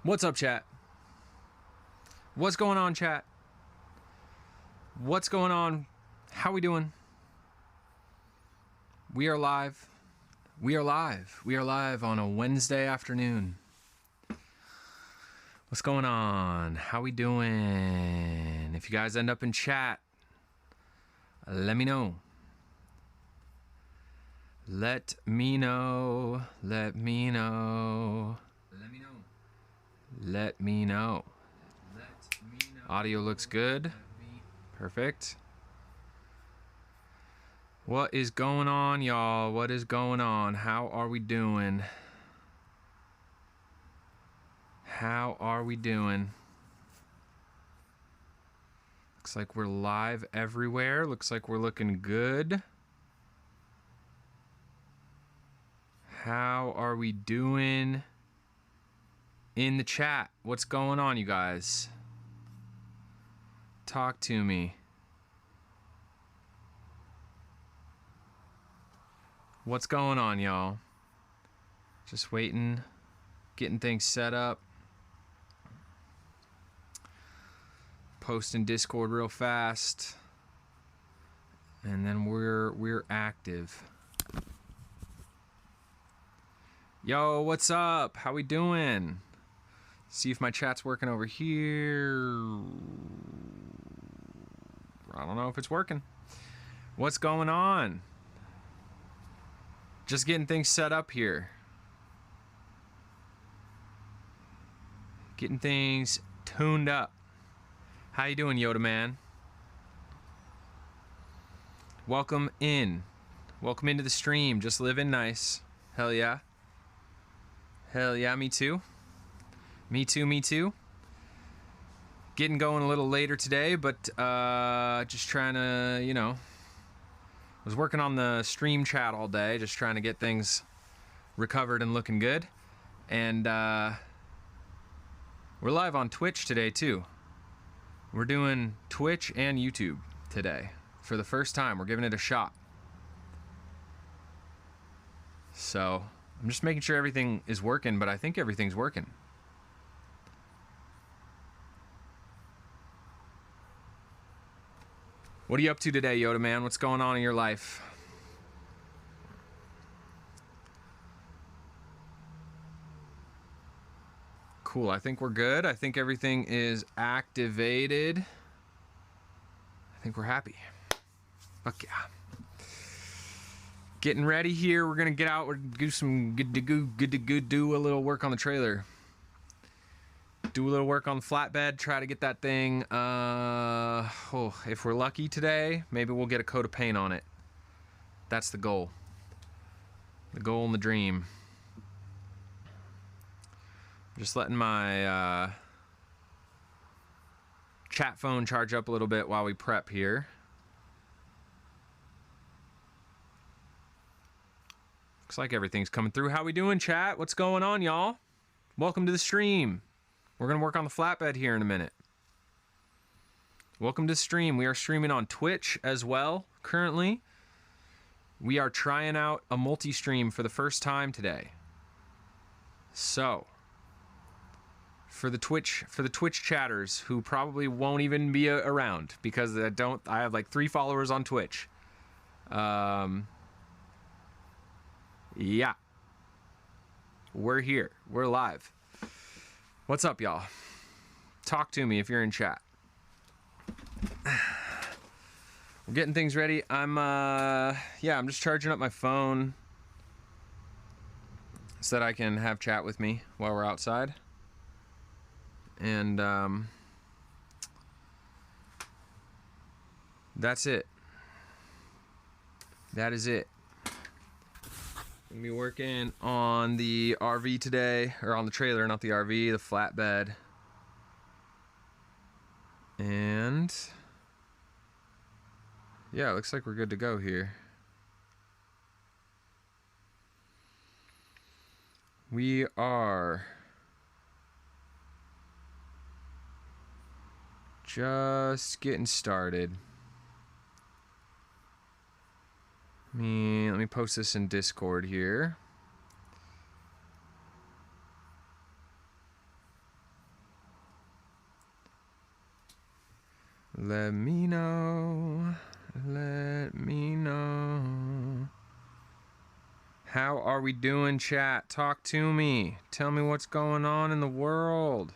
What's up, chat? What's going on, chat? What's going on? How we doing? We are live. We are live. We are live on a Wednesday afternoon. What's going on? How we doing? If you guys end up in chat, let me know. Let me know. Let me know. Let me know. Let me know. Audio looks good. Perfect. What is going on, y'all? What is going on? How are we doing? How are we doing? Looks like we're live everywhere. Looks like we're looking good. How are we doing in the chat? What's going on, you guys? Talk to me. What's going on, y'all? Just waiting, getting things set up. Posting Discord real fast. And then we're active. Yo, what's up? How we doing? See if my chat's working over here. I don't know if it's working. What's going on? Just getting things set up here. Getting things tuned up. How you doing, Yoda man? Welcome in. Welcome into the stream. Just living nice. Hell yeah. Hell yeah, me too. Me too, me too. Getting going a little later today, but just trying to, you know, was working on the stream chat all day, just trying to get things recovered and looking good. And we're live on Twitch today too. We're doing Twitch and YouTube today for the first time. We're giving it a shot. So I'm just making sure everything is working, but I think everything's working. What are you up to today, Yoda man? What's going on in your life? Cool, I think we're good. I think everything is activated. I think we're happy. Fuck yeah. Getting ready here. We're gonna get out. We're gonna do some do a little work on the trailer. Do a little work on the flatbed. Try to get that thing. If we're lucky today, maybe we'll get a coat of paint on it. That's the goal. The goal and the dream. Just letting my chat phone charge up a little bit while we prep here. Looks like everything's coming through. How we doing, chat? What's going on, y'all? Welcome to the stream. We're going to work on the flatbed here in a minute. Welcome to the stream. We are streaming on Twitch as well, currently. We are trying out a multi-stream for the first time today. So, for the Twitch chatters who probably won't even be around because I have like 3 followers on Twitch. Yeah. We're here. We're live. What's up, y'all? Talk to me if you're in chat. We're getting things ready. I'm just charging up my phone so that I can have chat with me while we're outside. And that's it. That is it. Gonna be working on the RV today, or on the trailer, not the RV, the flatbed. And yeah, it looks like we're good to go here. We are just getting started. Let me post this in Discord here. Let me know. Let me know. How are we doing, chat? Talk to me. Tell me what's going on in the world.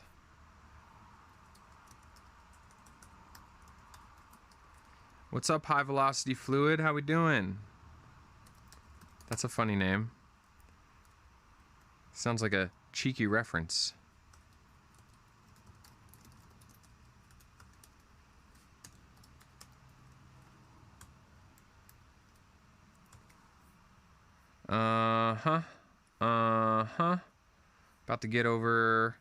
What's up, High Velocity Fluid? How we doing? That's a funny name. Sounds like a cheeky reference. About to get over.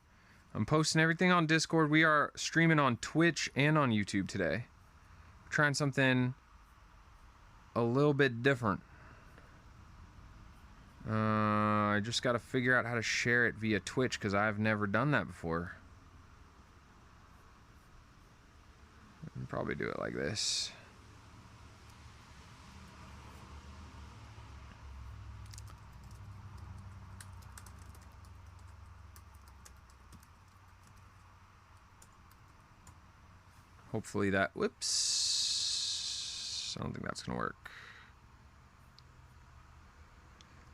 I'm posting everything on Discord. We are streaming on Twitch and on YouTube today. We're trying something a little bit different. I just got to figure out how to share it via Twitch because I've never done that before. I'll probably do it like this. Hopefully that, whoops, I don't think that's gonna work.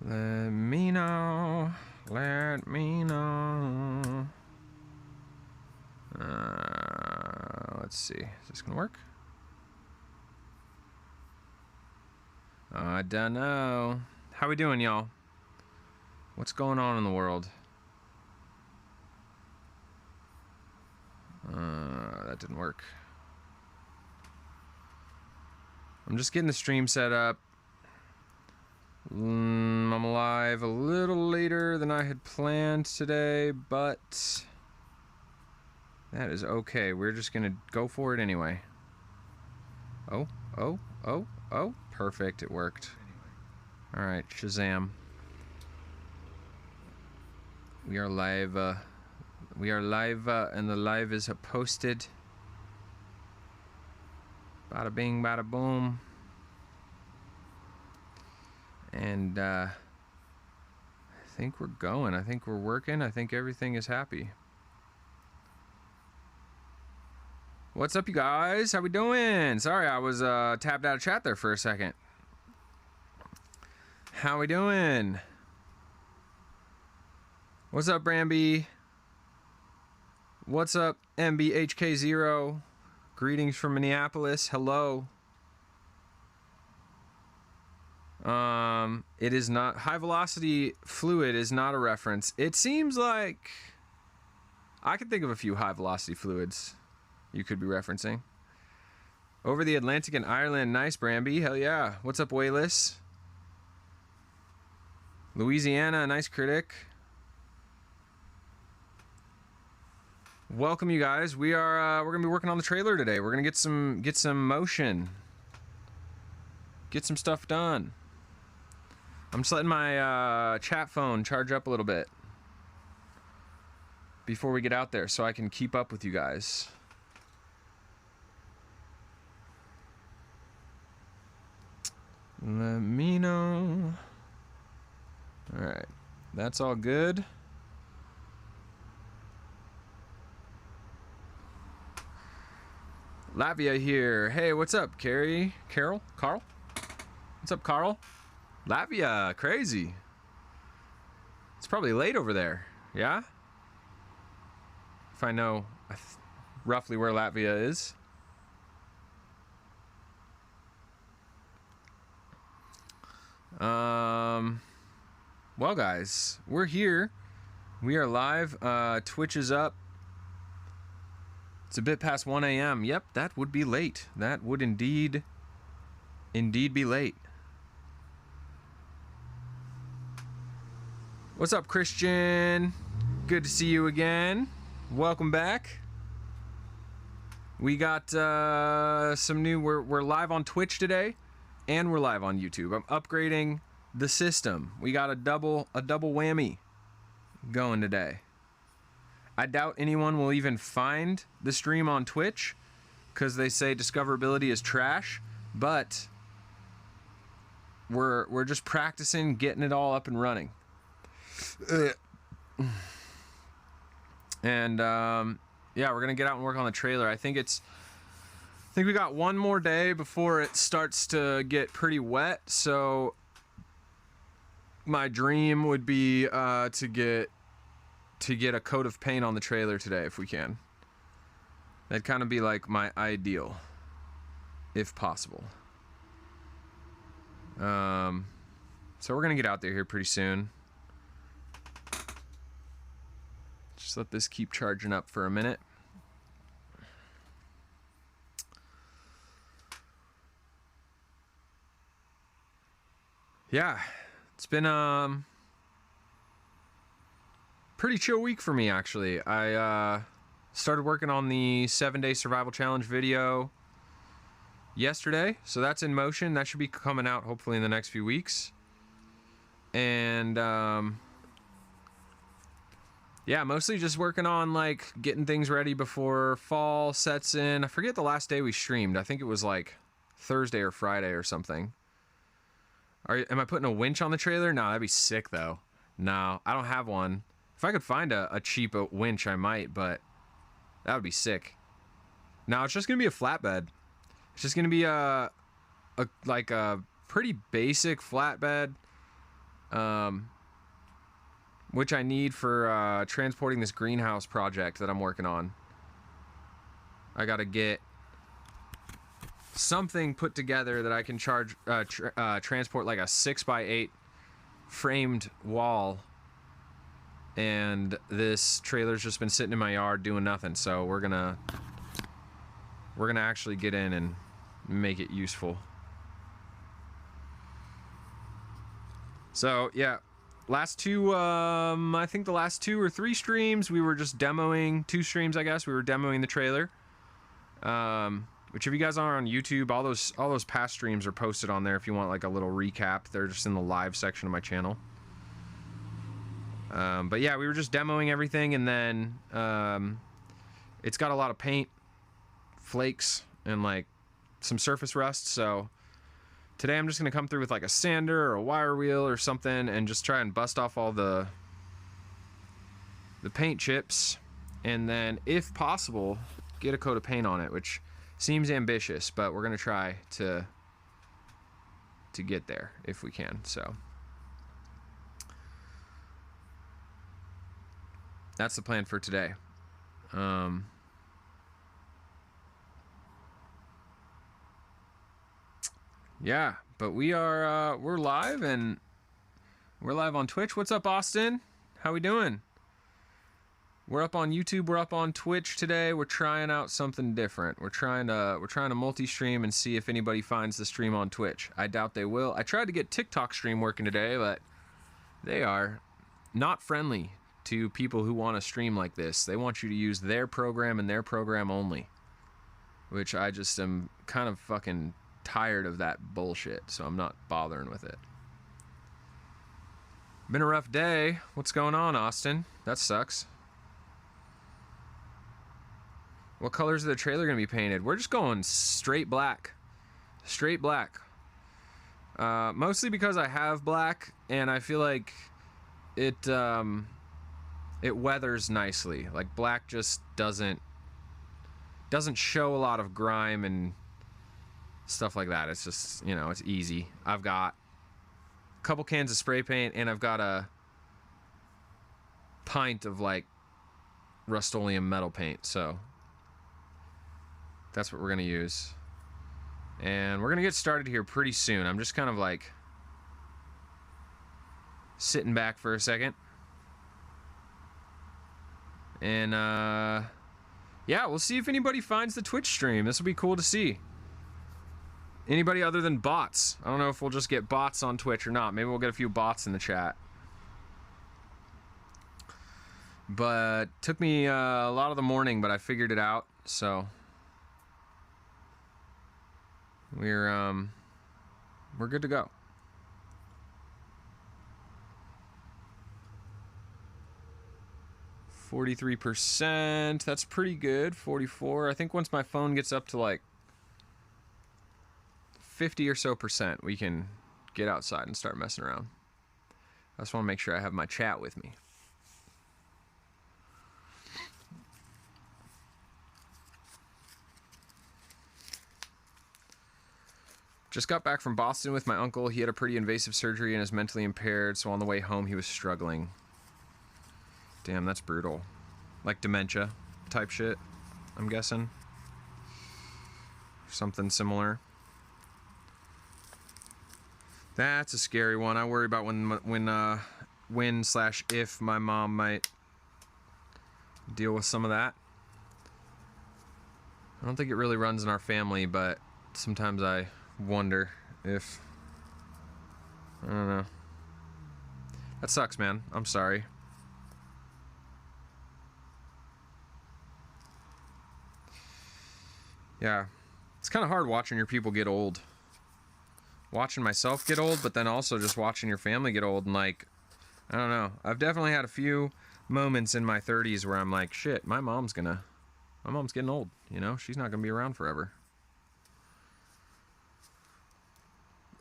Let me know, let me know. Let's see, is this gonna work? I don't know. How we doing, y'all? What's going on in the world? That didn't work. I'm just getting the stream set up. I'm live a little later than I had planned today, but that is okay. We're just gonna go for it anyway. Oh, perfect, it worked. All right, Shazam. We are live, and the live is posted. Bada bing, bada boom. And I think we're going. I think we're working. I think everything is happy. What's up, you guys? How we doing? Sorry, I was tapped out of chat there for a second. How we doing? What's up, Bramby? What's up, MBHK0? Greetings from Minneapolis. Hello. It is not, High Velocity Fluid is not a reference. It seems like I can think of a few High Velocity Fluids you could be referencing. Over the Atlantic and Ireland. Nice, Bramby. Hell yeah. What's up, Wayless? Louisiana. Nice, Critic. Welcome, you guys. We're gonna be working on the trailer today. We're gonna get some motion, get some stuff done. I'm just letting my chat phone charge up a little bit before we get out there, so I can keep up with you guys. Let me know. All right, that's all good. Latvia here. Hey, what's up, Carrie? Carol? Carl? What's up, Carl? Latvia, crazy. It's probably late over there, yeah? If I know roughly where Latvia is. Well, guys, we're here. We are live. Twitch is up. It's a bit past 1 a.m. Yep, that would be late. That would indeed be late. What's up, Christian? Good to see you again. Welcome back. We got some new. We're live on Twitch today, and we're live on YouTube. I'm upgrading the system. We got a double whammy going today. I doubt anyone will even find the stream on Twitch because they say discoverability is trash, but we're just practicing getting it all up and running. And yeah, we're gonna get out and work on the trailer. I think it's think we got one more day before it starts to get pretty wet, so my dream would be to get a coat of paint on the trailer today if we can. That'd kind of be like my ideal, if possible. So we're gonna get out there here pretty soon. Just let this keep charging up for a minute. Yeah, it's been pretty chill week for me, actually. I started working on the 7-day survival challenge video yesterday, so that's in motion. That should be coming out hopefully in the next few weeks. And yeah, mostly just working on like getting things ready before fall sets in. I forget the last day we streamed. I think it was like Thursday or Friday or something. Am I putting a winch on the trailer? No, that'd be sick though. No, I don't have one. If I could find a cheap winch, I might, but that would be sick. No, it's just gonna be a flatbed. It's just gonna be a pretty basic flatbed, which I need for transporting this greenhouse project that I'm working on. I gotta get something put together that I can transport like a 6x8 framed wall, and this trailer's just been sitting in my yard doing nothing, so we're gonna actually get in and make it useful. So yeah, last two I think the last 2 or 3 streams we were just demoing, 2 streams I guess, we were demoing the trailer. Which if you guys are on YouTube, all those past streams are posted on there if you want like a little recap. They're just in the live section of my channel. But yeah, we were just demoing everything, and then it's got a lot of paint flakes and like some surface rust, so today I'm just gonna come through with like a sander or a wire wheel or something and just try and bust off all the paint chips, and then if possible get a coat of paint on it, which seems ambitious, but we're gonna try to get there if we can. So that's the plan for today. Yeah, but we're live, and we're live on Twitch. What's up, Austin? How we doing? We're up on YouTube, we're up on Twitch today. We're trying out something different. We're trying to multi-stream and see if anybody finds the stream on Twitch. I doubt they will. I tried to get TikTok stream working today, but they are not friendly to people who want to stream like this. They want you to use their program and their program only, which I just am kind of fucking tired of that bullshit, so I'm not bothering with it. Been a rough day. What's going on, Austin? That sucks. What colors is the trailer gonna be painted? We're just going straight black. Straight black. Mostly because I have black, and I feel like it weathers nicely. Like black just doesn't show a lot of grime and stuff like that. It's just, you know, it's easy. I've got a couple cans of spray paint, and I've got a pint of like Rust-Oleum metal paint, so that's what we're gonna use. And we're gonna get started here pretty soon. I'm just kind of like sitting back for a second. And yeah, we'll see if anybody finds the Twitch stream. This will be cool to see. Anybody other than bots. I don't know if we'll just get bots on Twitch or not. Maybe we'll get a few bots in the chat. But took me a lot of the morning, but I figured it out, so we're good to go. %. That's pretty good. 44. I think once my phone gets up to like 50 or so %, we can get outside and start messing around. I just want to make sure I have my chat with me. Just got back from Boston with my uncle. He had a pretty invasive surgery and is mentally impaired, so on the way home he was struggling. Damn, that's brutal. Like dementia type shit, I'm guessing. Something similar. That's a scary one. I worry about when/if my mom might deal with some of that. I don't think it really runs in our family, but sometimes I wonder if... I don't know. That sucks, man. I'm sorry. Yeah. It's kind of hard watching your people get old. Watching myself get old, but then also just watching your family get old. And like, I don't know. I've definitely had a few moments in my 30s where I'm like, shit, my mom's getting old, you know? She's not gonna be around forever.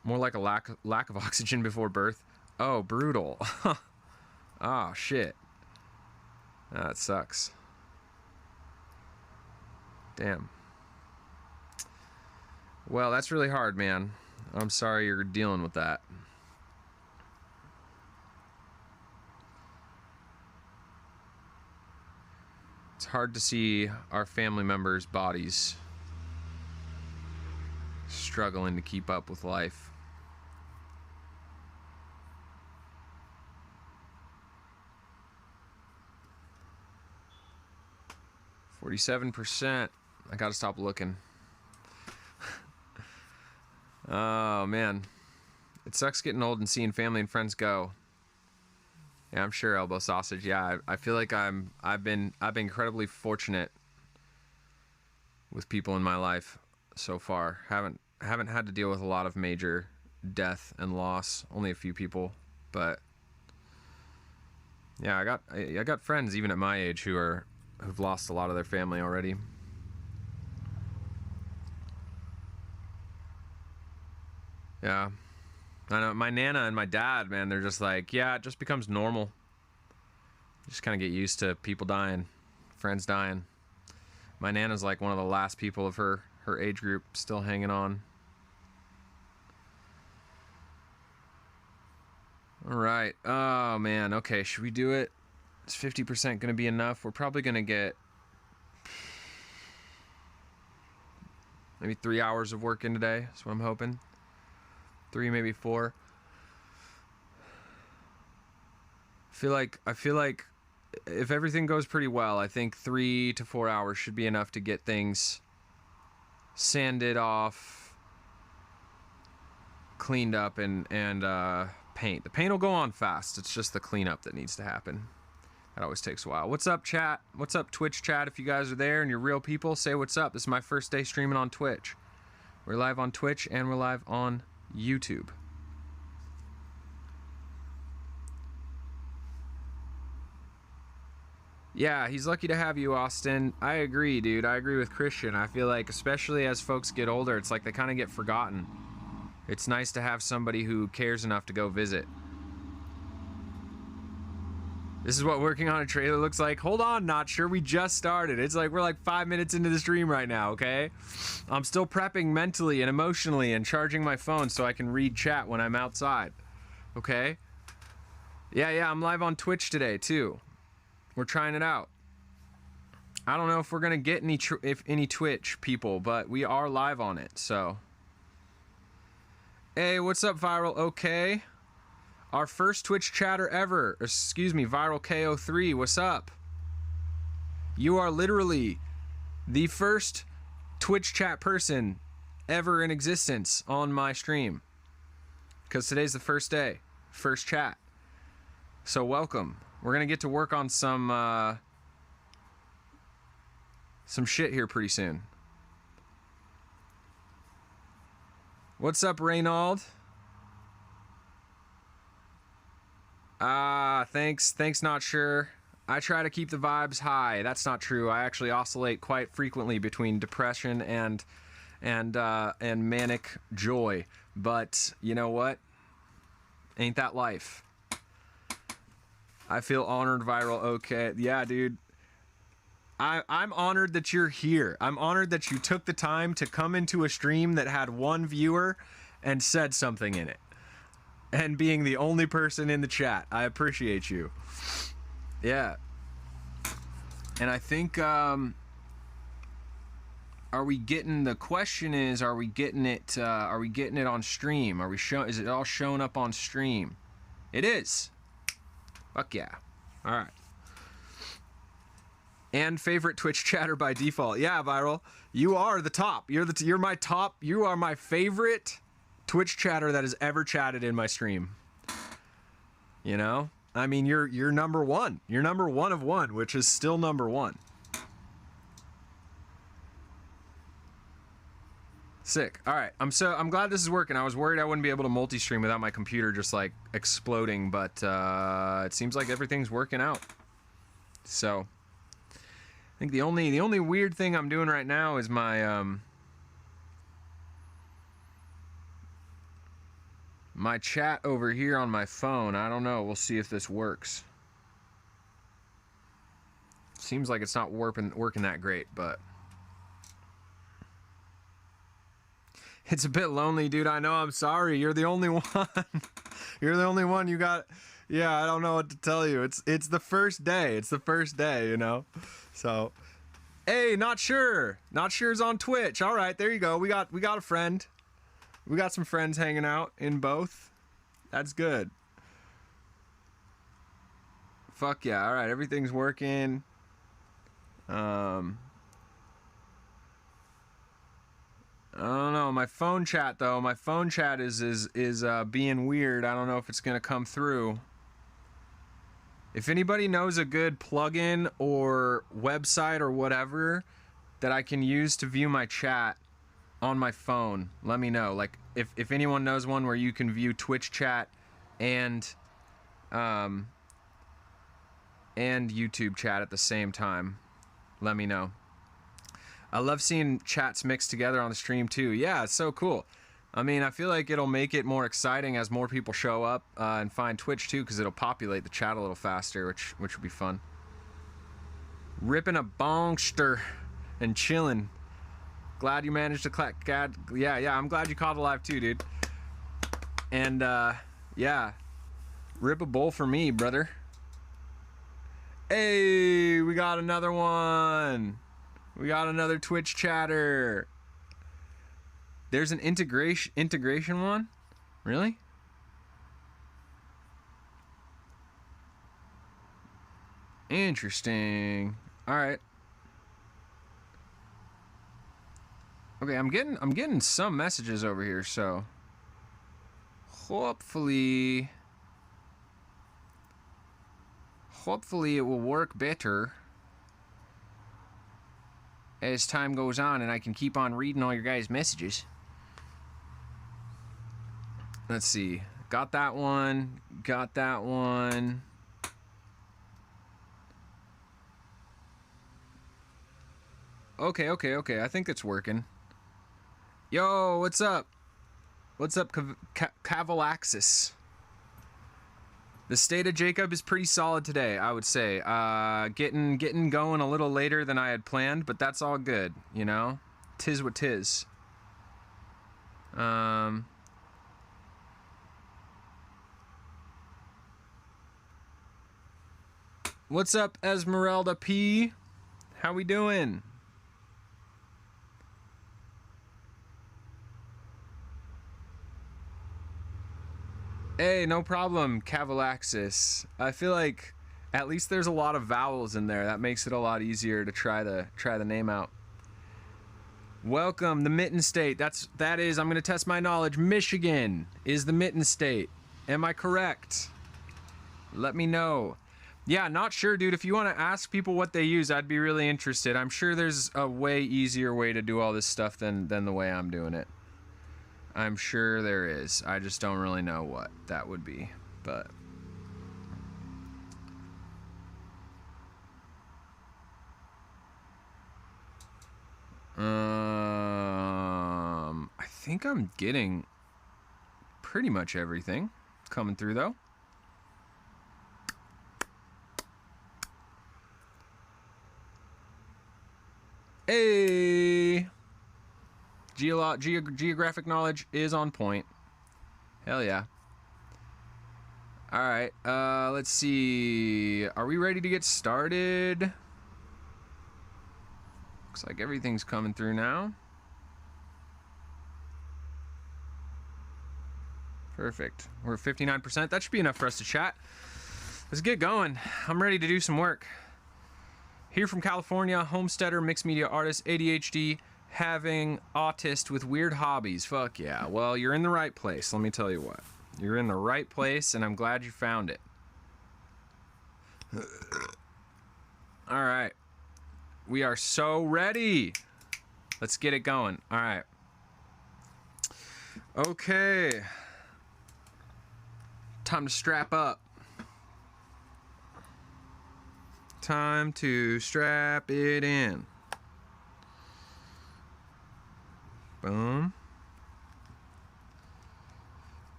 More like a lack of oxygen before birth. Oh, brutal. Oh, shit. That sucks. Damn. Well, that's really hard, man. I'm sorry you're dealing with that. It's hard to see our family members' bodies struggling to keep up with life. %. I gotta stop looking. Oh man, it sucks getting old and seeing family and friends go. Yeah, I'm sure, elbow sausage. Yeah, I feel like I've been incredibly fortunate with people in my life so far. Haven't had to deal with a lot of major death and loss. Only a few people, but yeah, I got friends even at my age who've lost a lot of their family already. Yeah. I know my Nana and my dad, man, they're just like, yeah, it just becomes normal. Just kind of get used to people dying, friends dying. My Nana's like one of the last people of her age group still hanging on. All right. Oh, man. Okay, should we do it? Is 50% going to be enough? We're probably going to get maybe 3 hours of work in today. That's what I'm hoping. 3, maybe 4. I feel like if everything goes pretty well, I think 3 to 4 hours should be enough to get things sanded off, cleaned up, and paint. The paint will go on fast. It's just the cleanup that needs to happen. That always takes a while. What's up, chat? What's up, Twitch chat? If you guys are there and you're real people, say what's up. This is my first day streaming on Twitch. We're live on Twitch and we're live on YouTube. Yeah, he's lucky to have you, Austin. I agree, dude. I agree with Christian. I feel like, especially as folks get older, it's like they kind of get forgotten. It's nice to have somebody who cares enough to go visit. This is what working on a trailer looks like. Hold on, not sure. We just started. It's like we're like 5 minutes into the stream right now, okay? I'm still prepping mentally and emotionally and charging my phone so I can read chat when I'm outside, okay? Yeah, I'm live on Twitch today, too. We're trying it out. I don't know if we're going to get any Twitch people, but we are live on it, so. Hey, what's up, Viral? Okay. Our first Twitch chatter ever. Excuse me, Viral KO3. What's up? You are literally the first Twitch chat person ever in existence on my stream. Because today's the first day. First chat. So welcome. We're going to get to work on some shit here pretty soon. What's up, Reynald? Thanks, not sure. I try to keep the vibes high. That's not true. I actually oscillate quite frequently between depression and manic joy. But you know what? Ain't that life? I feel honored, Viral. Okay. Yeah, dude. I'm honored that you're here. I'm honored that you took the time to come into a stream that had 1 viewer and said something in it. And being the only person in the chat. I appreciate you. Yeah. And I think, are we getting, the question is, are we getting it on stream? Is it all showing up on stream? It is. Fuck yeah. All right. And favorite Twitch chatter by default. Yeah, Viral. You are the top. You're my top. You are my favorite Twitch chatter that has ever chatted in my stream. You know? I mean, you're number one. You're number one of one, which is still number one. Sick. All right. I'm glad this is working. I was worried I wouldn't be able to multi-stream without my computer just like exploding, but it seems like everything's working out. So I think the only weird thing I'm doing right now is my my chat over here on my phone. I don't know. We'll see if this works. Seems like it's not working that great, but it's a bit lonely, dude. I know. I'm sorry. You're the only one. You're the only one. You got. Yeah, I don't know what to tell you. It's the first day. It's the first day, you know. So, hey, not sure. Not sure is on Twitch. All right, there you go. We got a friend. We got some friends hanging out in both. That's good. Fuck yeah. All right, everything's working. I don't know. My phone chat though. My phone chat is being weird. I don't know if it's gonna come through. If anybody knows a good plugin or website or whatever that I can use to view my chat on my phone, let me know. Like if anyone knows one where you can view Twitch chat and YouTube chat at the same time, let me know. I love seeing chats mixed together on the stream too. Yeah, it's so cool. I mean, I feel like it'll make it more exciting as more people show up and find Twitch too, because it'll populate the chat a little faster, which will be fun. Ripping a bongster and chilling. Glad you managed to clack. Yeah, I'm glad you caught it live too, dude. And yeah, rip a bowl for me, brother. Hey, we got another one. We got another Twitch chatter. There's an integration one? Really? Interesting. All right. Okay, I'm getting some messages over here, so hopefully it will work better as time goes on and I can keep on reading all your guys' messages. Let's see. Got that one. Got that one. Okay. I think it's working. Yo, what's up? What's up, Cavalaxis? The state of Jacob is pretty solid today, I would say. Getting going a little later than I had planned, but that's all good, you know? Tis what tis. What's up, Esmeralda P? How we doing? Hey, no problem, Cavalaxis. I feel like at least there's a lot of vowels in there. That makes it a lot easier to try the name out. Welcome, the Mitten State. That is, I'm gonna test my knowledge. Michigan is the Mitten State. Am I correct? Let me know. Yeah, not sure, dude. If you want to ask people what they use, I'd be really interested. I'm sure there's a way easier way to do all this stuff than the way I'm doing it. I'm sure there is. I just don't really know what that would be, but I think I'm getting pretty much everything coming through though. Hey, Geographic knowledge is on point. Hell yeah. All right, let's see. Are we ready to get started? Looks like everything's coming through now. Perfect. We're at 59%. That should be enough for us to chat. Let's get going. I'm ready to do some work. Here from California, homesteader, mixed media artist, ADHD, having autist with weird hobbies. Fuck yeah. Well, you're in the right place, let me tell you what. You're in the right place, and I'm glad you found it. All right. We are so ready. Let's get it going. All right. Okay. Time to strap up. Time to strap it in. Boom.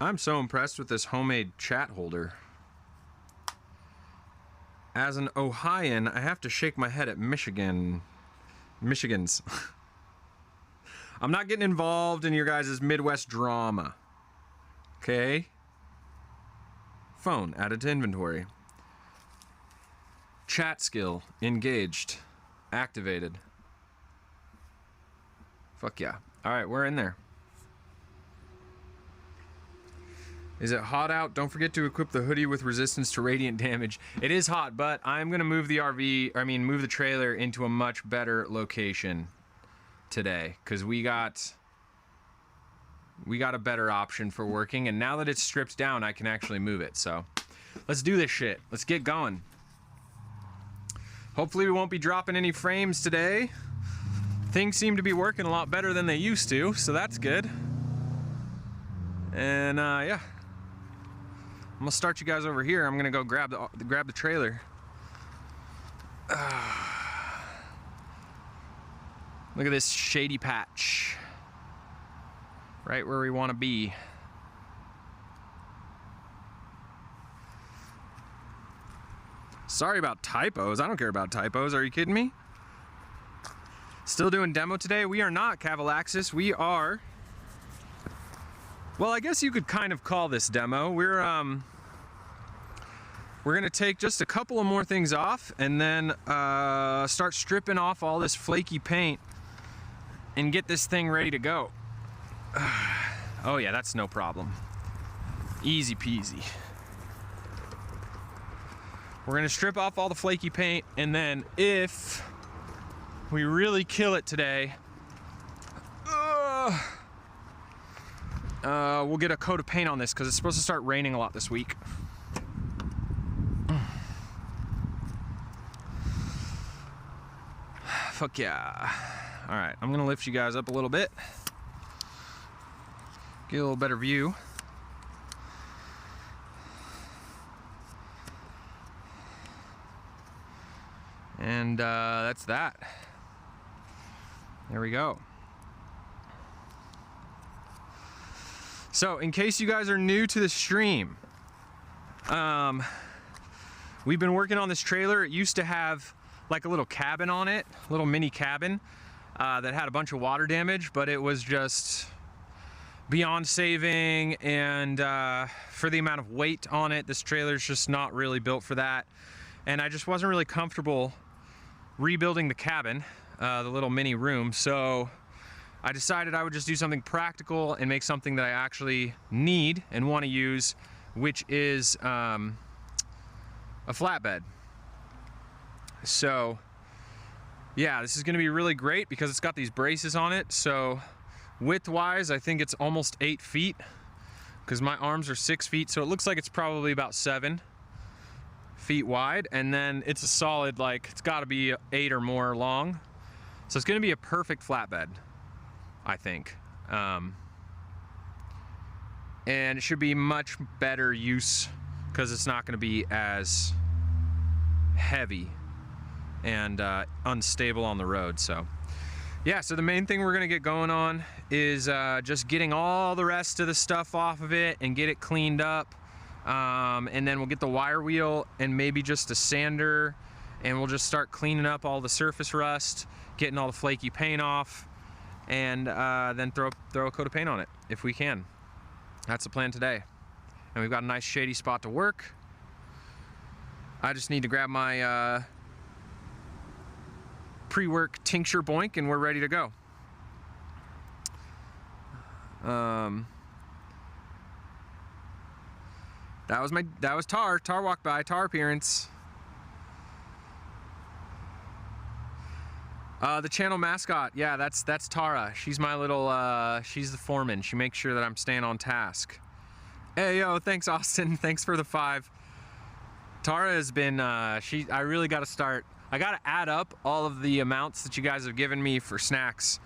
I'm so impressed with this homemade chat holder. As an Ohioan, I have to shake my head at Michigans. I'm not getting involved in your guys' Midwest drama. Okay? Phone added to inventory. Chat skill engaged. Activated. Fuck yeah. Alright, we're in there. Is it hot out? Don't forget to equip the hoodie with resistance to radiant damage. It is hot, but I'm gonna move the move the trailer into a much better location today, because we got a better option for working, and now that it's stripped down, I can actually move it. So let's do this shit. Let's get going. Hopefully we won't be dropping any frames today. Things seem to be working a lot better than they used to, so that's good. And yeah, I'm gonna start you guys over here. I'm gonna go grab the trailer. Look at this shady patch. Right where we want to be. Sorry about typos. I don't care about typos. Are you kidding me? Still doing demo today. We are not Cavalaxis. We are... Well, I guess you could kind of call this demo. We're gonna take just a couple of more things off and then start stripping off all this flaky paint and get this thing ready to go. Oh yeah, that's no problem. Easy peasy. We're gonna strip off all the flaky paint, and then if we really kill it today, we'll get a coat of paint on this because it's supposed to start raining a lot this week. Fuck yeah. All right, I'm gonna lift you guys up a little bit. Get a little better view. And that's that. There we go. So, in case you guys are new to the stream, we've been working on this trailer. It used to have like a little cabin on it, a little mini cabin that had a bunch of water damage, but it was just beyond saving, and for the amount of weight on it, this trailer's just not really built for that. And I just wasn't really comfortable rebuilding the cabin, the little mini room, so I decided I would just do something practical and make something that I actually need and want to use, which is a flatbed. So yeah, this is going to be really great because it's got these braces on it. So width-wise, I think it's almost 8 feet because my arms are 6 feet, so it looks like it's probably about 7 feet wide, and then it's a solid, like, it's got to be 8 or more long. So it's going to be a perfect flatbed, I think. And it should be much better use because it's not going to be as heavy and unstable on the road. So yeah, so the main thing we're gonna get going on is just getting all the rest of the stuff off of it and get it cleaned up, and then we'll get the wire wheel and maybe just a sander, and we'll just start cleaning up all the surface rust, getting all the flaky paint off, and then throw a coat of paint on it if we can. That's the plan today. And we've got a nice shady spot to work. I just need to grab my pre-work tincture boink and we're ready to go. That was Tar. Tar walked by. Tar appearance. The channel mascot. Yeah, that's Tara. She's my little, she's the foreman. She makes sure that I'm staying on task. Hey, yo, thanks, Austin. Thanks for the 5. Tara has been, I really got to start. I got to add up all of the amounts that you guys have given me for snacks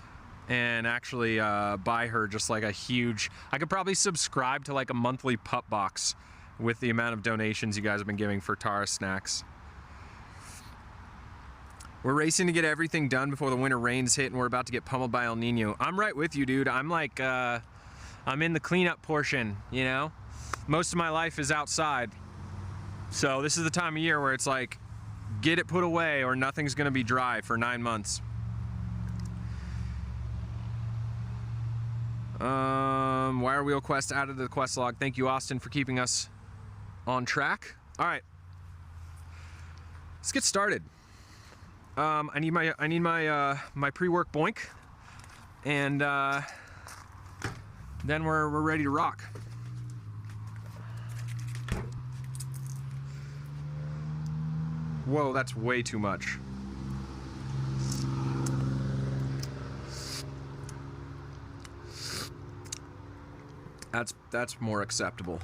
and actually buy her just like a huge, I could probably subscribe to like a monthly pup box with the amount of donations you guys have been giving for Tara snacks. We're racing to get everything done before the winter rains hit and we're about to get pummeled by El Nino. I'm right with you, dude. I'm like, I'm in the cleanup portion, you know? Most of my life is outside. So this is the time of year where it's like, get it put away or nothing's gonna be dry for 9 months. Wire wheel quest added to the quest log. Thank you, Austin, for keeping us on track. All right, let's get started. I need my pre-work boink, and then we're ready to rock. Whoa, that's way too much. That's more acceptable.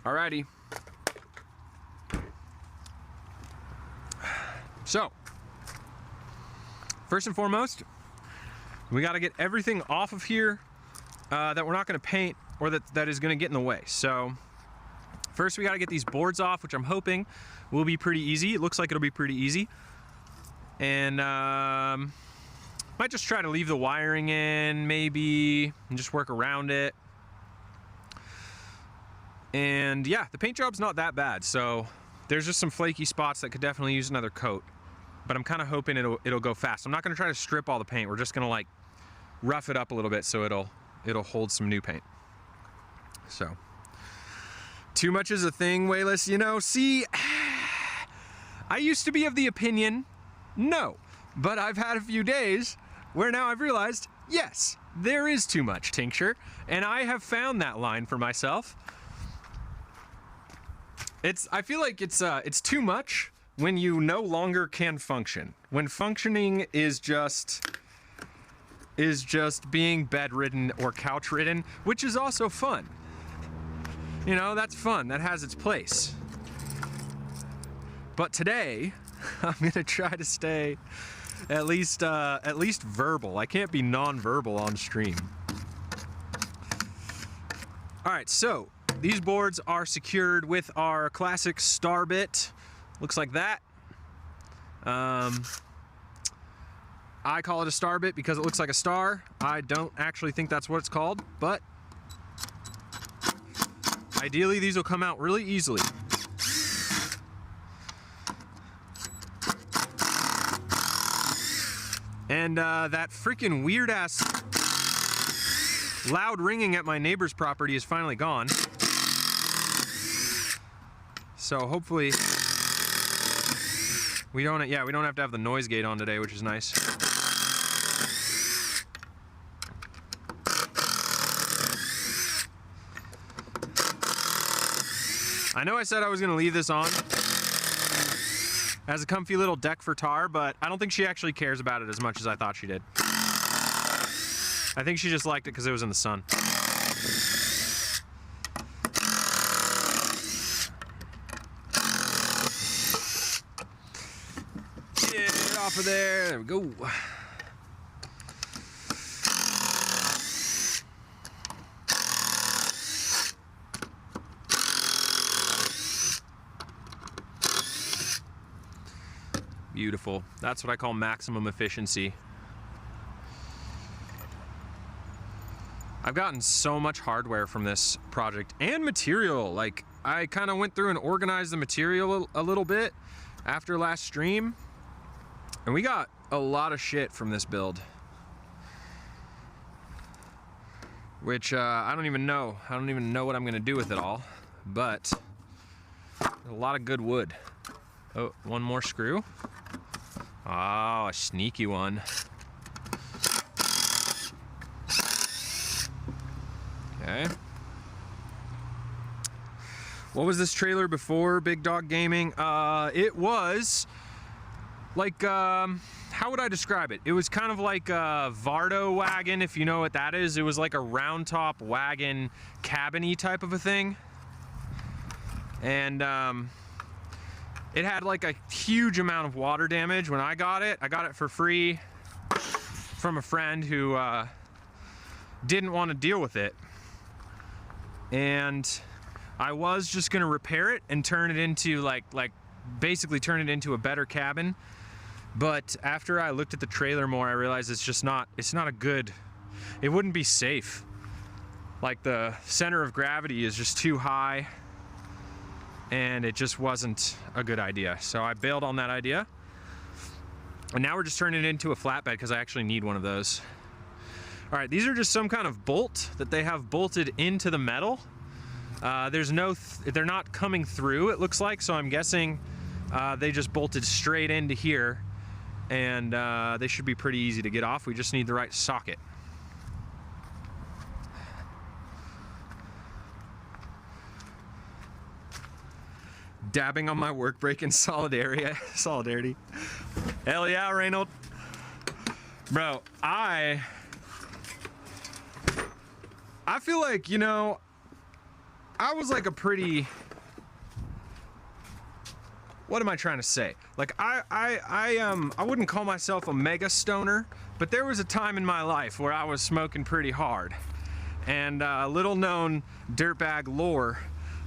Alrighty. So, first and foremost, we got to get everything off of here that we're not going to paint or that is going to get in the way. So, first we got to get these boards off, which I'm hoping will be pretty easy. It looks like it'll be pretty easy. And might just try to leave the wiring in, maybe, and just work around it. And yeah, the paint job's not that bad, so there's just some flaky spots that could definitely use another coat. But I'm kind of hoping it'll go fast. I'm not going to try to strip all the paint. We're just going to like rough it up a little bit so it'll hold some new paint. So, too much is a thing, Wayless. You know, see, I used to be of the opinion, no. But I've had a few days where now I've realized, yes, there is too much tincture. And I have found that line for myself. I feel like it's too much when you no longer can function. When functioning is just being bedridden or couch-ridden, which is also fun. You know, that's fun. That has its place. But today, I'm gonna try to stay at least verbal. I can't be non-verbal on stream. All right, so these boards are secured with our classic star bit. Looks like that. I call it a star bit because it looks like a star. I don't actually think that's what it's called, but ideally these will come out really easily. And that freaking weird ass loud ringing at my neighbor's property is finally gone. So hopefully we don't have to have the noise gate on today, which is nice. I know I said I was gonna leave this on as a comfy little deck for Tar, but I don't think she actually cares about it as much as I thought she did. I think she just liked it because it was in the sun. Get it off of there. There we go. Beautiful. That's what I call maximum efficiency. I've gotten so much hardware from this project and material. Like, I kind of went through and organized the material a little bit after last stream. And we got a lot of shit from this build. Which I don't even know. I don't even know what I'm gonna do with it all. But a lot of good wood. Oh, one more screw. Oh, a sneaky one. Okay. What was this trailer before Big Dog Gaming? It was like, how would I describe it? It was kind of like a Vardo wagon, if you know what that is. It was like a round top wagon, cabin-y type of a thing. And it had like a huge amount of water damage when I got it. I got it for free from a friend who didn't want to deal with it. And I was just gonna repair it and turn it into basically turn it into a better cabin. But after I looked at the trailer more, I realized it's not a good, it wouldn't be safe. Like the center of gravity is just too high and it just wasn't a good idea. So I bailed on that idea. And now we're just turning it into a flatbed because I actually need one of those. All right, these are just some kind of bolt that they have bolted into the metal. They're not coming through, it looks like, so I'm guessing they just bolted straight into here, and they should be pretty easy to get off. We just need the right socket. Dabbing on my work break in solidarity. Hell yeah, Reynold. Bro, I feel like, you know, I was like a pretty, what am I trying to say? Like I wouldn't call myself a mega stoner, but there was a time in my life where I was smoking pretty hard. And little known dirtbag lore,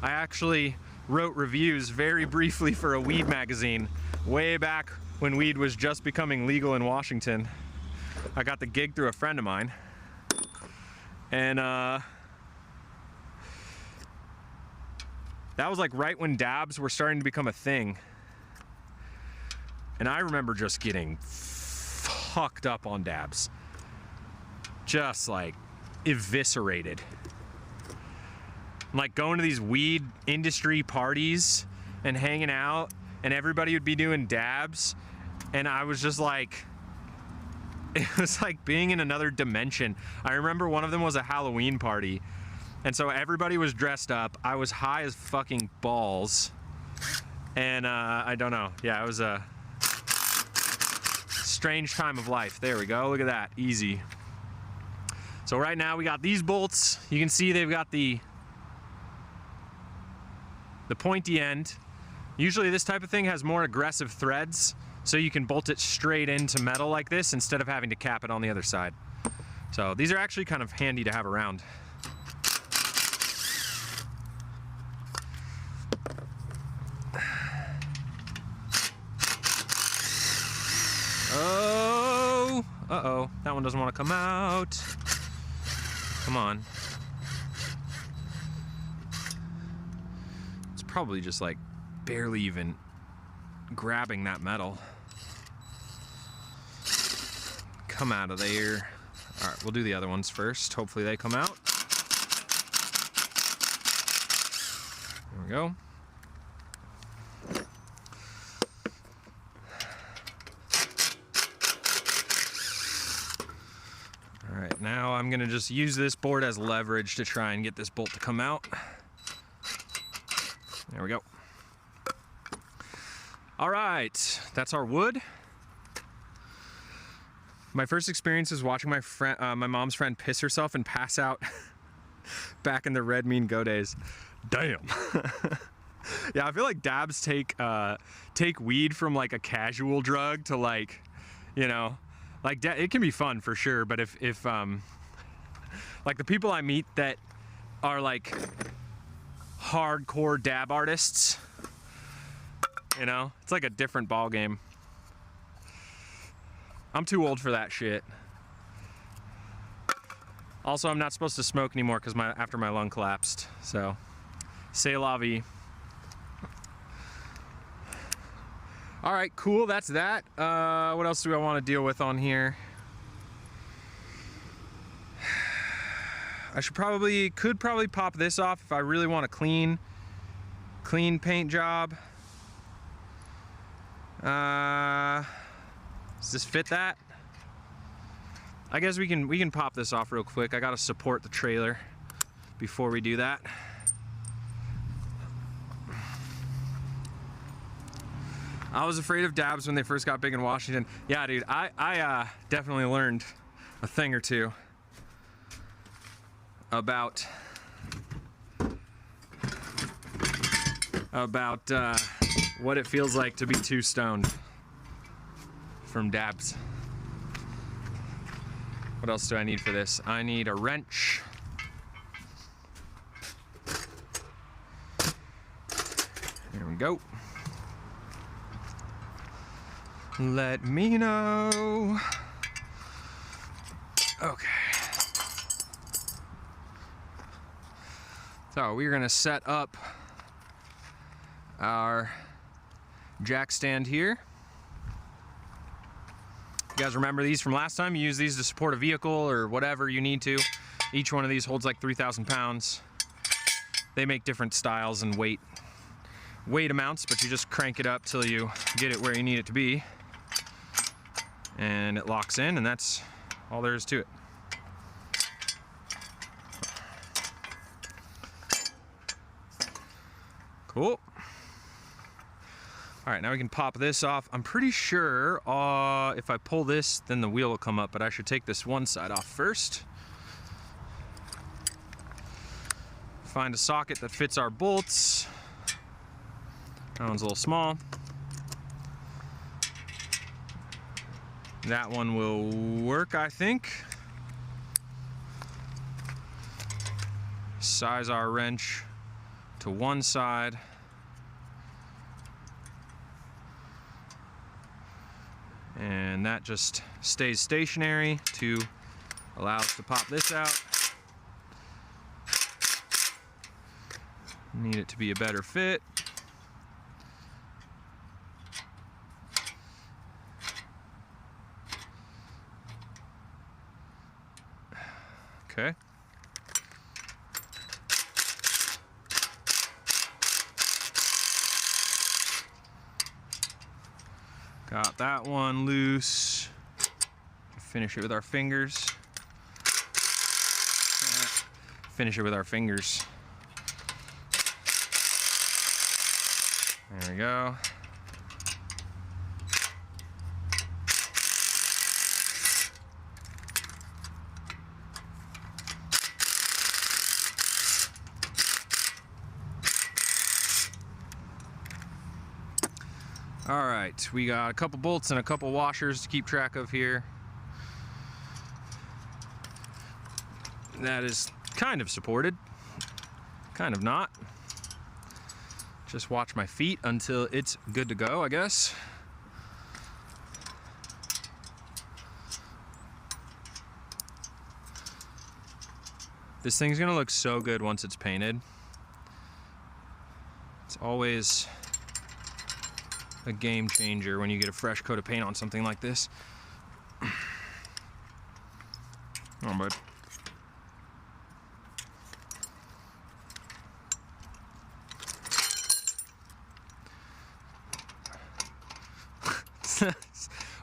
I actually wrote reviews very briefly for a weed magazine way back when weed was just becoming legal in Washington. I got the gig through a friend of mine. And that was like right when dabs were starting to become a thing. And I remember just getting fucked up on dabs. Just like eviscerated. Like going to these weed industry parties and hanging out and everybody would be doing dabs. And I was just like, it was like being in another dimension. I remember one of them was a Halloween party. And so everybody was dressed up. I was high as fucking balls. And I don't know. Yeah, it was a strange time of life. There we go. Look at that. Easy. So right now we got these bolts. You can see they've got the pointy end. Usually this type of thing has more aggressive threads, so you can bolt it straight into metal like this instead of having to cap it on the other side. So these are actually kind of handy to have around. Oh, uh-oh, that one doesn't want to come out. Come on. It's probably just like barely even grabbing that metal. Come out of there. All right, we'll do the other ones first. Hopefully they come out. There we go. All right, now I'm gonna just use this board as leverage to try and get this bolt to come out. There we go. All right, that's our wood. My first experience is watching my mom's friend piss herself and pass out back in the Red Mean Go days. Damn. Yeah, I feel like dabs take weed from like a casual drug to like, you know, like it can be fun for sure, but if like the people I meet that are like hardcore dab artists, you know, it's like a different ball game. I'm too old for that shit. Also, I'm not supposed to smoke anymore because after my lung collapsed. So, c'est la vie. All right, cool, that's that. What else do I want to deal with on here? I could probably pop this off if I really want a clean paint job. Does this fit that? I guess we can pop this off real quick. I gotta support the trailer before we do that. I was afraid of dabs when they first got big in Washington. Yeah, dude, I definitely learned a thing or two about what it feels like to be too stoned from dabs. What else do I need for this? I need a wrench. There we go. Let me know. Okay. So we're gonna set up our jack stand here. You guys remember these from last time? You use these to support a vehicle or whatever you need to. Each one of these holds like 3,000 pounds. They make different styles and weight amounts, but you just crank it up till you get it where you need it to be. And it locks in, and that's all there is to it. Cool. All right, now we can pop this off. I'm pretty sure if I pull this, then the wheel will come up, but I should take this one side off first. Find a socket that fits our bolts. That one's a little small. That one will work, I think. Size our wrench to one side. And that just stays stationary to allow us to pop this out. Need it to be a better fit. Okay. Got that one loose. Finish it with our fingers. Finish it with our fingers. There we go. All right, we got a couple bolts and a couple washers to keep track of here. That is kind of supported, kind of not. Just watch my feet until it's good to go, I guess. This thing's gonna look so good once it's painted. It's always a game changer when you get a fresh coat of paint on something like this. Oh, bud.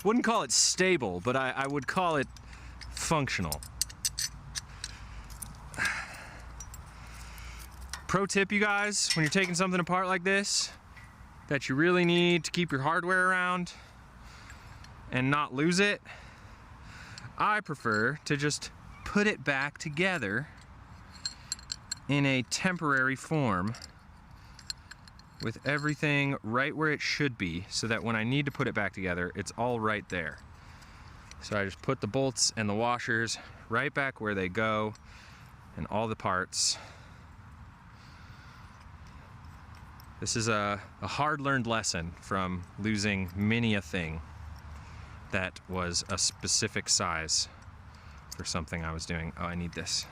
Wouldn't call it stable, but I would call it functional. Pro tip, you guys, when you're taking something apart like this that you really need to keep your hardware around and not lose it, I prefer to just put it back together in a temporary form with everything right where it should be, so that when I need to put it back together, it's all right there. So I just put the bolts and the washers right back where they go, and all the parts. This is a hard-learned lesson from losing many a thing that was a specific size for something I was doing. Oh, I need this.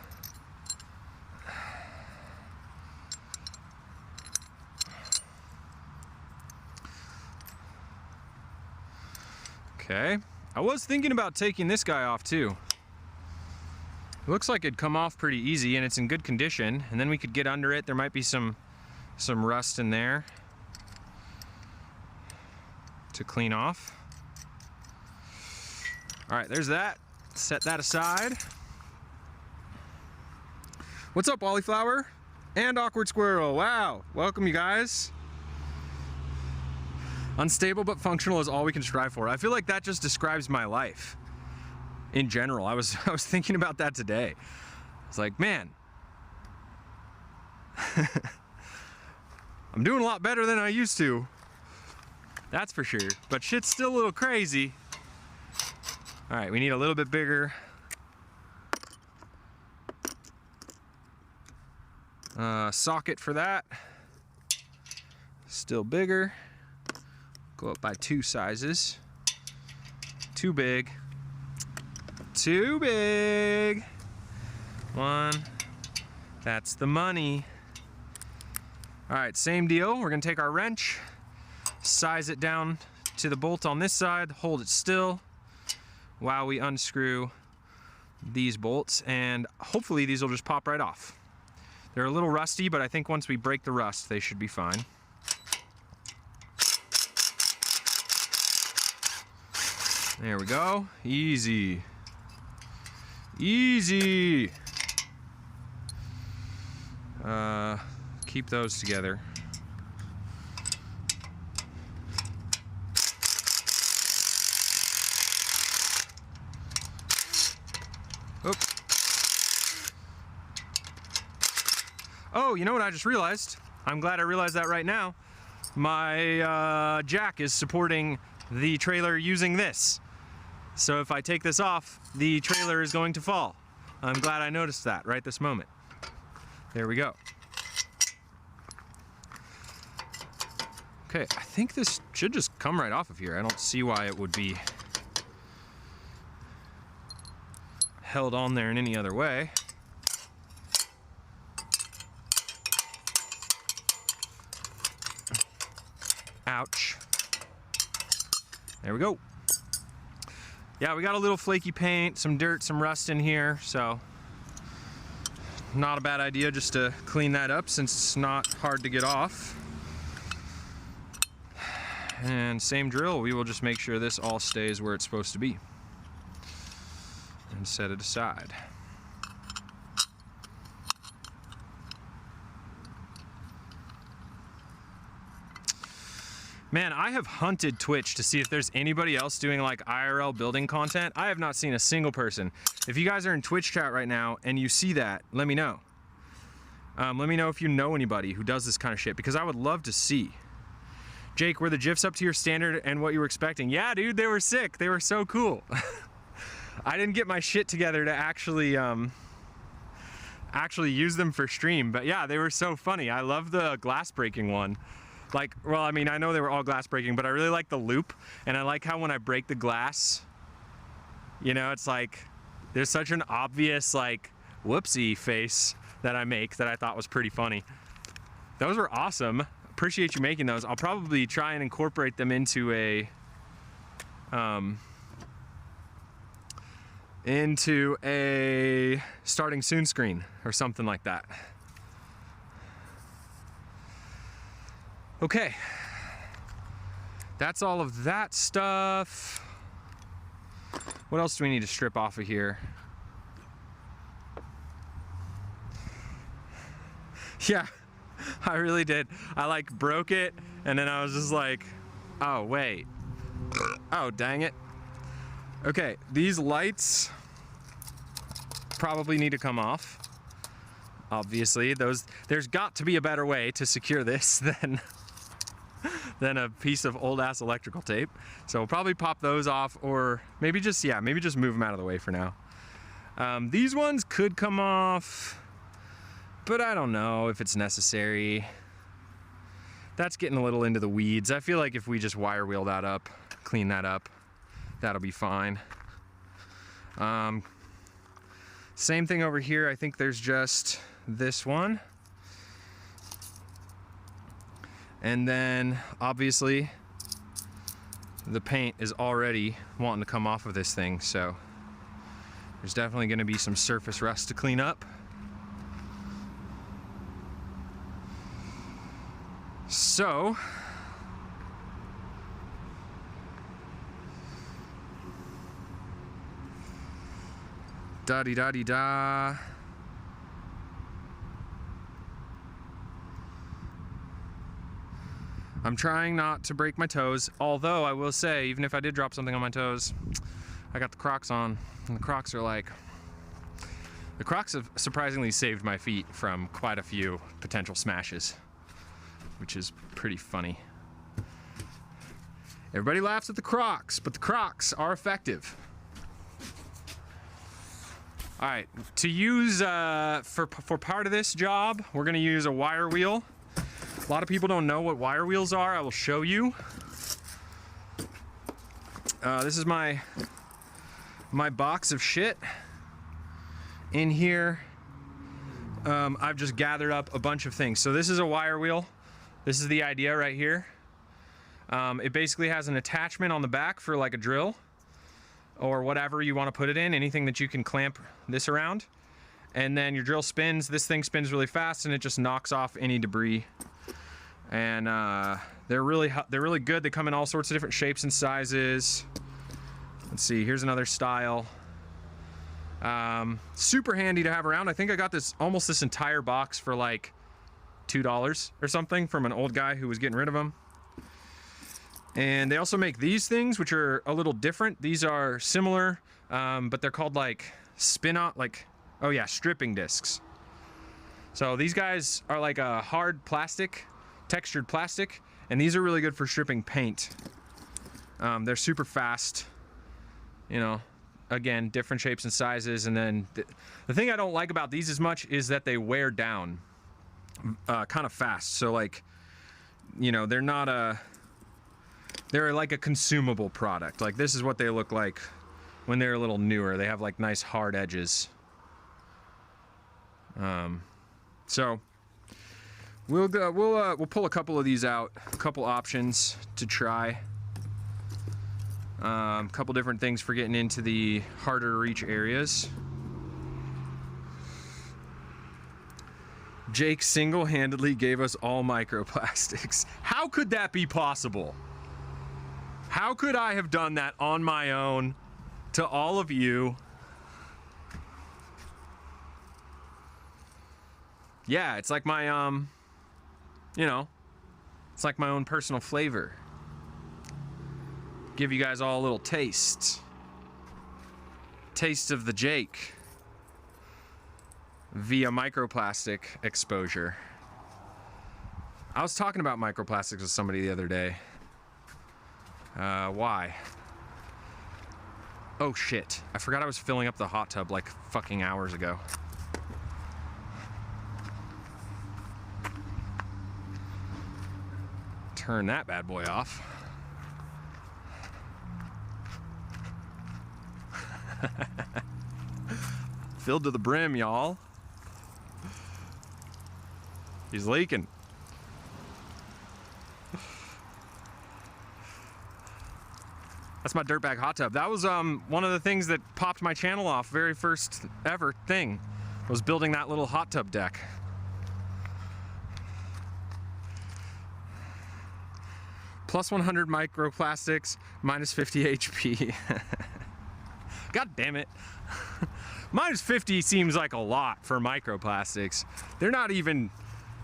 Okay. I was thinking about taking this guy off too. It looks like it'd come off pretty easy and it's in good condition. And then we could get under it. There might be some rust in there to clean off. All right, there's that. Set that aside. What's up, Walliflower and Awkward Squirrel? Wow, welcome you guys. Unstable but functional is all we can strive for. I feel like that just describes my life in general. I was thinking about that today. It's like, man, I'm doing a lot better than I used to. That's for sure. But shit's still a little crazy. All right, we need a little bit bigger. Socket for that. Still bigger. Go up by 2 sizes. Too big. Too big. 1. That's the money. All right, same deal. We're gonna take our wrench, size it down to the bolt on this side, hold it still while we unscrew these bolts, and hopefully these will just pop right off. They're a little rusty, but I think once we break the rust, they should be fine. There we go. Easy. Easy. Keep those together. Oop. Oh, you know what I just realized? I'm glad I realized that right now. My jack is supporting the trailer using this. So if I take this off, the trailer is going to fall. I'm glad I noticed that right this moment. There we go. Okay, I think this should just come right off of here. I don't see why it would be held on there in any other way. Ouch. There we go. Yeah, we got a little flaky paint, some dirt, some rust in here, so not a bad idea just to clean that up since it's not hard to get off. And same drill, we will just make sure this all stays where it's supposed to be and set it aside. Man, I have hunted Twitch to see if there's anybody else doing like IRL building content. I have not seen a single person. If you guys are in Twitch chat right now and you see that, let me know. Let me know if you know anybody who does this kind of shit, because I would love to see. Jake, were the GIFs up to your standard and what you were expecting? Yeah, dude, they were sick. They were so cool. I didn't get my shit together to actually use them for stream, but yeah, they were so funny. I love the glass breaking one. Like, well, I mean, I know they were all glass breaking, but I really like the loop, and I like how when I break the glass, you know, it's like, there's such an obvious, like, whoopsie face that I make that I thought was pretty funny. Those were awesome. Appreciate you making those. I'll probably try and incorporate them into a, starting soon screen or something like that. Okay, that's all of that stuff. What else do we need to strip off of here? Yeah, I really did. I like broke it and then I was just like, oh wait, oh dang it. Okay, these lights probably need to come off. Obviously, there's got to be a better way to secure this than a piece of old ass electrical tape. So we'll probably pop those off, or maybe just move them out of the way for now. These ones could come off, but I don't know if it's necessary. That's getting a little into the weeds. I feel like if we just wire wheel that up, clean that up, that'll be fine. Same thing over here. I think there's just this one. And then obviously the paint is already wanting to come off of this thing, so there's definitely going to be some surface rust to clean up. So da-dee-da-dee-da. I'm trying not to break my toes, although I will say, even if I did drop something on my toes, I got the Crocs on, and the Crocs are like, the Crocs have surprisingly saved my feet from quite a few potential smashes, which is pretty funny. Everybody laughs at the Crocs, but the Crocs are effective. All right, to use for part of this job, we're gonna use a wire wheel. A lot of people don't know what wire wheels are. I will show you. This is my box of shit. In here, I've just gathered up a bunch of things. So this is a wire wheel. This is the idea right here. It basically has an attachment on the back for like a drill or whatever you want to put it in, anything that you can clamp this around. And then your drill spins. This thing spins really fast and it just knocks off any debris. And they're really good. They come in all sorts of different shapes and sizes. Let's see, here's another style. Super handy to have around. I think I got almost this entire box for like $2 or something from an old guy who was getting rid of them. And they also make these things, which are a little different. These are similar, but they're called like stripping discs. So these guys are like a hard plastic, textured plastic, and these are really good for stripping paint. They're super fast, you know, again, different shapes and sizes. And then the thing I don't like about these as much is that they wear down kind of fast. So like, you know, they're like a consumable product. Like this is what they look like when they're a little newer. They have like nice hard edges. So we'll pull a couple of these out, a couple options to try. A couple different things for getting into the harder to reach areas. Jake single-handedly gave us all microplastics. How could that be possible? How could I have done that on my own to all of you? Yeah, it's like my, you know, it's like my own personal flavor. Give you guys all a little taste. Taste of the Jake via microplastic exposure. I was talking about microplastics with somebody the other day. Why? Oh shit, I forgot I was filling up the hot tub like fucking hours ago. Turn that bad boy off. Filled to the brim, y'all. He's leaking. That's my dirtbag hot tub. That was one of the things that popped my channel off. Very first ever thing was building that little hot tub deck. Plus 100 microplastics, minus 50 HP. God damn it. Minus 50 seems like a lot for microplastics. They're not even,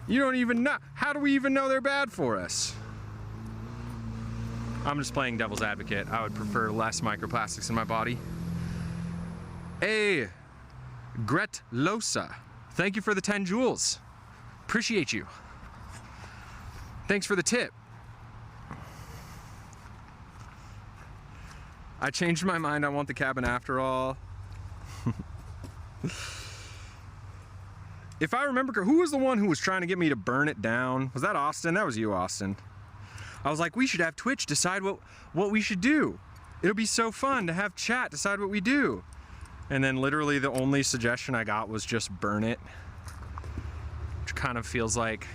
you don't even know. How do we even know they're bad for us? I'm just playing devil's advocate. I would prefer less microplastics in my body. Hey, Gret Losa. Thank you for the 10 joules. Appreciate you. Thanks for the tip. I changed my mind. I want the cabin after all. If I remember, who was the one who was trying to get me to burn it down? Was that Austin? That was you, Austin. I was like, we should have Twitch decide what we should do. It'll be so fun to have chat decide what we do. And then literally the only suggestion I got was just burn it. Which kind of feels like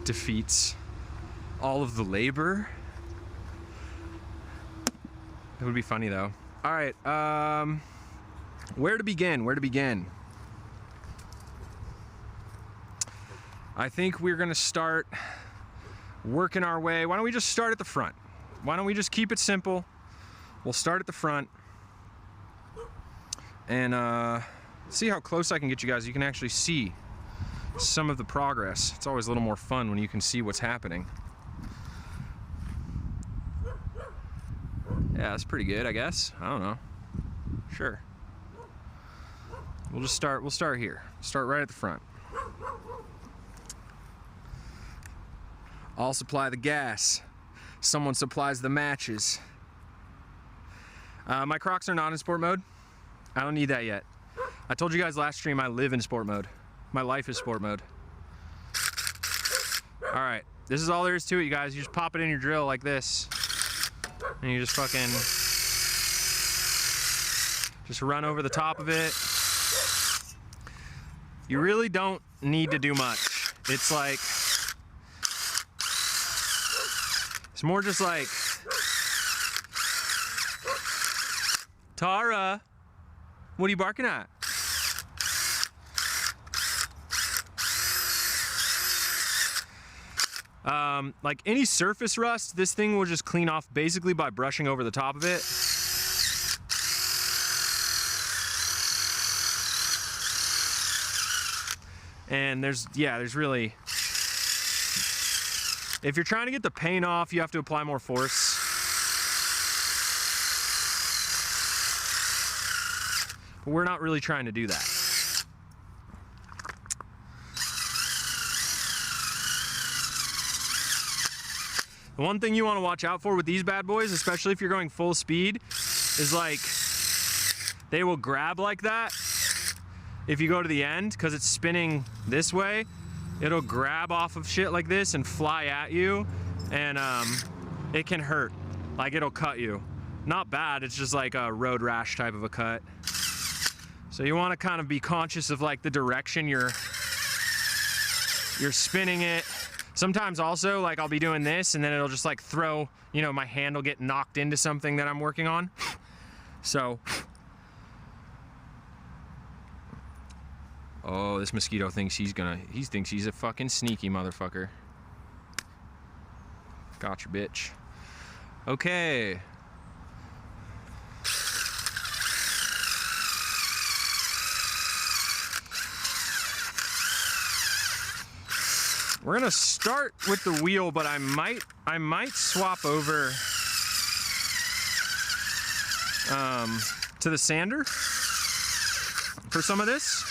defeats all of the labor. It would be funny though. All right, where to begin? Where to begin? I think we're gonna start working our way. Why don't we just start at the front? Why don't we just keep it simple? We'll start at the front and see how close I can get you guys. You can actually see some of the progress. It's always a little more fun when you can see what's happening. Yeah, that's pretty good, I guess. I don't know. Sure. We'll start here. Start right at the front. I'll supply the gas. Someone supplies the matches. My Crocs are not in sport mode. I don't need that yet. I told you guys last stream I live in sport mode. My life is sport mode. All right, this is all there is to it, you guys. You just pop it in your drill like this, and you just fucking run over the top of it. You really don't need to do much. It's like, it's more just like, Tara, what are you barking at? Like any surface rust, this thing will just clean off basically by brushing over the top of it. And there's really, if you're trying to get the paint off, you have to apply more force. But we're not really trying to do that. The one thing you want to watch out for with these bad boys, especially if you're going full speed, is like they will grab like that. If you go to the end, because it's spinning this way, it'll grab off of shit like this and fly at you, and it can hurt. Like it'll cut you. Not bad, it's just like a road rash type of a cut. So you want to kind of be conscious of like the direction you're spinning it. Sometimes also, like I'll be doing this and then it'll just like throw, you know, my hand will get knocked into something that I'm working on. So, oh, this mosquito thinks he thinks he's a fucking sneaky motherfucker. Gotcha, bitch. Okay. We're gonna start with the wheel, but I might swap over to the sander for some of this.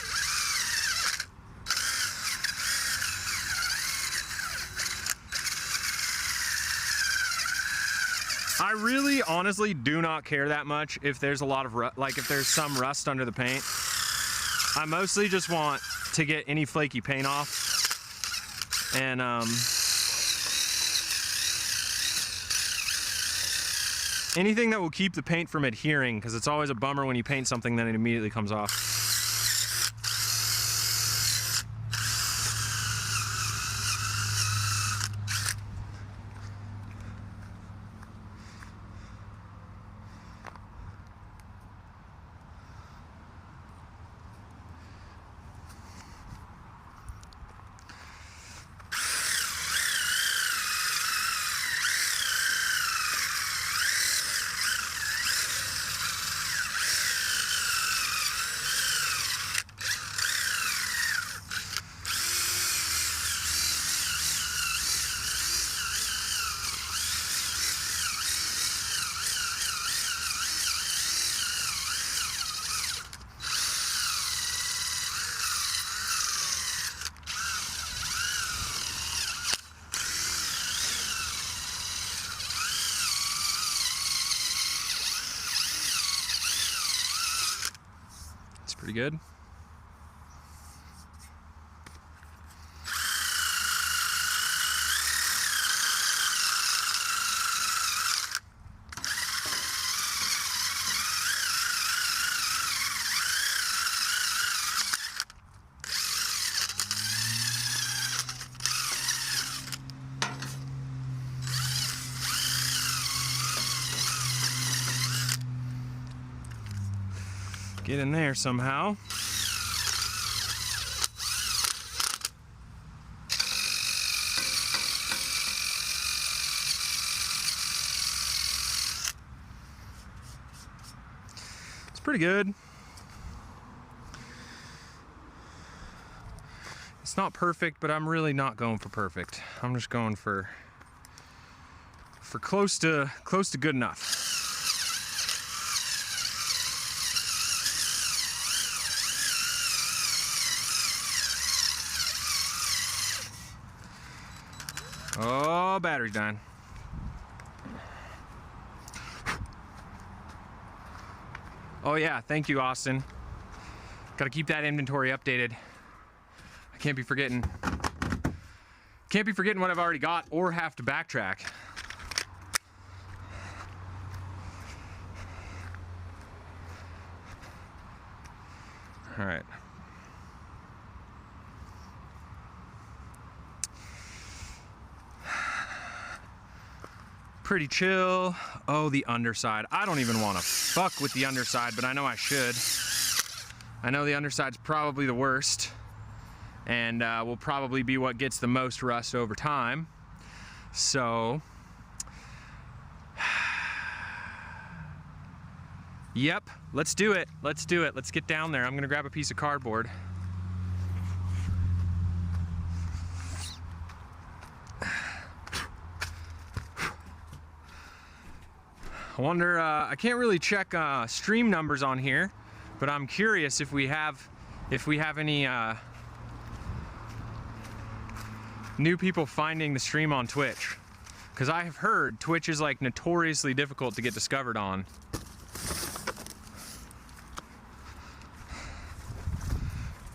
I really honestly do not care that much if there's a lot of if there's some rust under the paint. I mostly just want to get any flaky paint off. And anything that will keep the paint from adhering, because it's always a bummer when you paint something then it immediately comes off. Pretty good. get in there somehow. It's pretty good. It's not perfect, but I'm really not going for perfect. I'm just going for close to good enough. Oh, battery's dying. Oh yeah, thank you, Austin. Gotta keep that inventory updated. I can't be forgetting what I've already got or have to backtrack. All right. Pretty chill. Oh, the underside. I don't even want to fuck with the underside, but I know I should. I know the underside's probably the worst, and will probably be what gets the most rust over time. So, yep, let's do it. Let's do it. Let's get down there. I'm gonna grab a piece of cardboard. I wonder, I can't really check stream numbers on here, but I'm curious if we have any new people finding the stream on Twitch. Because I have heard Twitch is like notoriously difficult to get discovered on.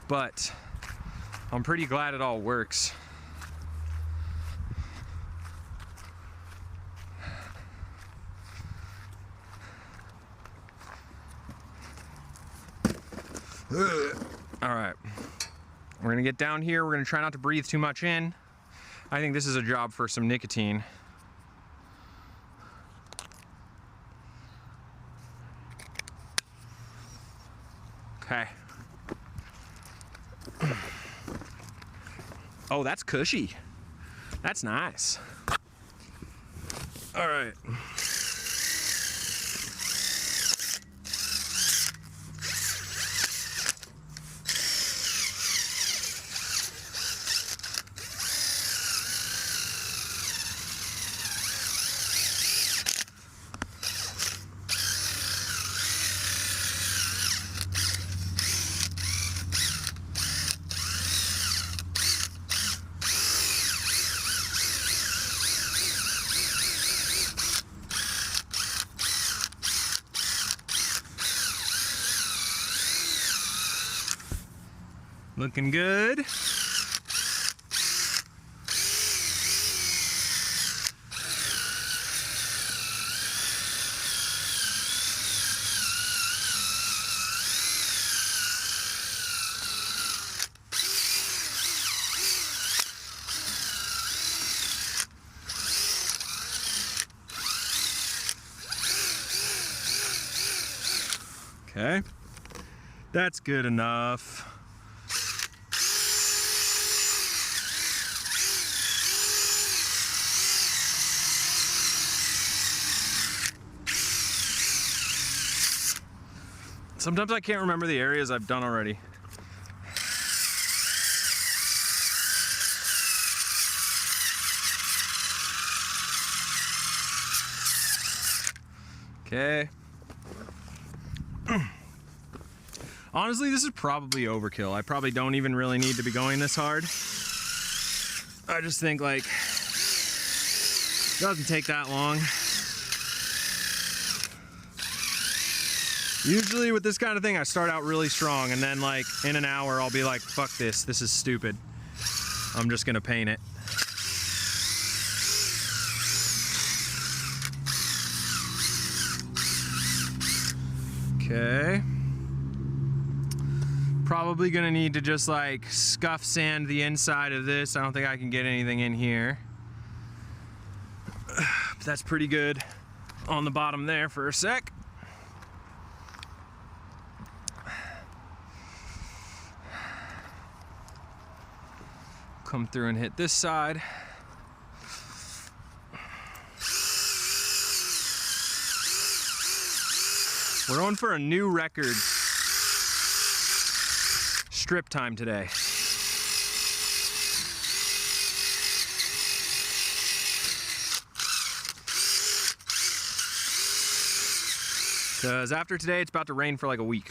But I'm pretty glad it all works. All right, we're gonna get down here. We're gonna try not to breathe too much in. I think this is a job for some nicotine. Okay. Oh, that's cushy. That's nice. All right. Looking good. Okay, that's good enough. Sometimes I can't remember the areas I've done already. Okay. Honestly, this is probably overkill. I probably don't even really need to be going this hard. I just think like, it doesn't take that long. Usually with this kind of thing, I start out really strong, and then like in an hour, I'll be like, fuck this, this is stupid. I'm just gonna paint it. Okay. Probably gonna need to just like scuff sand the inside of this. I don't think I can get anything in here. But that's pretty good on the bottom there for a sec. come through and hit this side. We're on for a new record strip time today. Because after today, it's about to rain for like a week.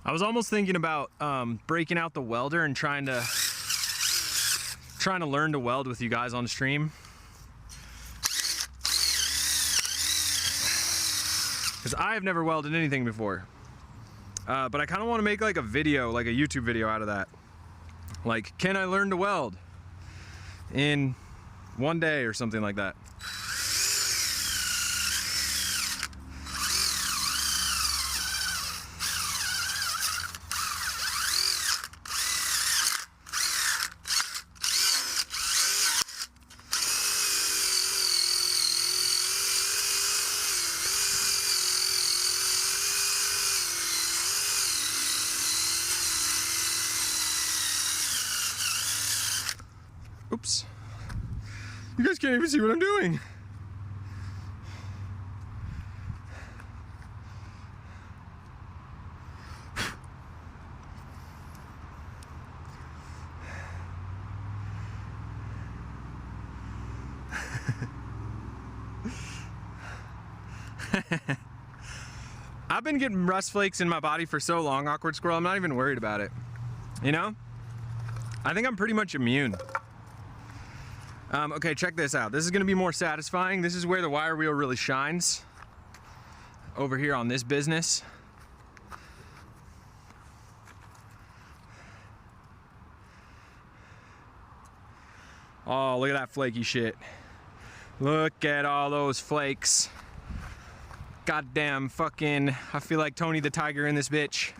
I was almost thinking about breaking out the welder and trying to learn to weld with you guys on stream. Because I have never welded anything before. But I kind of want to make like a video, like a YouTube video out of that. Like, can I learn to weld in one day or something like that? Oops. You guys can't even see what I'm doing. I've been getting rust flakes in my body for so long, Awkward Squirrel, I'm not even worried about it. You know? I think I'm pretty much immune. Okay, check this out. This is gonna be more satisfying. This is where the wire wheel really shines. Over here on this business. Oh, look at that flaky shit. Look at all those flakes. Goddamn fucking, I feel like Tony the Tiger in this bitch.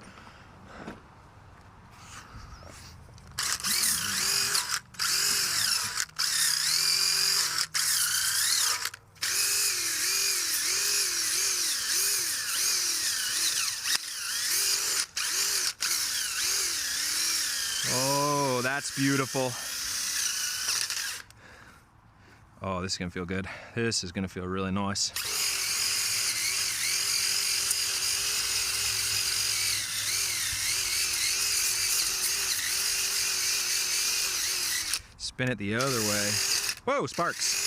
Oh, that's beautiful. Oh, this is gonna feel good. This is gonna feel really nice. Spin it the other way. Whoa, sparks.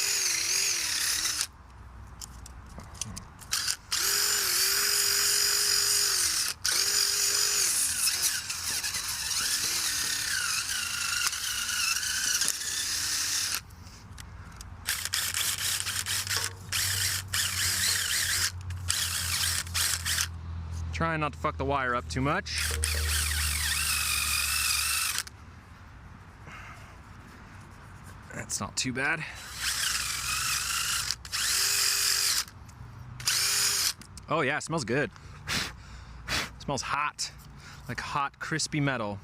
Trying not to fuck the wire up too much. That's not too bad. Oh yeah, it smells good. It smells hot, like hot, crispy metal.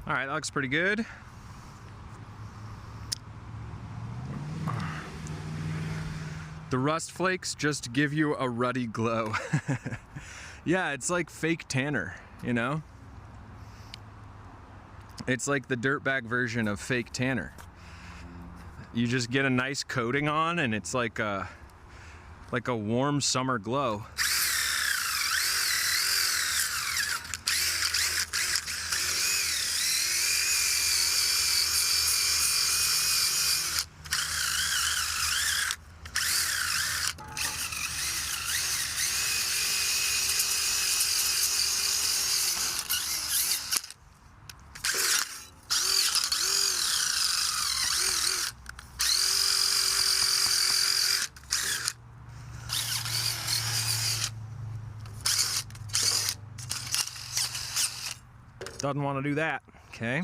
All right, that looks pretty good. The rust flakes just give you a ruddy glow. Yeah, it's like fake tanner, you know? It's like the dirtbag version of fake tanner. you just get a nice coating on, and it's like a warm summer glow. Doesn't want to do that. Okay.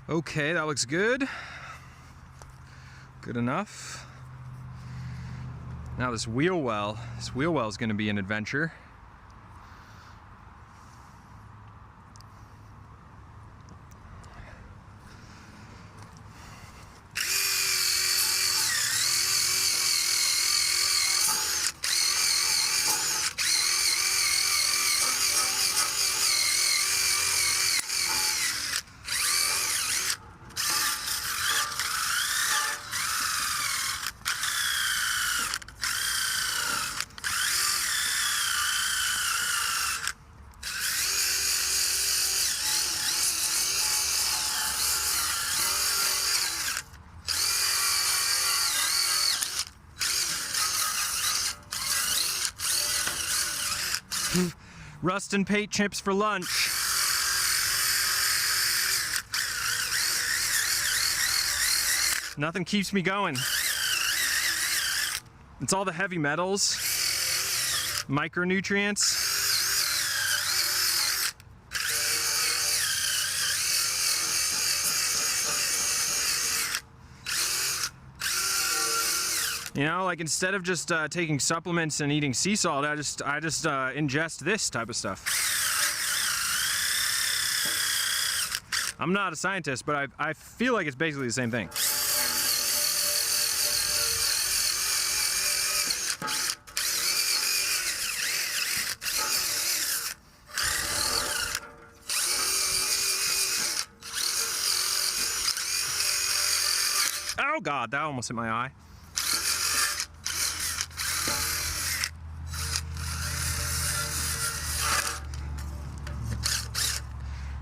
Okay, that looks good. Good enough. Now this wheel well is going to be an adventure. Rust and paint chips for lunch. Nothing keeps me going. It's all the heavy metals, micronutrients. You know, like instead of just taking supplements and eating sea salt, I just ingest this type of stuff. I'm not a scientist, but I feel like it's basically the same thing. Oh God, that almost hit my eye.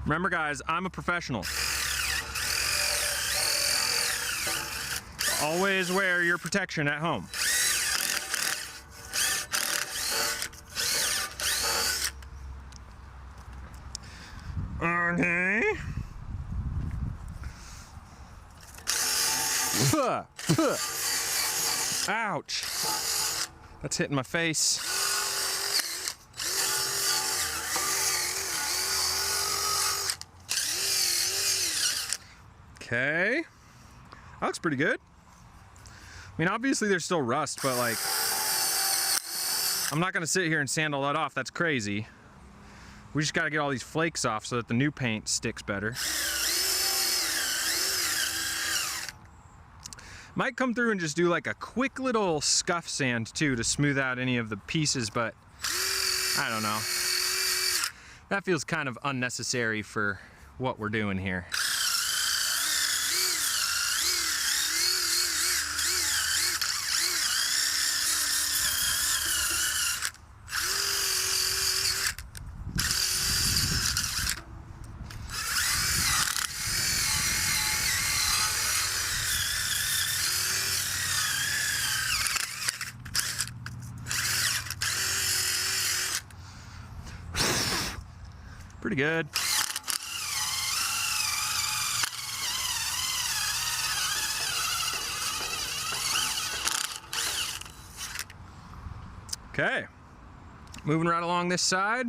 Remember guys, I'm a professional. Always wear your protection at home. Okay. Ouch. That's hitting my face. Okay, that looks pretty good. I mean, obviously there's still rust, but like, I'm not gonna sit here and sand all that off. That's crazy. We just gotta get all these flakes off so that the new paint sticks better. Might come through and just do like a quick little scuff sand too to smooth out any of the pieces, but I don't know. That feels kind of unnecessary for what we're doing here. Pretty good. Okay, moving right along this side.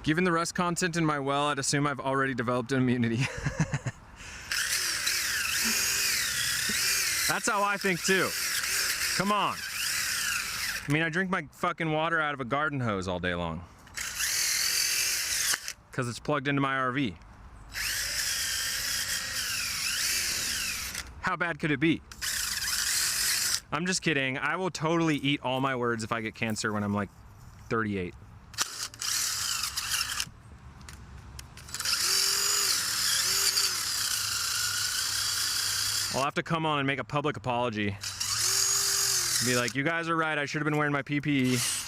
Given the rust content in my well, I'd assume I've already developed an immunity. That's how I think too. Come on. I mean, I drink my fucking water out of a garden hose all day long. Because it's plugged into my RV. How bad could it be? I'm just kidding. I will totally eat all my words if I get cancer when I'm like 38. I'll have to come on and make a public apology. Be like, you guys are right, I should have been wearing my PPE.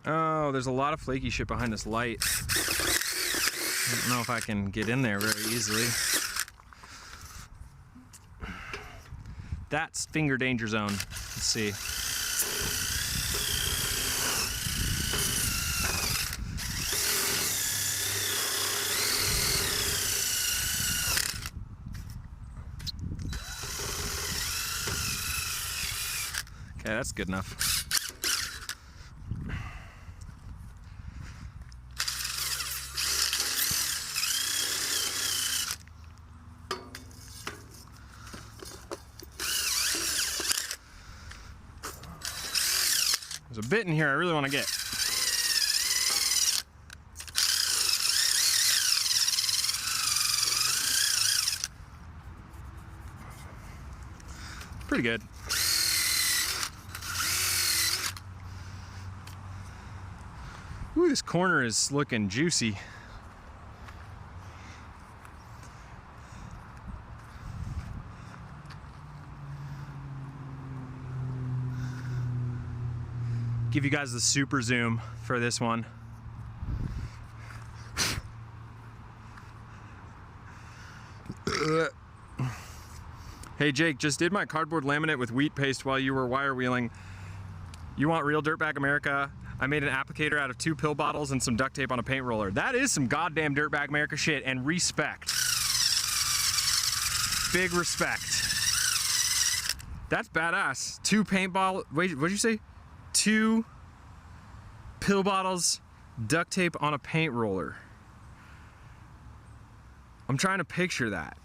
Oh, there's a lot of flaky shit behind this light. I don't know if I can get in there very easily. That's finger danger zone. Let's see. Okay, that's good enough. There's a bit in here I really want to get. Pretty good. Ooh, this corner is looking juicy. Give you guys the super zoom for this one. Hey Jake, just did my cardboard laminate with wheat paste while you were wire wheeling. You want real Dirtbag America? I made an applicator out of 2 pill bottles and some duct tape on a paint roller. That is some goddamn Dirtbag America shit, and respect. Big respect. That's badass. 2 paintball, wait, what'd you say? 2 pill bottles, duct tape on a paint roller. I'm trying to picture that.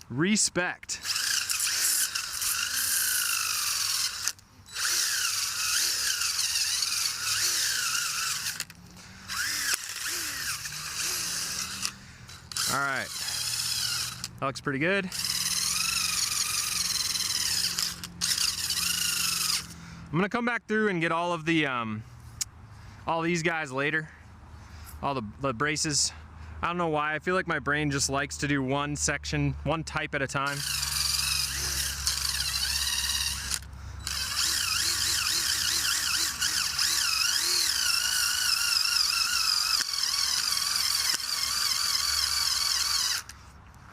Respect. All right, that looks pretty good. I'm gonna come back through and get all of the all these guys later, all the braces. I don't know why, I feel like my brain just likes to do one section, one type at a time.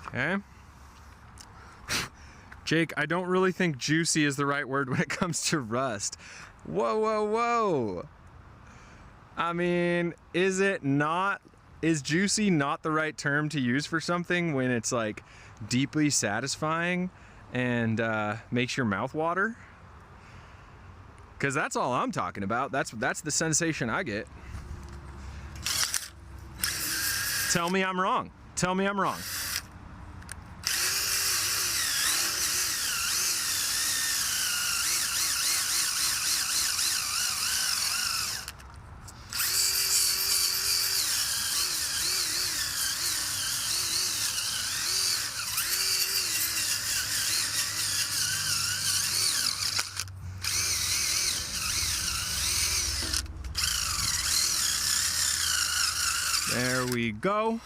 Okay. Jake, I don't really think juicy is the right word when it comes to rust. Whoa, whoa, whoa. I mean, is it not? Is juicy not the right term to use for something when it's like deeply satisfying and makes your mouth water? Because that's all I'm talking about. That's the sensation I get. Tell me I'm wrong. Tell me I'm wrong. There we go.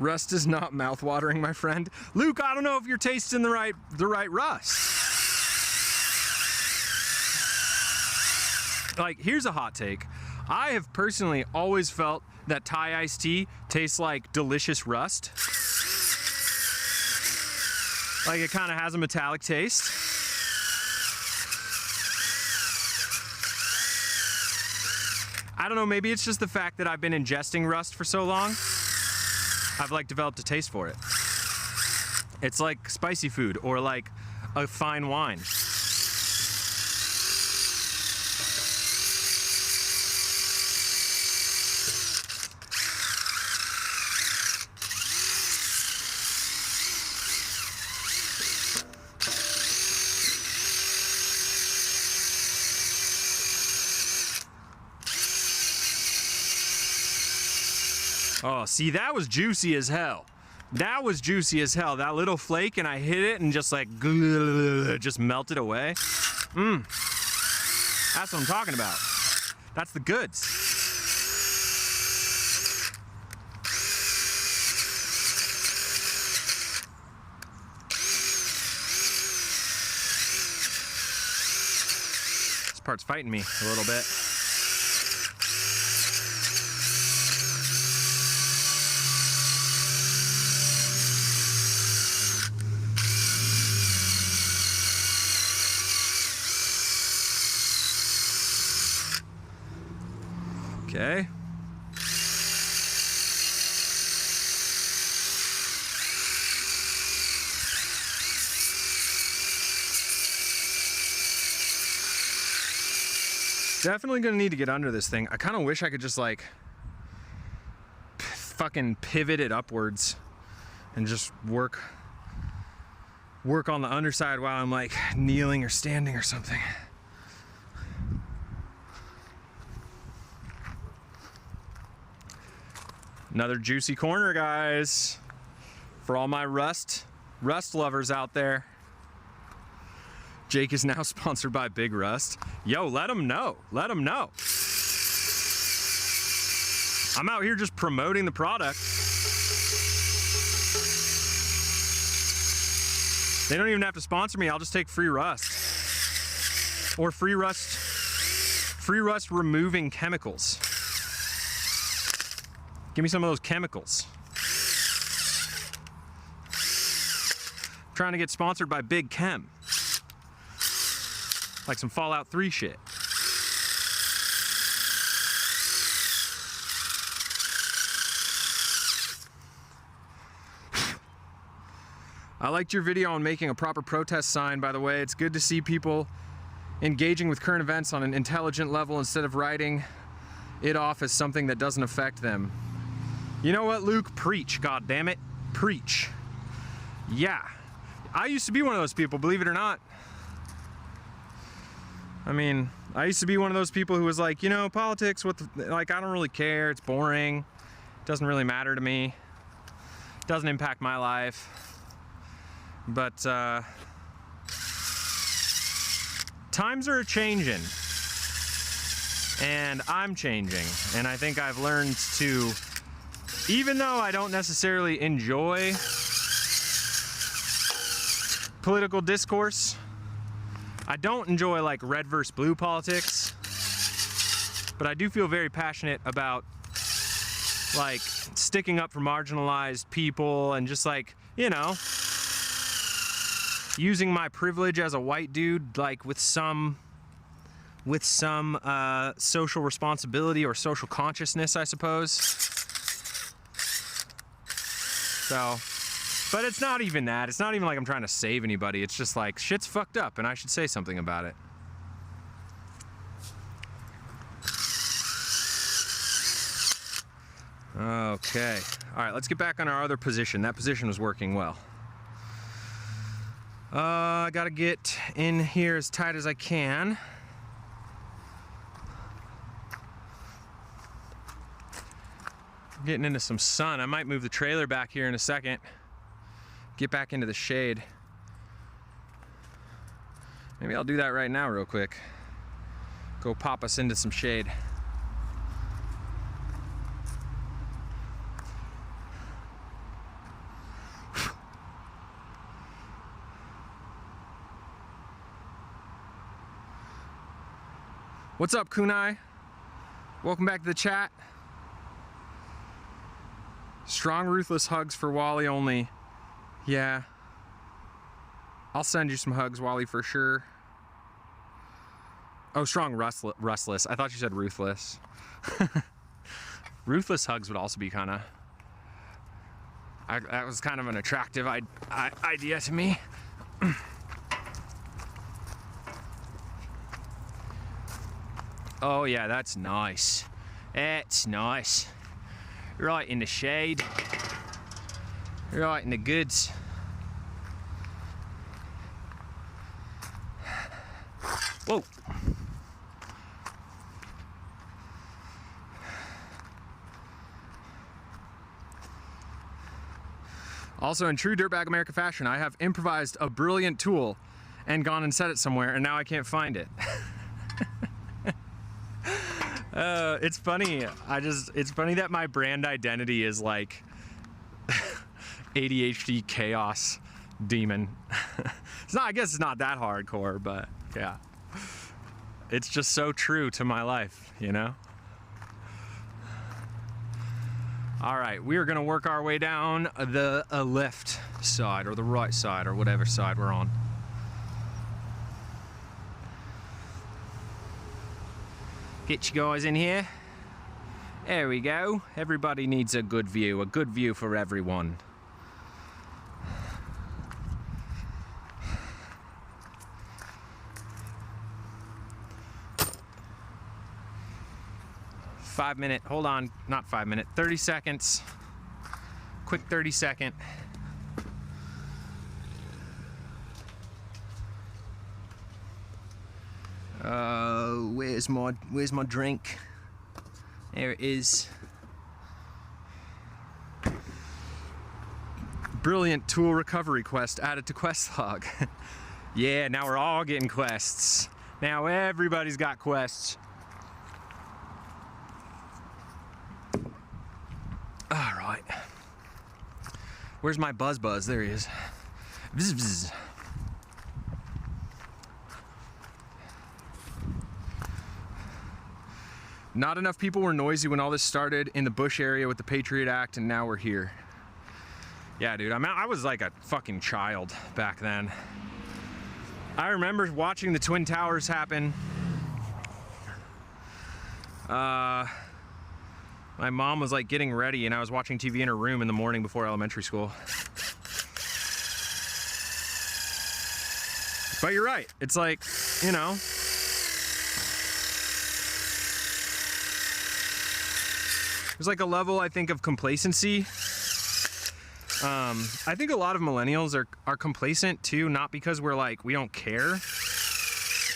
Rust is not mouth-watering, my friend. Luke, I don't know if you're tasting the right rust. Like, here's a hot take. I have personally always felt that Thai iced tea tastes like delicious rust. Like, it kind of has a metallic taste. I don't know, maybe it's just the fact that I've been ingesting rust for so long. I've like developed a taste for it. It's like spicy food or like a fine wine. Oh, see, that was juicy as hell. That was juicy as hell. That little flake, and I hit it and just like, just melted away. That's what I'm talking about. That's the goods. This part's fighting me a little bit. Okay. Definitely gonna need to get under this thing. I kind of wish I could just like fucking pivot it upwards and just work on the underside while I'm like kneeling or standing or something. Another juicy corner, guys, for all my rust lovers out there. Jake is now sponsored by Big Rust. Yo, let them know. Let them know. I'm out here just promoting the product. They don't even have to sponsor me. I'll just take free rust. Or free rust removing chemicals. Give me some of those chemicals. I'm trying to get sponsored by Big Chem. Like some Fallout 3 shit. I liked your video on making a proper protest sign, by the way. It's good to see people engaging with current events on an intelligent level instead of writing it off as something that doesn't affect them. You know what, Luke? Preach, goddammit. Preach. Yeah. I used to be one of those people, believe it or not. I mean, I used to be one of those people who was like, you know, politics, like, I don't really care. It's boring. It doesn't really matter to me. It doesn't impact my life. But, times are a-changing. And I'm changing. And I think I've learned to, even though I don't necessarily enjoy political discourse, I don't enjoy like red versus blue politics, but I do feel very passionate about like sticking up for marginalized people and just like, you know, using my privilege as a white dude like with some social responsibility or social consciousness, I suppose. So, but it's not even that. It's not even like I'm trying to save anybody. It's just like, shit's fucked up and I should say something about it. Okay. All right, let's get back on our other position. That position was working well. I gotta get in here as tight as I can. Getting into some sun. I might move the trailer back here in a second. Get back into the shade. Maybe I'll do that right now real quick. Go pop us into some shade. What's up, Kunai? Welcome back to the chat. Strong, ruthless hugs for Wally only. Yeah. I'll send you some hugs, Wally, for sure. Oh, strong, rustless. I thought you said ruthless. Ruthless hugs would also be kind of... that was kind of an attractive idea to me. Oh yeah, that's nice. It's nice. Right in the shade. Right in the goods. Whoa. Also, in true Dirtbag America fashion, I have improvised a brilliant tool and gone and set it somewhere, and now I can't find it. It's funny. It's funny that my brand identity is like ADHD chaos demon. It's not, I guess it's not that hardcore, but yeah. It's just so true to my life, you know? All right, we are gonna work our way down the left side or the right side or whatever side we're on. Get you guys in here. There we go. Everybody needs a good view for everyone. Hold on, not 5 minute, 30 seconds. Quick 30-second. Where's my drink? There it is. Brilliant tool recovery quest added to quest log. Yeah, now we're all getting quests. Now everybody's got quests. All right. Where's my buzz? There he is. Bzz, bzz. Not enough people were noisy when all this started in the Bush area with the Patriot Act, and now we're here. Yeah, dude, I was like a fucking child back then. I remember watching the Twin Towers happen. My mom was like getting ready, and I was watching TV in her room in the morning before elementary school. But you're right. It's like, you know, there's like a level, I think, of complacency. I think a lot of millennials are complacent too, not because we're like, we don't care.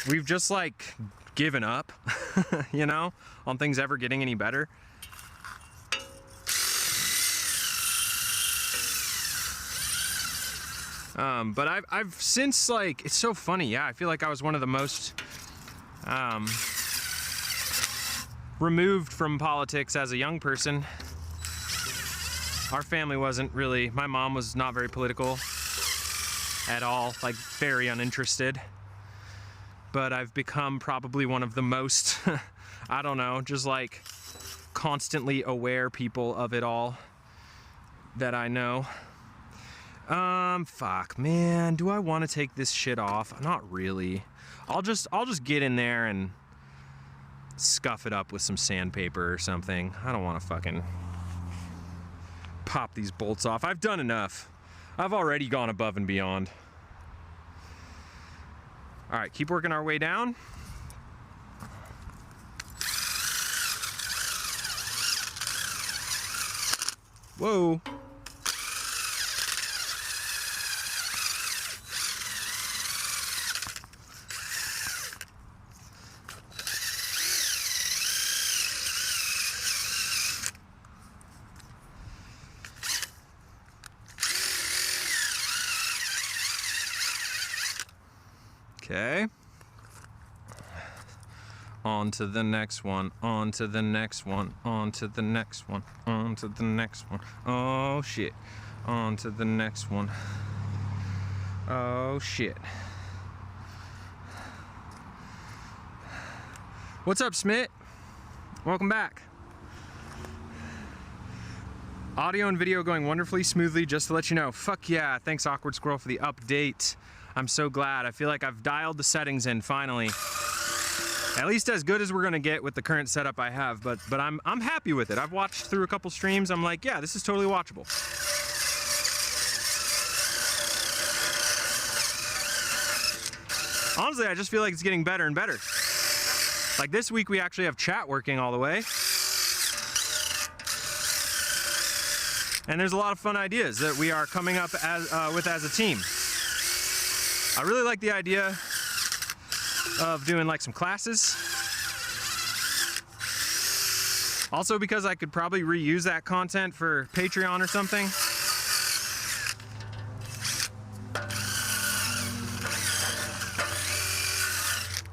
We've just like given up, you know, on things ever getting any better. But I've since, like, it's so funny, yeah, I feel like I was one of the most removed from politics as a young person. Our family wasn't really, my mom was not very political at all, like very uninterested. But I've become probably one of the most, I don't know, just like constantly aware people of it all that I know. Fuck, man, do I want to take this shit off? Not really. I'll just get in there and scuff it up with some sandpaper or something. I don't want to fucking pop these bolts off. I've done enough. I've already gone above and beyond. All right, keep working our way down. Whoa. Okay. On to the next one, on to the next one, on to the next one, on to the next one. Oh shit. On to the next one. Oh shit. What's up, Smit? Welcome back. Audio and video going wonderfully smoothly, just to let you know. Fuck yeah, thanks Awkward Squirrel for the update. I'm so glad. I feel like I've dialed the settings in finally. At least as good as we're gonna get with the current setup I have, but I'm happy with it. I've watched through a couple streams, I'm like, yeah, this is totally watchable. Honestly, I just feel like it's getting better and better. Like this week, we actually have chat working all the way. And there's a lot of fun ideas that we are coming up with as a team. I really like the idea of doing like some classes. Also because I could probably reuse that content for Patreon or something.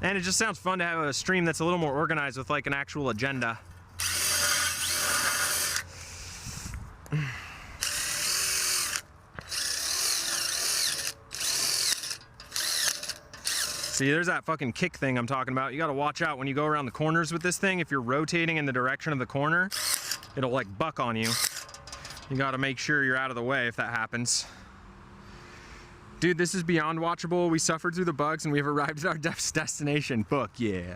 And it just sounds fun to have a stream that's a little more organized with like an actual agenda. See, there's that fucking kick thing I'm talking about. You gotta watch out when you go around the corners with this thing. If you're rotating in the direction of the corner, it'll like buck on you. You gotta make sure you're out of the way if that happens. Dude, this is beyond watchable. We suffered through the bugs and we've arrived at our destination. Fuck yeah.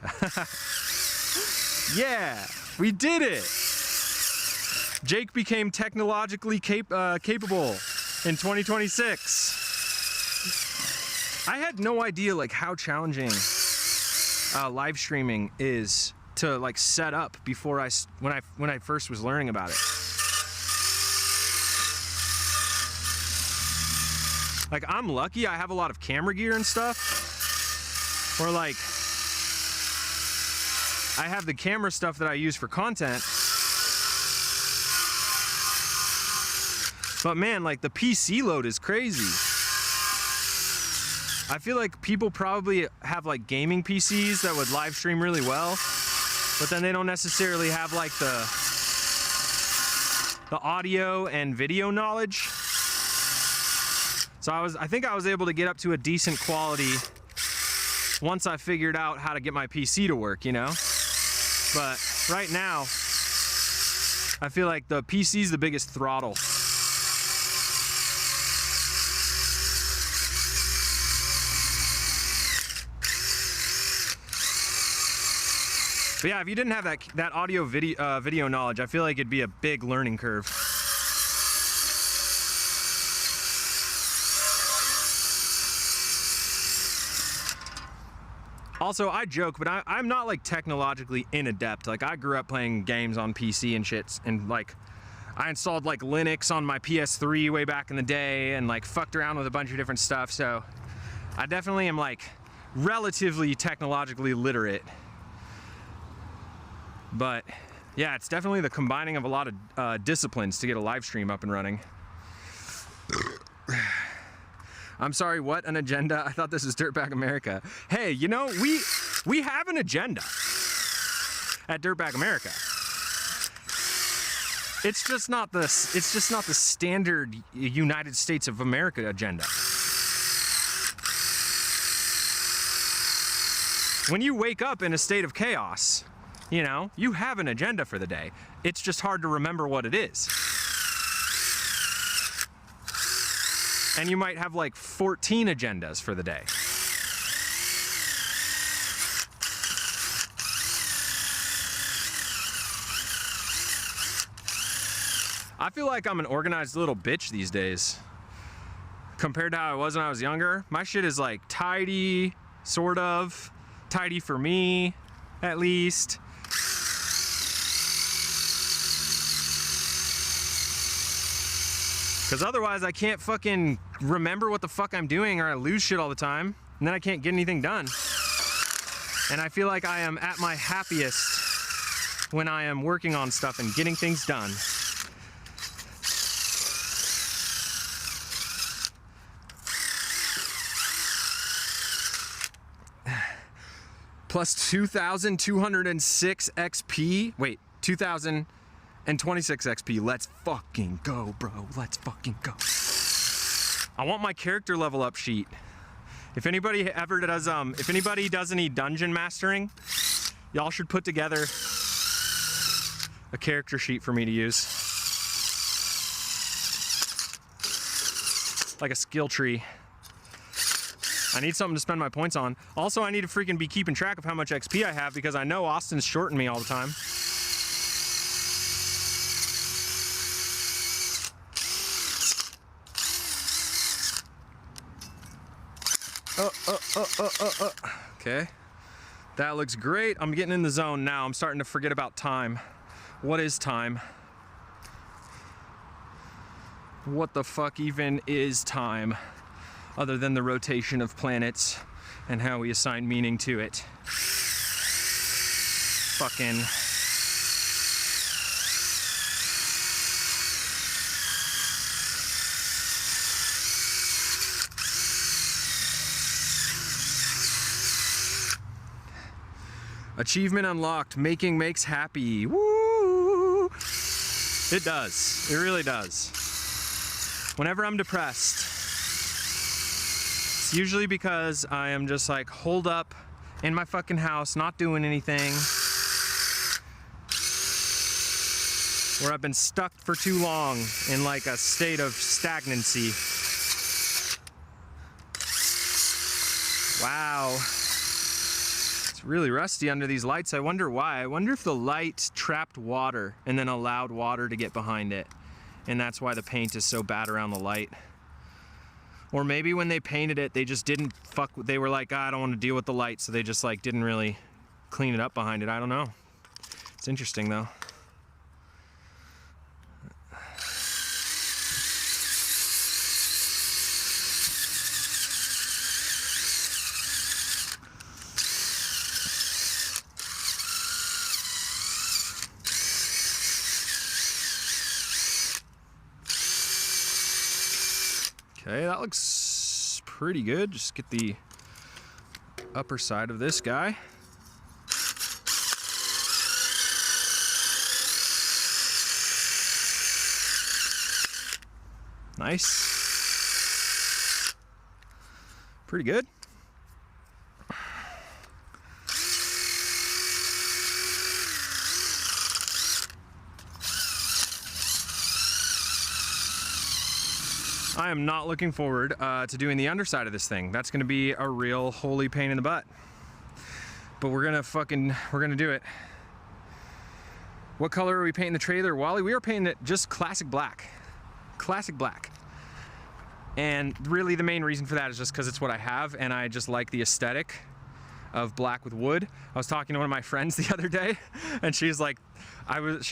Yeah, we did it. Jake became technologically capable in 2026. I had no idea like how challenging live streaming is to like set up before when I first was learning about it. Like, I'm lucky I have a lot of camera gear and stuff. Or like, I have the camera stuff that I use for content. But man, like the PC load is crazy. I feel like people probably have like gaming PCs that would live stream really well, but then they don't necessarily have like the audio and video knowledge. So I think I was able to get up to a decent quality once I figured out how to get my PC to work, you know? But right now, I feel like the PC's the biggest throttle. But yeah, if you didn't have that audio video knowledge, I feel like it'd be a big learning curve. Also, I joke, but I'm not like technologically inadept. Like I grew up playing games on PC and shit, and like I installed like Linux on my PS3 way back in the day and like fucked around with a bunch of different stuff. So I definitely am like relatively technologically literate. But yeah, it's definitely the combining of a lot of disciplines to get a live stream up and running. I'm sorry, what? An agenda? I thought this was Dirtbag America. Hey, you know, we have an agenda at Dirtbag America. It's just not the standard United States of America agenda. When you wake up in a state of chaos, you know, you have an agenda for the day. It's just hard to remember what it is. And you might have like 14 agendas for the day. I feel like I'm an organized little bitch these days. Compared to how I was when I was younger. My shit is like tidy, sort of. Tidy for me, at least. Because otherwise I can't fucking remember what the fuck I'm doing, or I lose shit all the time, and then I can't get anything done. And I feel like I am at my happiest when I am working on stuff and getting things done. Plus 2,206 XP. Wait, 2,026 XP. Let's fucking go, bro. Let's fucking go. I want my character level up sheet. If anybody ever does, if anybody does any dungeon mastering, Y'all should put together a character sheet for me to use. Like a skill tree. I need something to spend my points on. Also, I need to freaking be keeping track of how much XP I have because I know Austin's shorting me all the time. Okay. That looks great. I'm getting in the zone now. I'm starting to forget about time. What is time? What the fuck even is time? Other than the rotation of planets and how we assign meaning to it. Fucking. Achievement unlocked. Making makes happy. Woo! It does. It really does. Whenever I'm depressed, it's usually because I am just like holed up in my fucking house, not doing anything. Where I've been stuck for too long in like a state of stagnancy. Wow. It's really rusty under these lights. I wonder why. I wonder if the light trapped water and then allowed water to get behind it. And that's why the paint is so bad around the light. Or maybe when they painted it, they just didn't fuck, they were like, I don't want to deal with the light, so they just like didn't really clean it up behind it. I don't know. It's interesting though. Okay, that looks pretty good. Just get the upper side of this guy. Nice. Pretty good. I am not looking forward to doing the underside of this thing. That's gonna be a real holy pain in the butt. But we're gonna do it. What color are we painting the trailer, Wally? We are painting it just classic black. Classic black. And really the main reason for that is just because it's what I have and I just like the aesthetic of black with wood. I was talking to one of my friends the other day and she's like, I was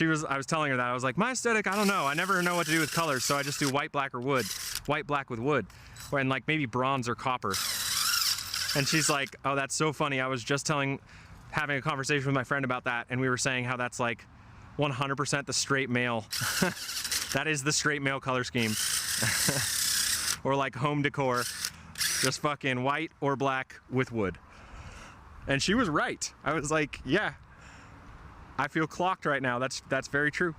telling her that. I was like, my aesthetic, I don't know. I never know what to do with colors, so I just do white, black, or wood. White, black with wood. And like maybe bronze or copper. And she's like, oh, that's so funny. I was just having a conversation with my friend about that, and we were saying how that's like 100% the straight male. That is the straight male color scheme. Or like home decor. Just fucking white or black with wood. And she was right. I was like, yeah. I feel clocked right now. That's very true.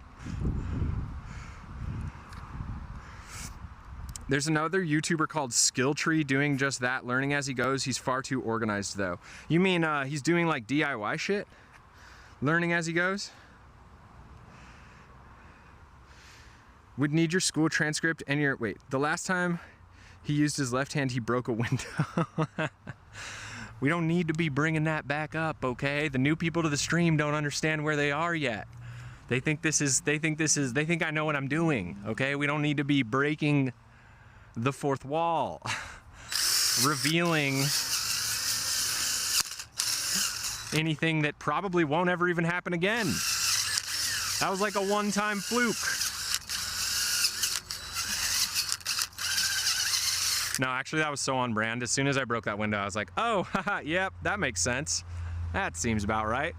There's another YouTuber called Skilltree doing just that, learning as he goes. He's far too organized though. You mean he's doing like DIY shit? Learning as he goes? Would need your school transcript and your, wait, the last time he used his left hand, he broke a window. We don't need to be bringing that back up, okay? The new people to the stream don't understand where they are yet. They think I know what I'm doing, okay? We don't need to be breaking the fourth wall. Revealing anything that probably won't ever even happen again. That was like a one-time fluke. No, actually that was so on brand. As soon as I broke that window, I was like, oh, haha, yep, that makes sense. That seems about right.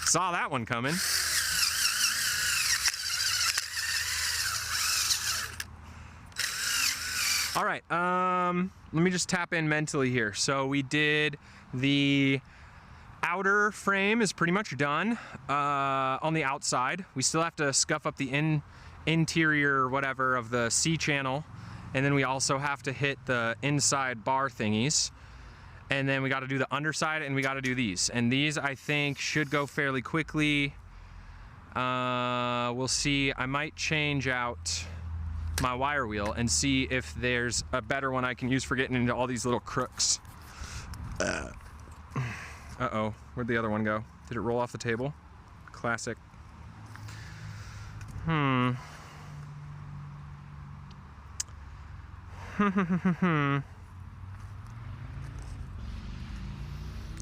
Saw that one coming. All right, let me just tap in mentally here. So we did the outer frame is pretty much done on the outside. We still have to scuff up the interior whatever of the C channel. And then we also have to hit the inside bar thingies. And then we got to do the underside, and we got to do these. And these, I think, should go fairly quickly. We'll see. I might change out my wire wheel and see if there's a better one I can use for getting into all these little crooks. Uh-oh, where'd the other one go? Did it roll off the table? Classic. Oh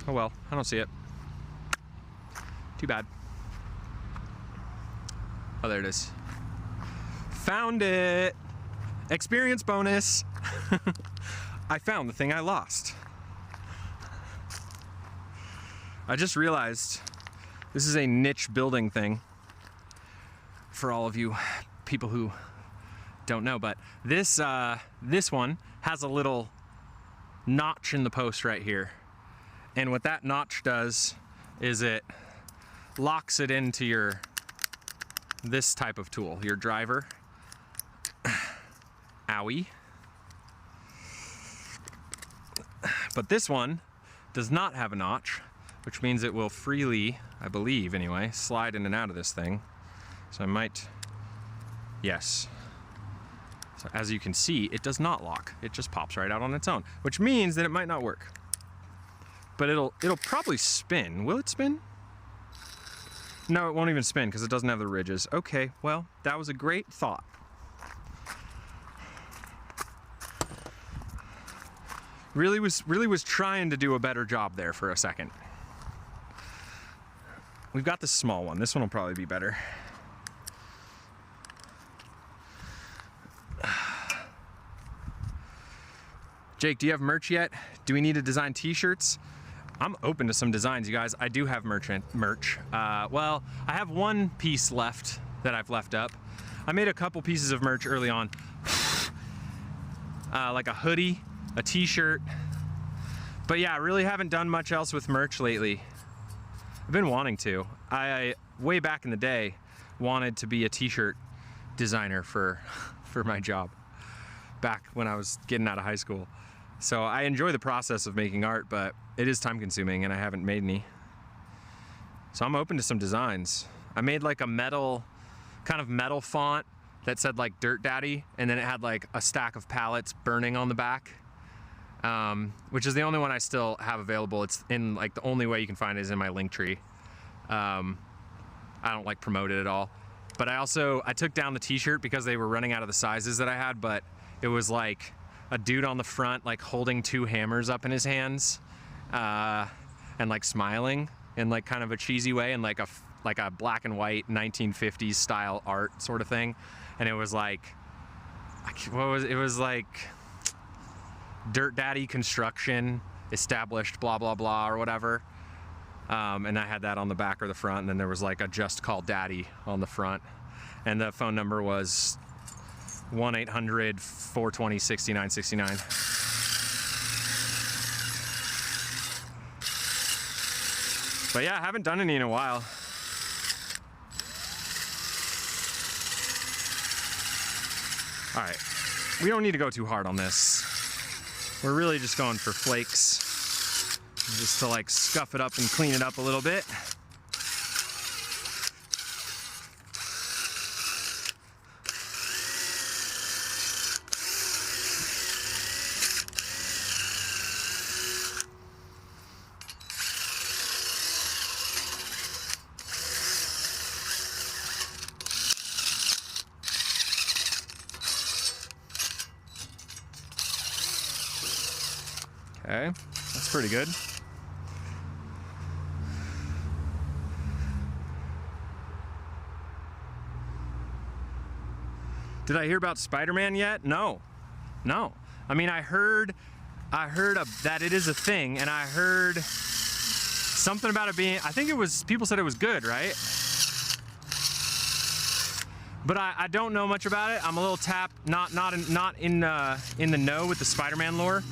well, I don't see it. Too bad. Oh, there it is. Found it! Experience bonus! I found the thing I lost. I just realized this is a niche building thing for all of you people who don't know, but this one has a little notch in the post right here. And what that notch does is it locks it into this type of tool, your driver. Owie. But this one does not have a notch, which means it will freely, I believe anyway, slide in and out of this thing. So I might, yes. So as you can see, it does not lock. It just pops right out on its own, which means that it might not work. But it'll probably spin. Will it spin? No, it won't even spin because it doesn't have the ridges. Okay, well, that was a great thought. Really was trying to do a better job there for a second. We've got the small one. This one will probably be better. Jake, do you have merch yet? Do we need to design t-shirts? I'm open to some designs, you guys. I do have merch. Well, I have one piece left that I've left up. I made a couple pieces of merch early on. Like a hoodie, a t-shirt. But yeah, I really haven't done much else with merch lately. I've been wanting to. I way back in the day, wanted to be a t-shirt designer for my job. Back when I was getting out of high school. So I enjoy the process of making art, but it is time consuming and I haven't made any. So I'm open to some designs. I made like a kind of metal font that said like Dirt Daddy, and then it had like a stack of pallets burning on the back, which is the only one I still have available. It's in like, the only way you can find it is in my link tree. I don't like promote it at all. But I took down the t-shirt because they were running out of the sizes that I had, but it was like a dude on the front like holding two hammers up in his hands and like smiling in like kind of a cheesy way, and like a black and white 1950s style art sort of thing. And it was like, it was like Dirt Daddy Construction Established blah blah blah or whatever. And I had that on the back or the front, and then there was like a Just Call Daddy on the front, and the phone number was 1-800-420-6969. But yeah, I haven't done any in a while. All right, we don't need to go too hard on this. We're really just going for flakes, just to like scuff it up and clean it up a little bit. Okay, that's pretty good. Did I hear about Spider-Man yet? No. I mean, I heard that it is a thing, and I heard something about it being, I think it was, people said it was good, right? But I don't know much about it. I'm a little tapped, not in the know with the Spider-Man lore.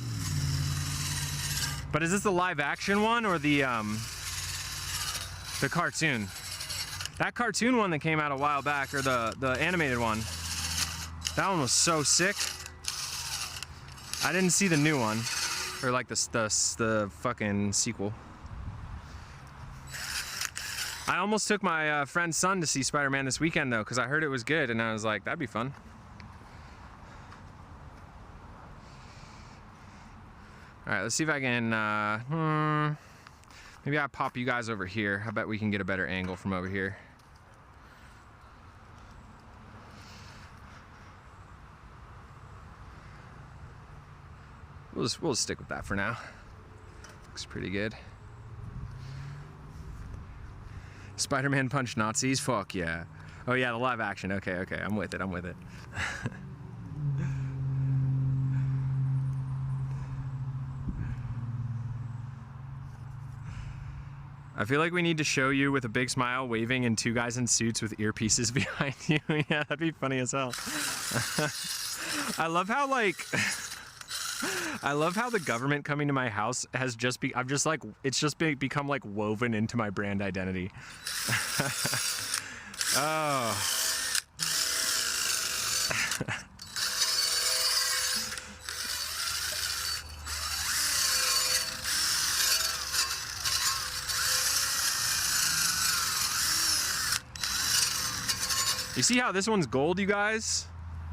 But is this the live action one or the cartoon? That cartoon one that came out a while back, or the animated one, that one was so sick. I didn't see the new one. Or like the fucking sequel. I almost took my friend's son to see Spider-Man this weekend though, because I heard it was good, and I was like, that'd be fun. All right, let's see if I can, maybe I pop you guys over here. I bet we can get a better angle from over here. We'll stick with that for now. Looks pretty good. Spider-Man punch Nazis? Fuck yeah. Oh yeah, the live action. Okay, I'm with it. I feel like we need to show you with a big smile waving and two guys in suits with earpieces behind you. Yeah, that'd be funny as hell. I love how the government coming to my house has just become like woven into my brand identity. Oh. You see how this one's gold, you guys?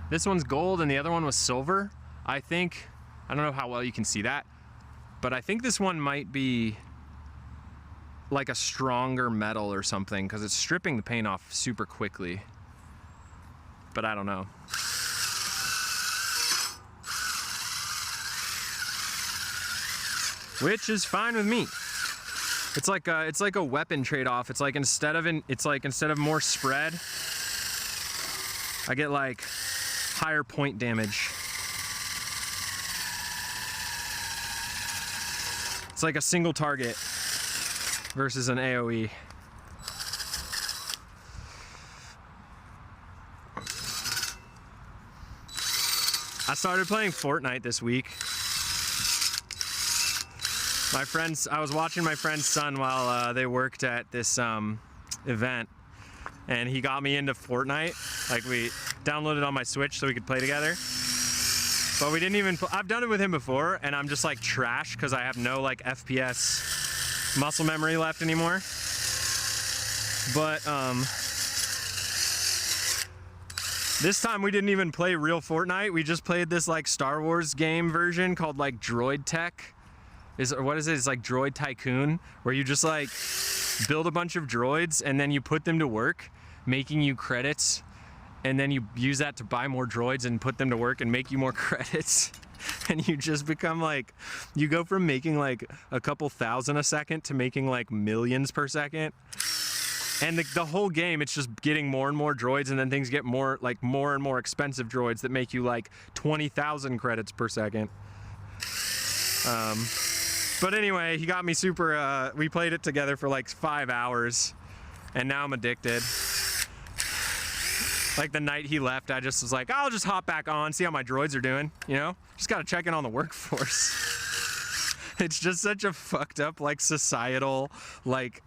This one's gold and the other one was silver. I don't know how well you can see that, but I think this one might be like a stronger metal or something because it's stripping the paint off super quickly, but I don't know. Which is fine with me. It's like a weapon trade-off. It's like instead of more spread, I get like higher point damage. It's like a single target versus an AoE. I started playing Fortnite this week. I was watching my friend's son while they worked at this event, and he got me into Fortnite. Like, we downloaded on my Switch so we could play together. But we didn't even, I've done it with him before, and I'm just like trash because I have no like FPS muscle memory left anymore. But this time we didn't even play real Fortnite. We just played this like Star Wars game version called like Droid Tech. What is it? It's like Droid Tycoon, where you just like build a bunch of droids and then you put them to work, making you credits. And then you use that to buy more droids and put them to work and make you more credits. And you just become like, you go from making like a couple thousand a second to making like millions per second. And the whole game, it's just getting more and more droids, and then things get more and more expensive droids that make you like 20,000 credits per second. But anyway, he got me super, we played it together for like 5 hours, and now I'm addicted. Like the night he left, I just was like, I'll just hop back on, see how my droids are doing, you know? Just gotta check in on the workforce. It's just such a fucked up, like, societal, like,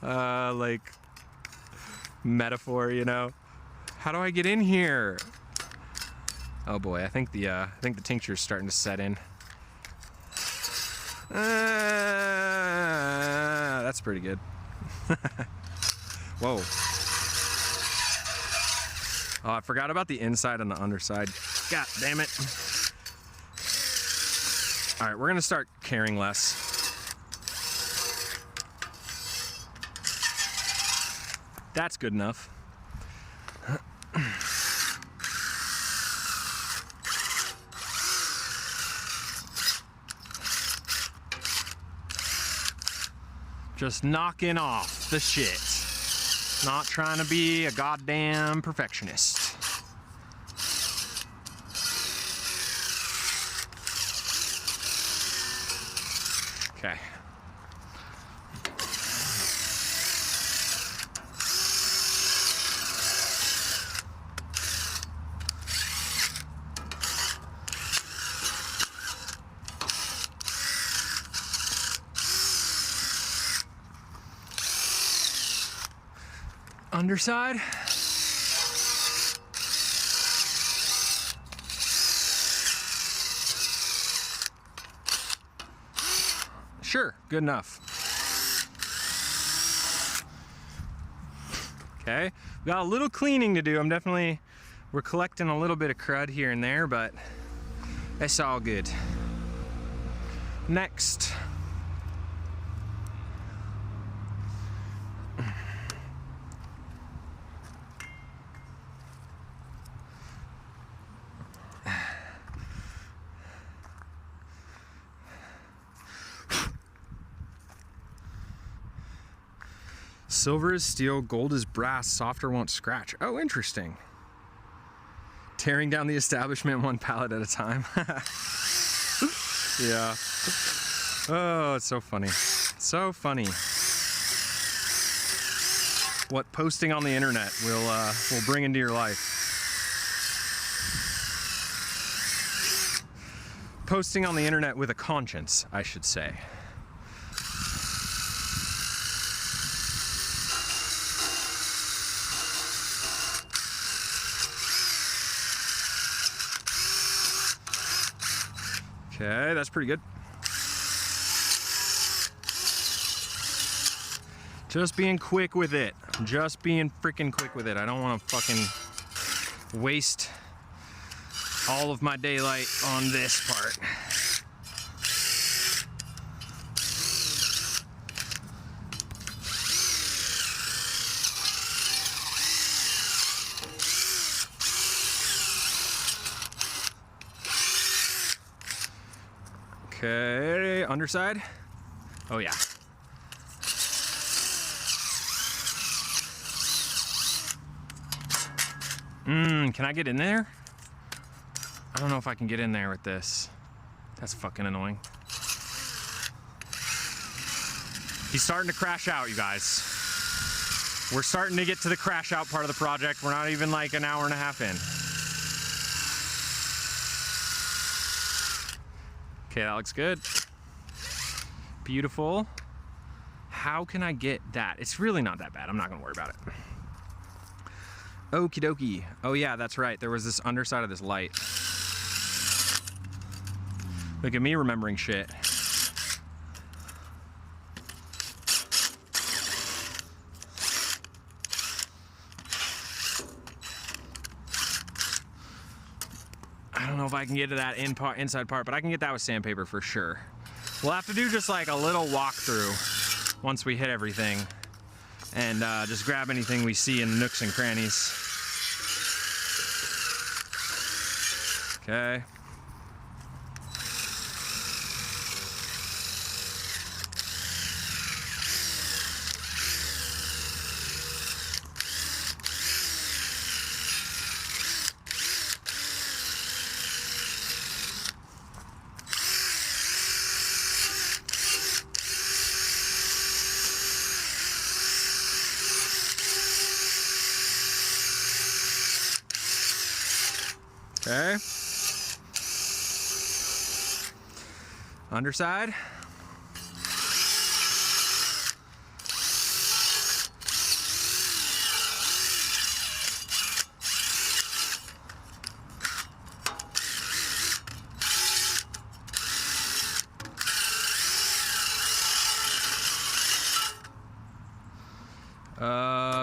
like, metaphor, you know? How do I get in here? Oh boy, I think the tincture's starting to set in. That's pretty good. Whoa. Oh, I forgot about the inside and the underside. God damn it. All right, we're gonna start caring less. That's good enough. Just knocking off the shit. Not trying to be a goddamn perfectionist. Okay. Underside. Sure, good enough. Okay, we got a little cleaning to do. We're collecting a little bit of crud here and there, but it's all good. Next. Silver is steel, gold is brass, softer won't scratch. Oh, interesting. Tearing down the establishment one pallet at a time. Yeah. Oh, it's so funny. So funny. What posting on the internet will bring into your life. Posting on the internet with a conscience, I should say. Okay, that's pretty good. Just being quick with it. Just being freaking quick with it. I don't want to fucking waste all of my daylight on this part. Okay, underside. Oh yeah. Can I get in there? I don't know if I can get in there with this. That's fucking annoying. He's starting to crash out, you guys. We're starting to get to the crash out part of the project. We're not even like an hour and a half in. Okay, that looks good. Beautiful. How can I get that? It's really not that bad. I'm not gonna worry about it. Okie dokie. Oh yeah, that's right. There was this underside of this light. Look at me remembering shit. I don't know if I can get to that inside part, but I can get that with sandpaper for sure. We'll have to do just like a little walkthrough once we hit everything and just grab anything we see in the nooks and crannies. Okay. Okay. Underside.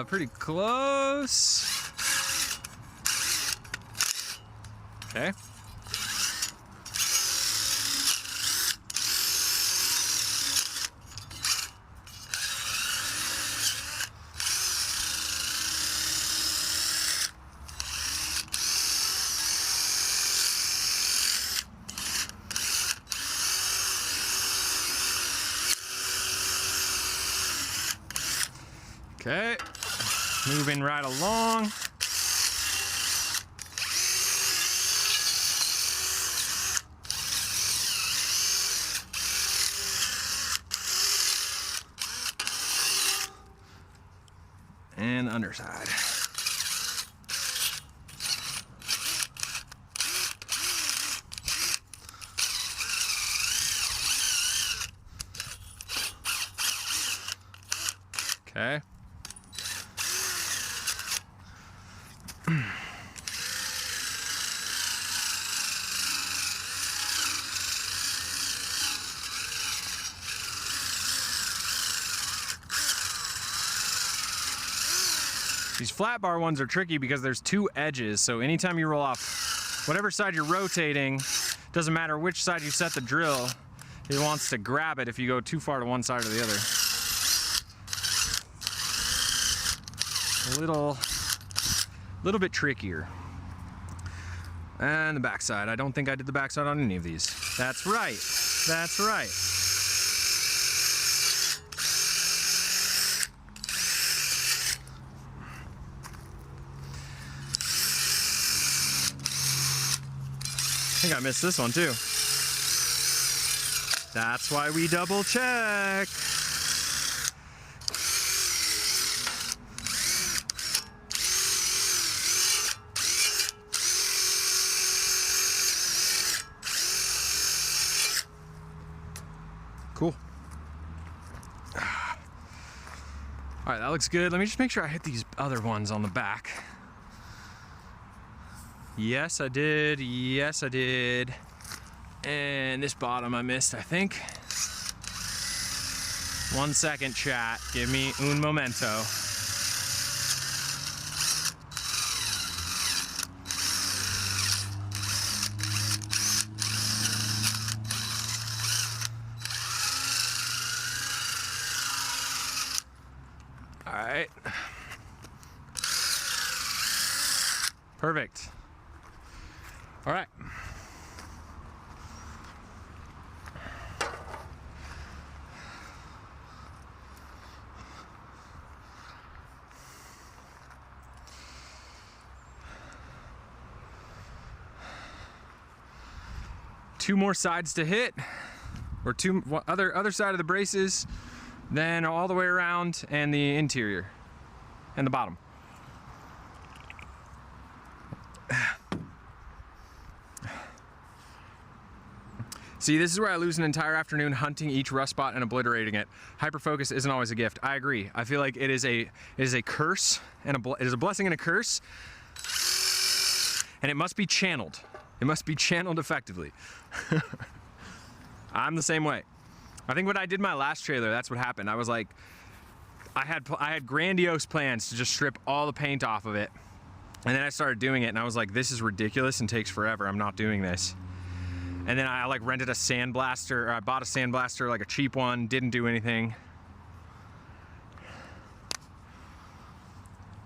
Pretty close. Okay. Okay, moving right along. And underside. Okay. These flat bar ones are tricky because there's two edges, so anytime you roll off whatever side you're rotating, doesn't matter which side you set the drill, it wants to grab it if you go too far to one side or the other. A little bit trickier. And the backside. I don't think I did the backside on any of these. That's right. That's right. I think I missed this one too. That's why we double check. Cool. All right, that looks good. Let me just make sure I hit these other ones on the back. Yes, I did. Yes, I did. And this bottom I missed, I think. 1 second, chat. Give me un momento. All right. Perfect. All right. Two more sides to hit, or other side of the braces, then all the way around, and the interior and the bottom. See, this is where I lose an entire afternoon hunting each rust spot and obliterating it. Hyperfocus isn't always a gift. I agree. I feel like it is a curse, and it is a blessing and a curse, and it must be channeled. It must be channeled effectively. I'm the same way. I think when I did my last trailer, that's what happened. I was like, I had grandiose plans to just strip all the paint off of it, and then I started doing it, and I was like, this is ridiculous and takes forever. I'm not doing this. And then I like rented a sandblaster, or I bought a sandblaster, like a cheap one, didn't do anything.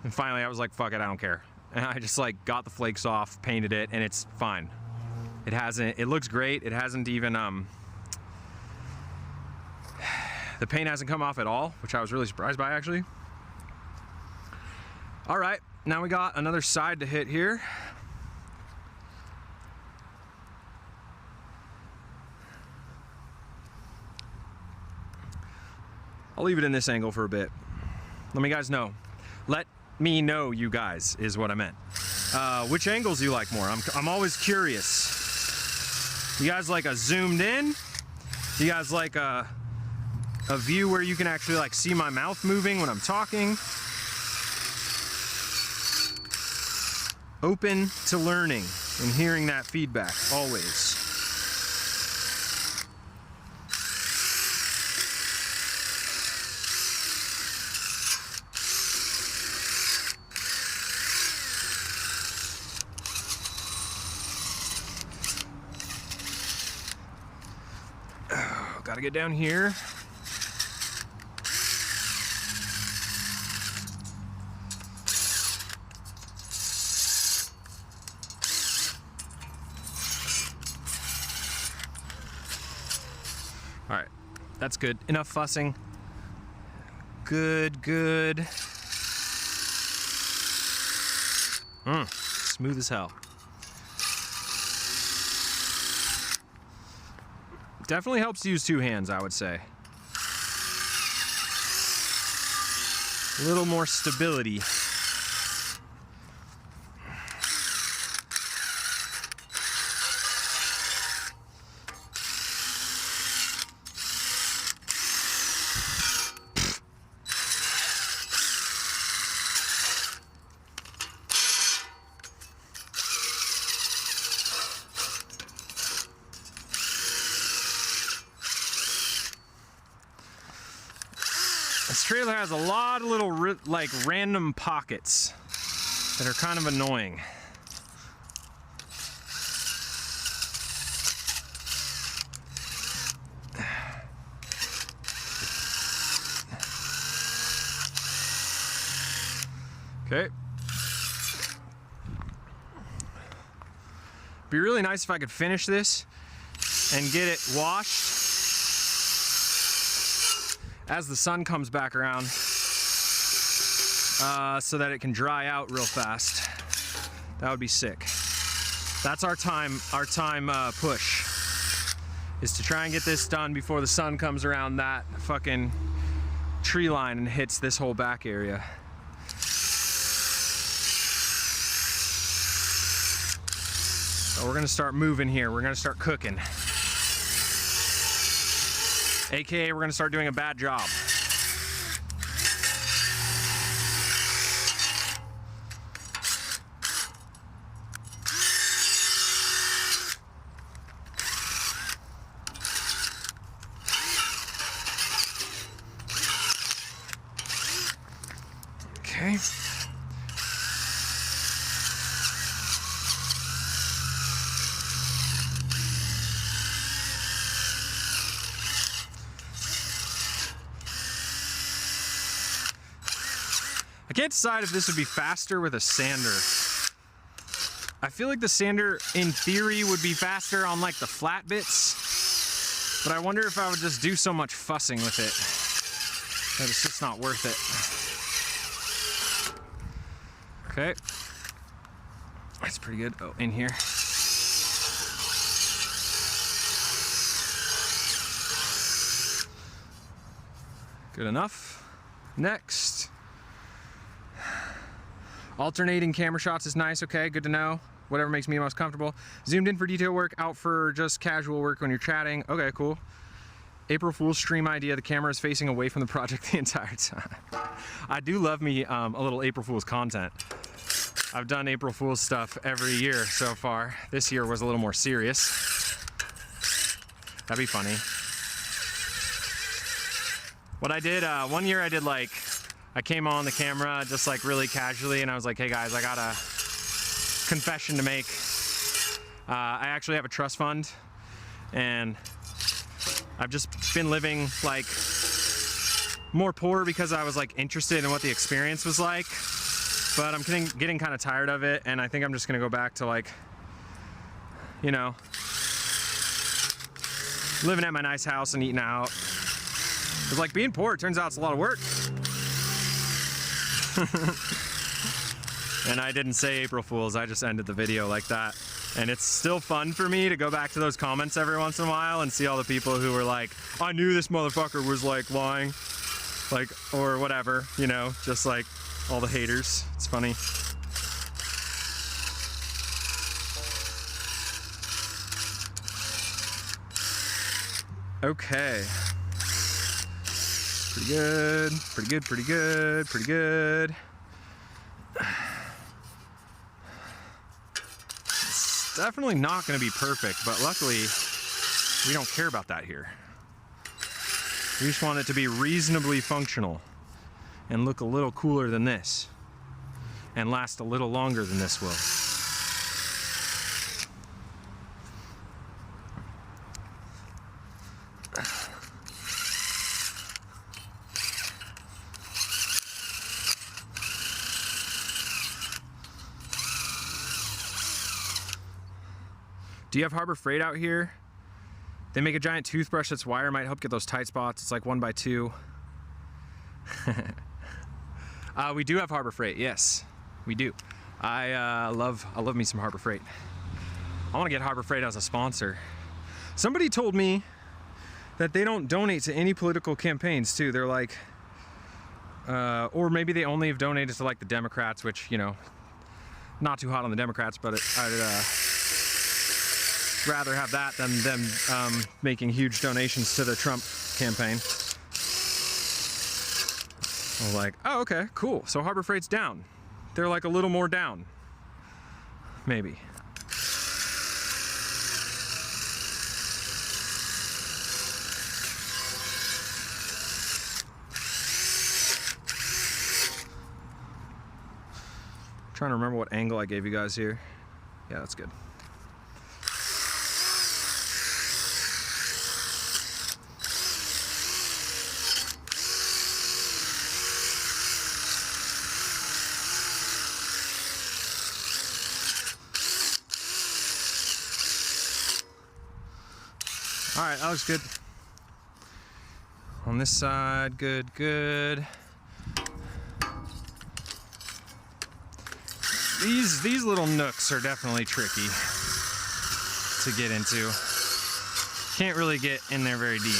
And finally I was like, fuck it, I don't care. And I just like got the flakes off, painted it, and it's fine. It looks great. It hasn't even, the paint hasn't come off at all, which I was really surprised by actually. All right, now we got another side to hit here. I'll leave it in this angle for a bit. Let me guys know. Let me know, you guys, is what I meant. Which angles you like more? I'm always curious. You guys like a zoomed in? You guys like a view where you can actually like see my mouth moving when I'm talking? Open to learning and hearing that feedback, always. Gotta get down here. All right, that's good. Enough fussing. Good, good. Smooth as hell. Definitely helps to use two hands, I would say. A little more stability. This trailer has a lot of little like random pockets that are kind of annoying. Okay. Be really nice if I could finish this and get it washed as the sun comes back around, so that it can dry out real fast. That would be sick. That's our time push, is to try and get this done before the sun comes around that fucking tree line and hits this whole back area. So we're gonna start moving here. We're gonna start cooking. AKA, we're gonna start doing a bad job. Okay. I can't decide if this would be faster with a sander. I feel like the sander, in theory, would be faster on like the flat bits, but I wonder if I would just do so much fussing with it that it's just not worth it. Okay. That's pretty good. Oh, in here. Good enough. Next. Alternating camera shots is nice. Okay, good to know. Whatever makes me most comfortable. Zoomed in for detail work, out for just casual work when you're chatting. Okay, cool. April Fool's stream idea. The camera is facing away from the project the entire time. I do love me a little April Fool's content. I've done April Fool's stuff every year so far. This year was a little more serious. That'd be funny. What I did, one year I did like, I came on the camera just like really casually and I was like, hey guys, I got a confession to make. I actually have a trust fund and I've just been living like more poor because I was like interested in what the experience was like, but I'm getting kind of tired of it, and I think I'm just gonna go back to like, you know, living at my nice house and eating out. Cause like being poor, it turns out it's a lot of work. And I didn't say April Fools, I just ended the video like that. And it's still fun for me to go back to those comments every once in a while and see all the people who were like, I knew this motherfucker was like lying, like, or whatever, you know, just like all the haters. It's funny. Okay. Pretty good, pretty good, pretty good, pretty good. It's definitely not gonna be perfect, but luckily we don't care about that here. We just want it to be reasonably functional and look a little cooler than this and last a little longer than this will. Do you have Harbor Freight out here? They make a giant toothbrush that's wire, might help get those tight spots. It's like 1x2. We do have Harbor Freight, yes, we do. I love me some Harbor Freight. I want to get Harbor Freight as a sponsor. Somebody told me that they don't donate to any political campaigns too. They're like, or maybe they only have donated to like the Democrats, which, you know, not too hot on the Democrats, but I'd rather have that than them making huge donations to the Trump campaign. I was like, oh, okay, cool. So Harbor Freight's down. They're like a little more down. Maybe. Trying to remember what angle I gave you guys here. Yeah, that's good. All right, that looks good. On this side, good, good. These little nooks are definitely tricky to get into. Can't really get in there very deep.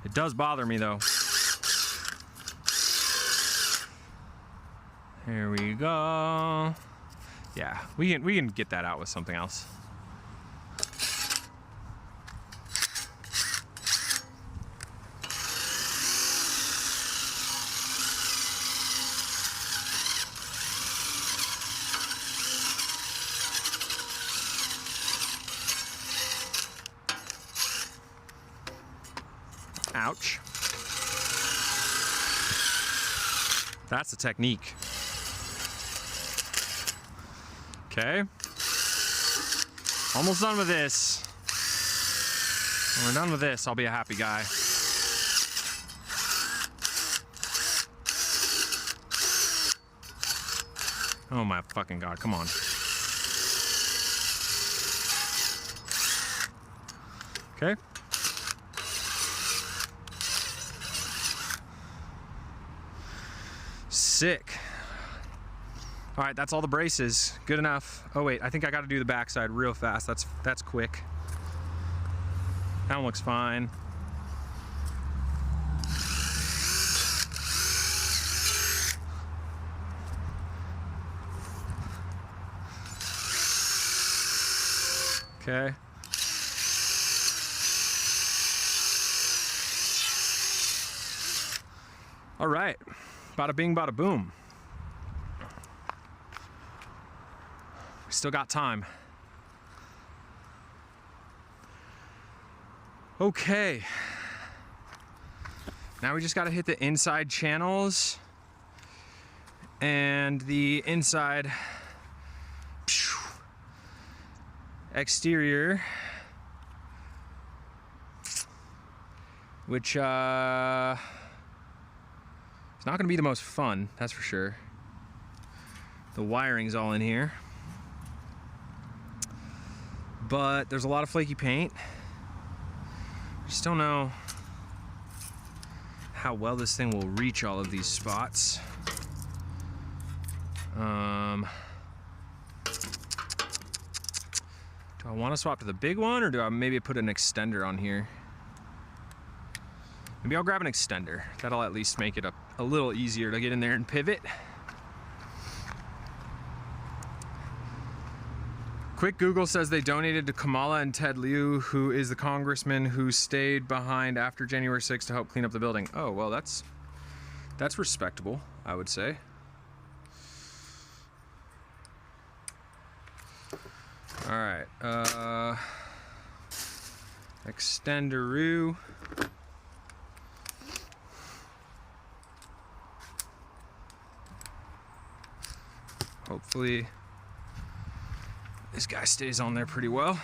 It does bother me though. Here we go. Yeah, we can get that out with something else. Ouch. That's the technique. Okay. Almost done with this. When we're done with this, I'll be a happy guy. Oh my fucking God, come on. Okay. Sick. All right, that's all the braces. Good enough. Oh wait, I think I got to do the backside real fast. That's quick. That one looks fine. Okay. All right. Bada bing, bada boom. We still got time. Okay. Now we just got to hit the inside channels and the inside exterior, which it's not going to be the most fun, that's for sure. The wiring's all in here. But there's a lot of flaky paint. Just don't know how well this thing will reach all of these spots. Do I want to swap to the big one, or do I maybe put an extender on here? Maybe I'll grab an extender. That'll at least make it a little easier to get in there and pivot. Quick Google says they donated to Kamala and Ted Lieu, who is the congressman who stayed behind after January 6th to help clean up the building. Oh, well, that's respectable, I would say. All right, extenderoo. Hopefully this guy stays on there pretty well.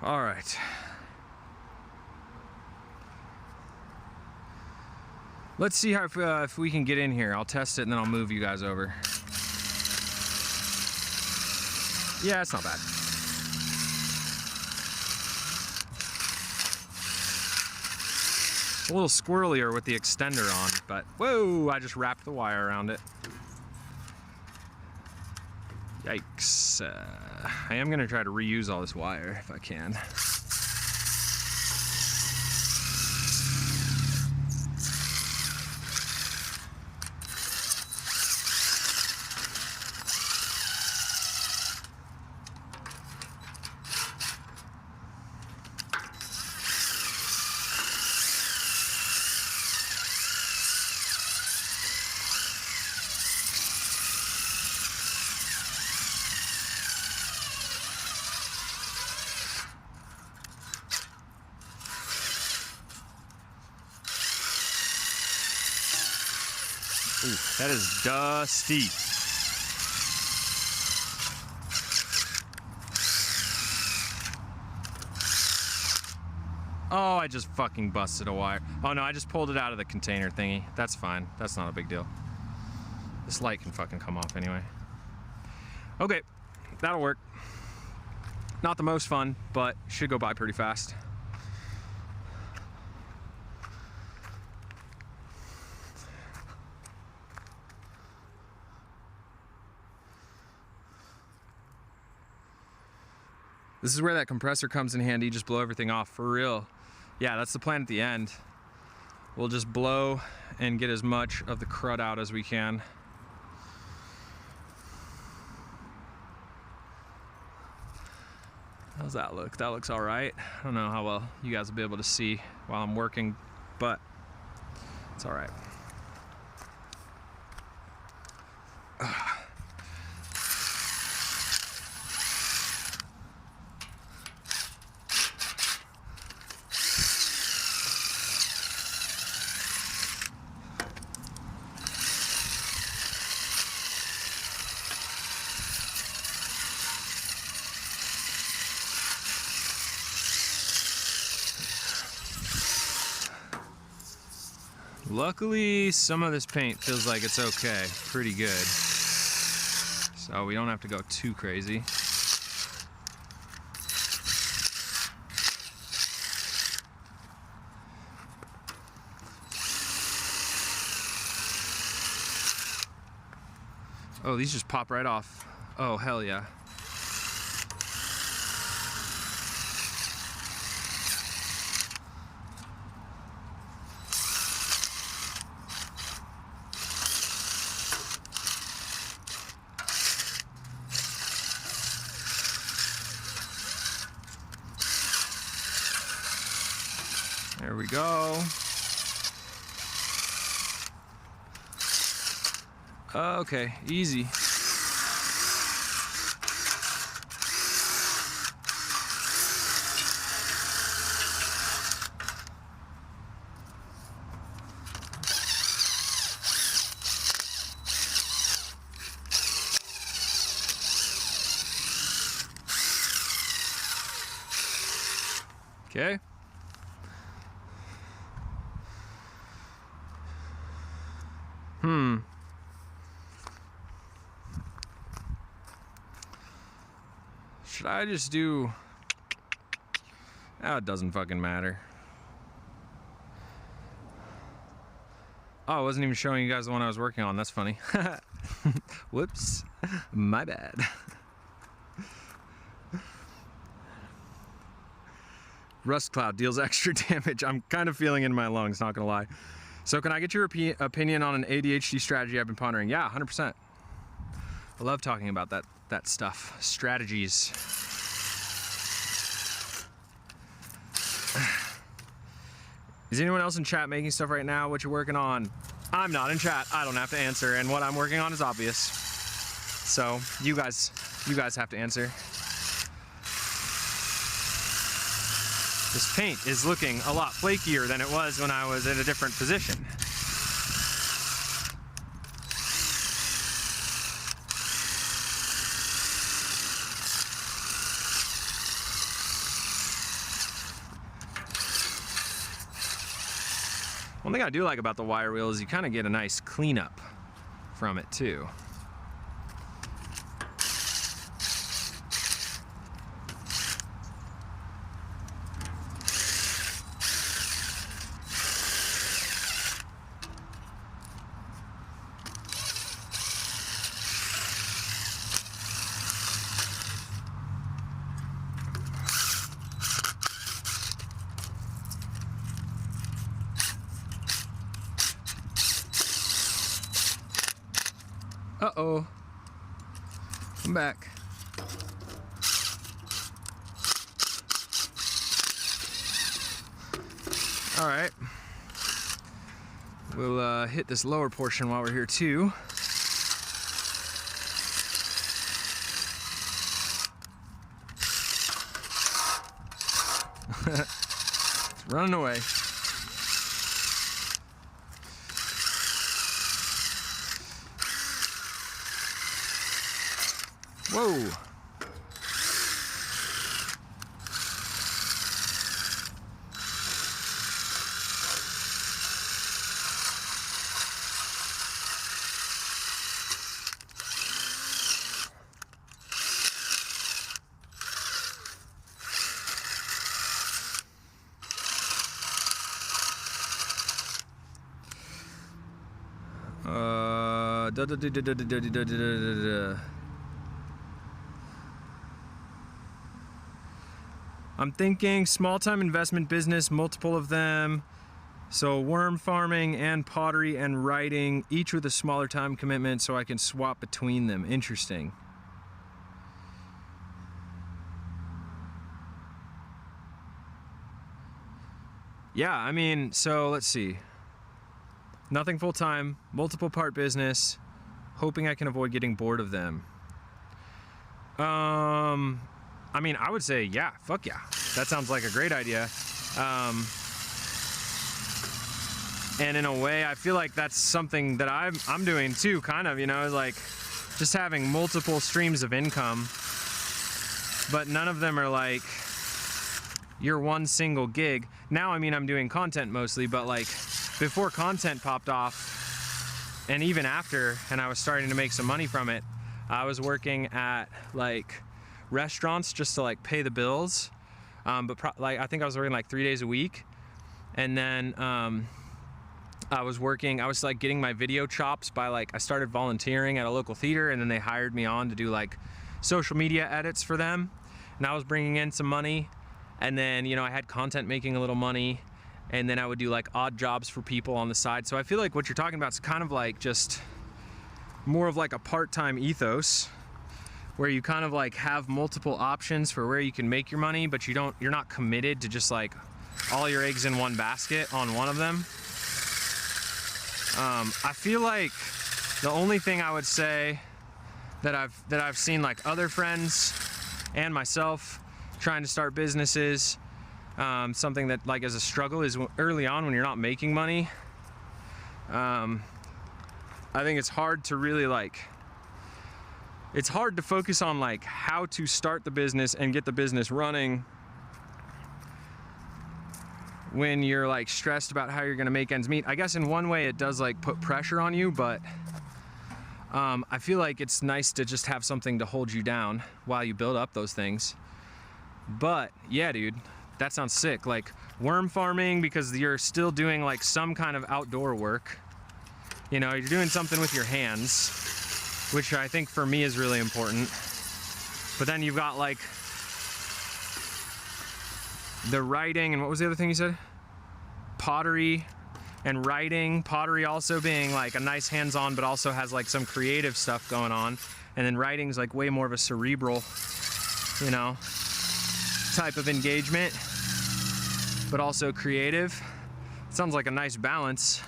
All right. Let's see how if we can get in here. I'll test it and then I'll move you guys over. Yeah, it's not bad. A little squirrelier with the extender on, but whoa, I just wrapped the wire around it. Yikes. I am gonna try to reuse all this wire if I can. Ooh, that is dusty. Oh, I just fucking busted a wire. Oh no, I just pulled it out of the container thingy. That's fine. That's not a big deal. This light can fucking come off anyway. Okay, that'll work. Not the most fun, but should go by pretty fast. This is where that compressor comes in handy. Just blow everything off for real. Yeah, that's the plan at the end. We'll just blow and get as much of the crud out as we can. How's that look? That looks all right. I don't know how well you guys will be able to see while I'm working, but it's all right. Luckily, some of this paint feels like it's okay, pretty good. So we don't have to go too crazy. Oh, these just pop right off. Oh, hell yeah. There we go. Okay, easy. Okay. Should I just do... Oh, it doesn't fucking matter. Oh, I wasn't even showing you guys the one I was working on. That's funny. Whoops. My bad. Rust cloud deals extra damage. I'm kind of feeling it in my lungs, not gonna lie. So can I get your opinion on an ADHD strategy I've been pondering? Yeah, 100%. I love talking about that stuff. Strategies. Is anyone else in chat making stuff right now? What you're working on? I'm not in chat. I don't have to answer. And what I'm working on is obvious. So you guys have to answer. This paint is looking a lot flakier than it was when I was in a different position. One thing I do like about the wire wheel is you kind of get a nice cleanup from it too. Uh-oh. Come back. All right. We'll hit this lower portion while we're here too. It's running away. Whoa. I'm thinking small-time investment business, multiple of them. So worm farming and pottery and writing, each with a smaller time commitment so I can swap between them. Interesting. Yeah, I mean, so let's see. Nothing full-time, multiple part business, hoping I can avoid getting bored of them. I mean, I would say, yeah, fuck yeah. That sounds like a great idea. And in a way, I feel like that's something that I'm doing too, kind of, you know, like just having multiple streams of income, but none of them are like your one single gig. Now, I mean, I'm doing content mostly, but like before content popped off and even after, and I was starting to make some money from it, I was working at like restaurants just to like pay the bills. Like I think I was working like 3 days a week. And then I was like getting my video chops by like, I started volunteering at a local theater and then they hired me on to do like social media edits for them. And I was bringing in some money. And then, you know, I had content making a little money. And then I would do like odd jobs for people on the side. So I feel like what you're talking about is kind of like just more of like a part-time ethos where you kind of like have multiple options for where you can make your money, but you're not committed to just like all your eggs in one basket on one of them. I feel like the only thing I would say that I've seen like other friends and myself trying to start businesses, something that like is a struggle is early on when you're not making money. I think it's hard to really like, it's hard to focus on like how to start the business and get the business running when you're like stressed about how you're gonna make ends meet. I guess in one way it does like put pressure on you, but I feel like it's nice to just have something to hold you down while you build up those things. But yeah, dude, that sounds sick. Like worm farming, because you're still doing like some kind of outdoor work. You know, you're doing something with your hands, which I think for me is really important. But then you've got like the writing, and what was the other thing you said? Pottery and writing. Pottery also being like a nice hands-on, but also has like some creative stuff going on. And then writing's like way more of a cerebral, you know, type of engagement, but also creative. It sounds like a nice balance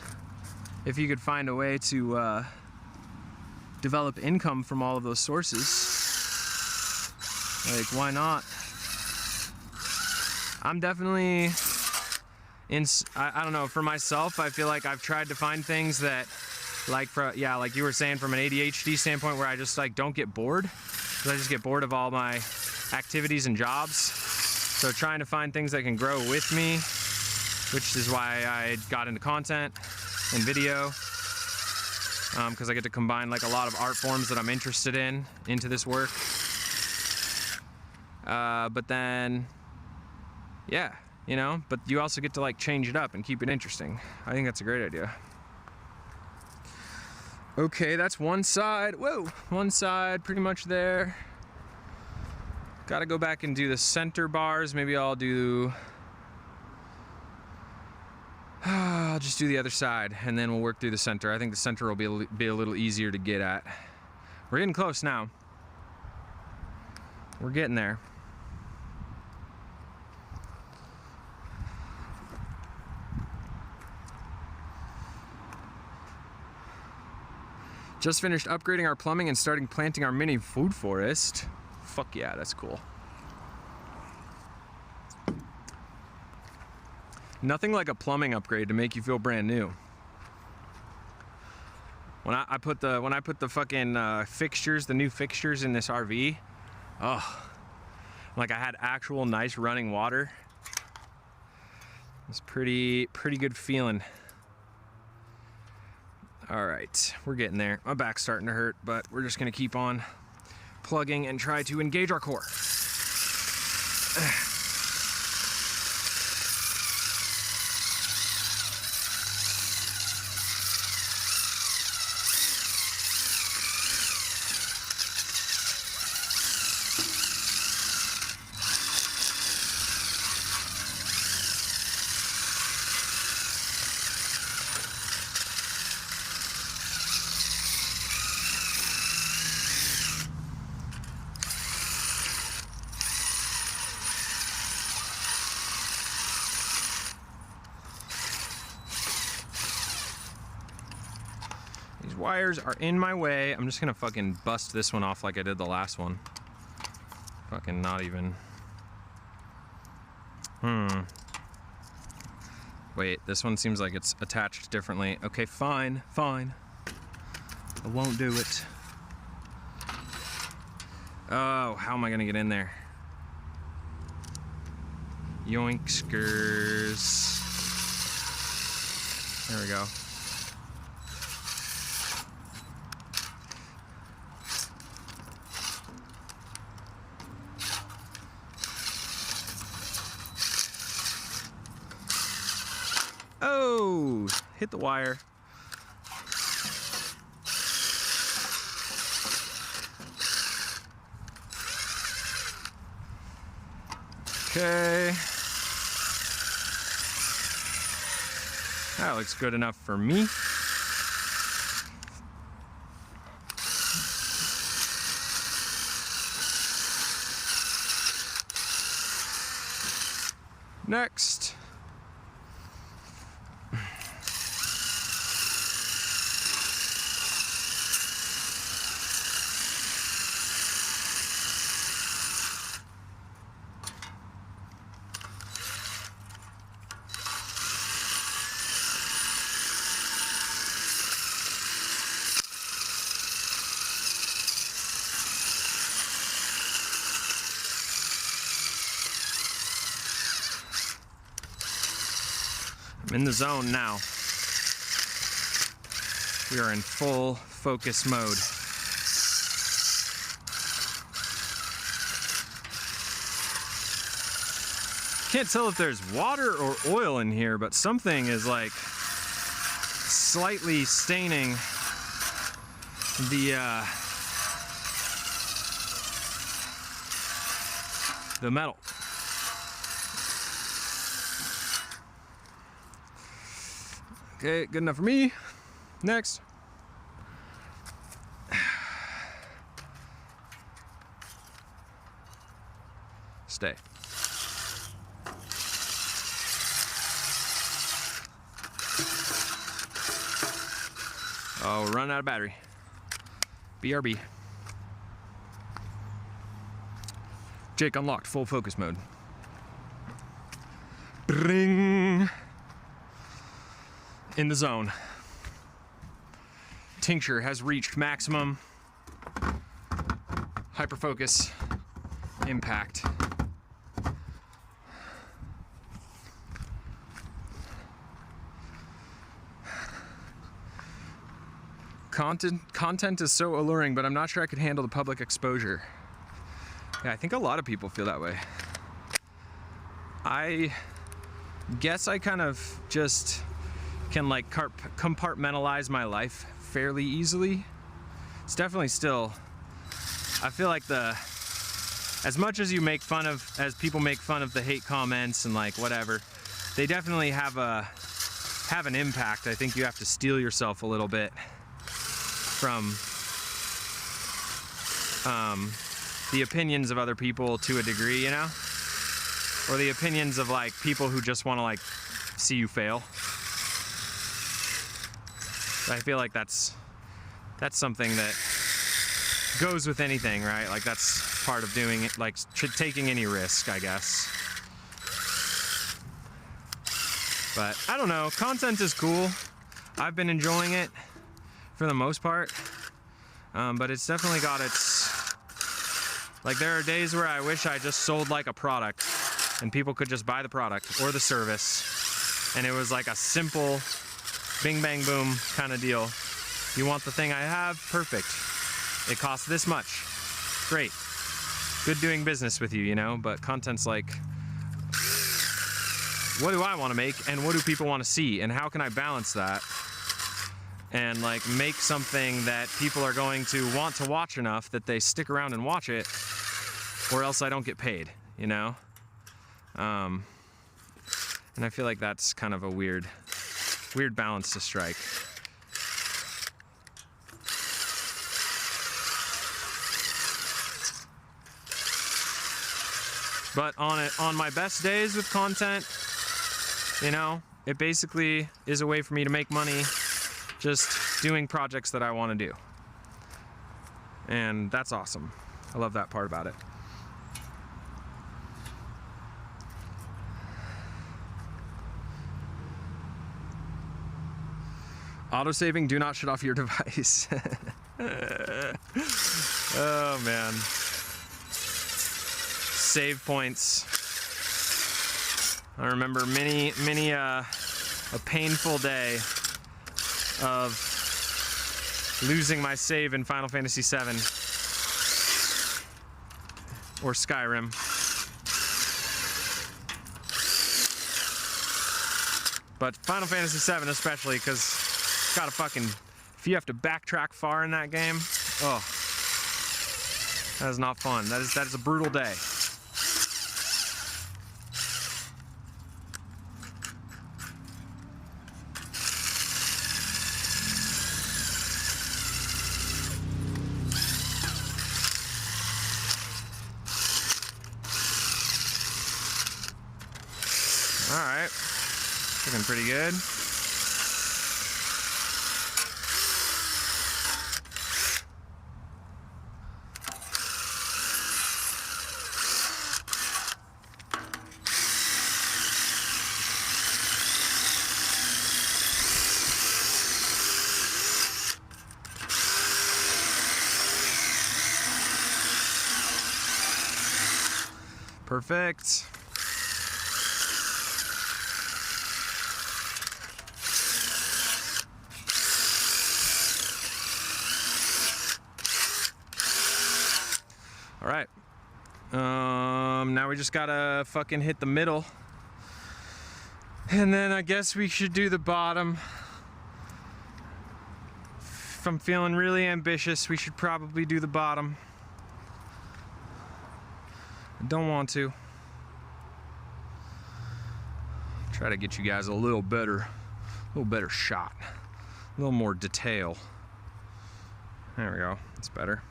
if you could find a way to develop income from all of those sources. Like, why not? I'm definitely I don't know, for myself, I feel like I've tried to find things that like, like you were saying, from an ADHD standpoint, where I just like don't get bored, because I just get bored of all my activities and jobs. So trying to find things that can grow with me, which is why I got into content and video, because I get to combine like a lot of art forms that I'm interested in into this work. But then, yeah, you know, but you also get to like change it up and keep it interesting. I think that's a great idea. Okay, that's one side. Whoa, one side pretty much there. Gotta go back and do the center bars. Maybe I'll just do the other side, and then we'll work through the center. I think the center will be a little easier to get at. We're getting close now. We're getting there. Just finished upgrading our plumbing and starting planting our mini food forest. Fuck yeah, that's cool. Nothing like a plumbing upgrade to make you feel brand new. When I put the fucking fixtures, the new fixtures in this RV, oh, like I had actual nice running water. It's pretty good feeling. All right, we're getting there. My back's starting to hurt, but we're just gonna keep on plugging and try to engage our core. These wires are in my way. I'm just gonna fucking bust this one off like I did the last one. Fucking not even. Wait, this one seems like it's attached differently. Okay, fine. I won't do it. Oh, how am I gonna get in there? Yoinkskers. There we go. Oh, hit the wire. Okay. That looks good enough for me. Next. I'm in the zone now. We are in full focus mode. Can't tell if there's water or oil in here, but something is like slightly staining the metal. Okay, good enough for me. Next. Stay. Oh, we're running out of battery. BRB. Jake unlocked full focus mode. Bring. In the zone. Tincture has reached maximum hyperfocus impact. Content is so alluring, but I'm not sure I could handle the public exposure. Yeah, I think a lot of people feel that way. I guess I kind of just can like compartmentalize my life fairly easily. It's definitely still, I feel like as much as as people make fun of the hate comments and like whatever, they definitely have an impact. I think you have to steel yourself a little bit from the opinions of other people to a degree, you know? Or the opinions of like people who just want to like see you fail. I feel like that's something that goes with anything, right? Like that's part of doing it, like taking any risk, I guess. But I don't know, content is cool. I've been enjoying it for the most part. But it's definitely got its, like, there are days where I wish I just sold like a product and people could just buy the product or the service, and it was like a simple bing bang boom kind of deal. You want the thing I have? Perfect. It costs this much. Great. Good doing business with you, you know? But content's like, what do I want to make and what do people want to see, and how can I balance that and like make something that people are going to want to watch enough that they stick around and watch it, or else I don't get paid, you know? And I feel like that's kind of a weird balance to strike. But on my best days with content, you know, it basically is a way for me to make money just doing projects that I want to do. And that's awesome. I love that part about it. Autosaving, do not shut off your device. Oh man. Save points. I remember many a painful day of losing my save in Final Fantasy VII or Skyrim. But Final Fantasy VII especially, because it's got a fucking, if you have to backtrack far in that game, oh, that is not fun. That is a brutal day. All right, looking pretty good. Perfect. All right. Now we just gotta fucking hit the middle. And then I guess we should do the bottom. If I'm feeling really ambitious, we should probably do the bottom. I don't want to. Try to get you guys a little better shot. A little more detail. There we go, that's better.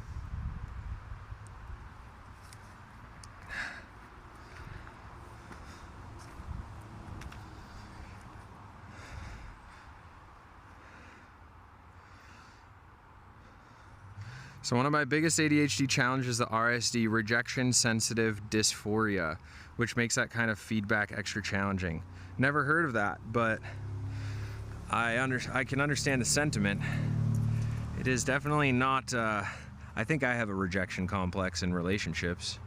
So one of my biggest ADHD challenges is the RSD, rejection sensitive dysphoria, which makes that kind of feedback extra challenging. Never heard of that, but I can understand the sentiment. It is definitely not, I think I have a rejection complex in relationships,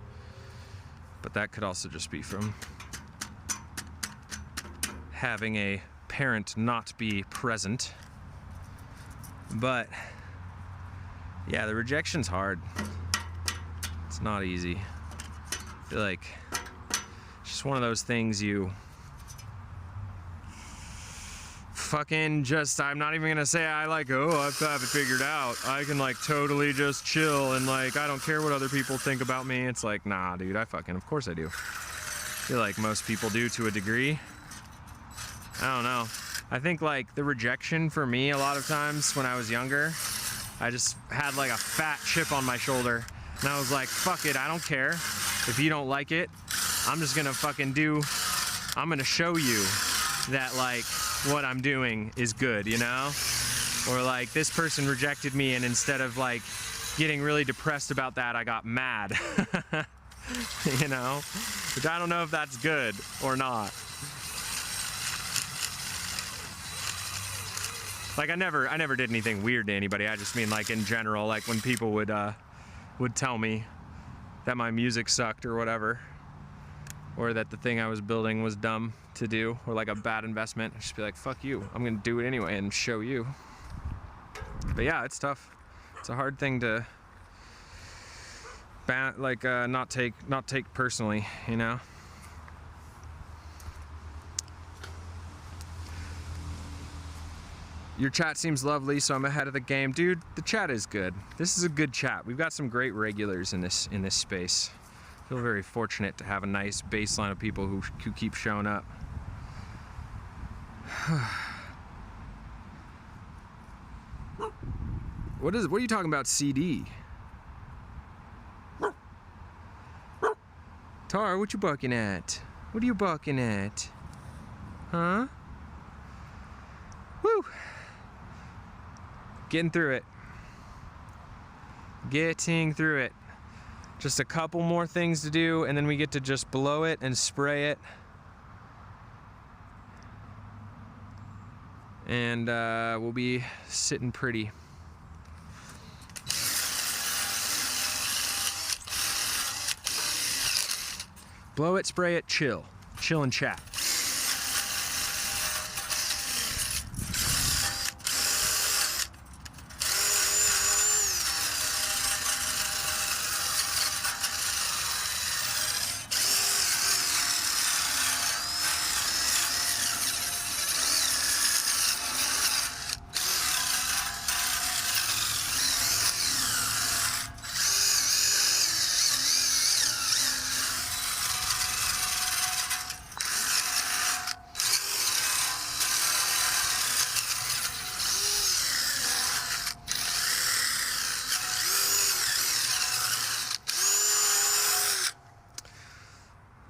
but that could also just be from having a parent not be present. But yeah, the rejection's hard. It's not easy. I feel like it's just one of those things you fucking just, I'm not even gonna say I like, oh, I have it figured out. I can like totally just chill and like, I don't care what other people think about me. It's like, nah, dude, of course I do. I feel like most people do to a degree. I don't know. I think like the rejection for me a lot of times when I was younger, I just had like a fat chip on my shoulder and I was like, fuck it, I don't care. If you don't like it, I'm just gonna I'm gonna show you that like what I'm doing is good, you know? Or like this person rejected me and instead of like getting really depressed about that, I got mad, you know? Which I don't know if that's good or not. Like I never did anything weird to anybody. I just mean like in general, like when people would tell me that my music sucked or whatever, or that the thing I was building was dumb to do, or like a bad investment. I'd just be like, fuck you, I'm gonna do it anyway and show you. But yeah, it's tough. It's a hard thing to not take personally, you know. Your chat seems lovely, so I'm ahead of the game. Dude, the chat is good. This is a good chat. We've got some great regulars in this space. I feel very fortunate to have a nice baseline of people who keep showing up. What are you talking about, CD? Tar, what you barking at? What are you barking at? Huh? Woo! Getting through it. Getting through it. Just a couple more things to do, and then we get to just blow it and spray it. And we'll be sitting pretty. Blow it, spray it, chill. Chill and chat.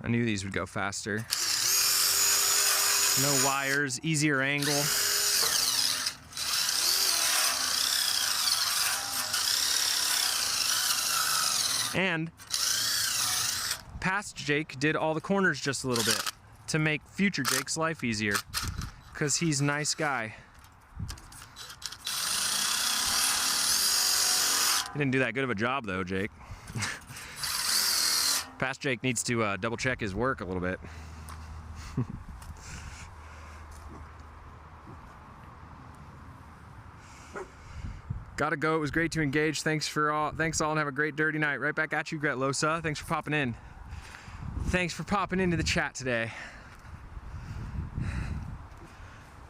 I knew these would go faster. No wires, easier angle. And past Jake did all the corners just a little bit to make future Jake's life easier, because he's a nice guy. He didn't do that good of a job though, Jake. Past Jake needs to double check his work a little bit. Gotta go. It was great to engage. Thanks all, and have a great dirty night. Right back at you, Gretlosa. Thanks for popping in. Thanks for popping into the chat today.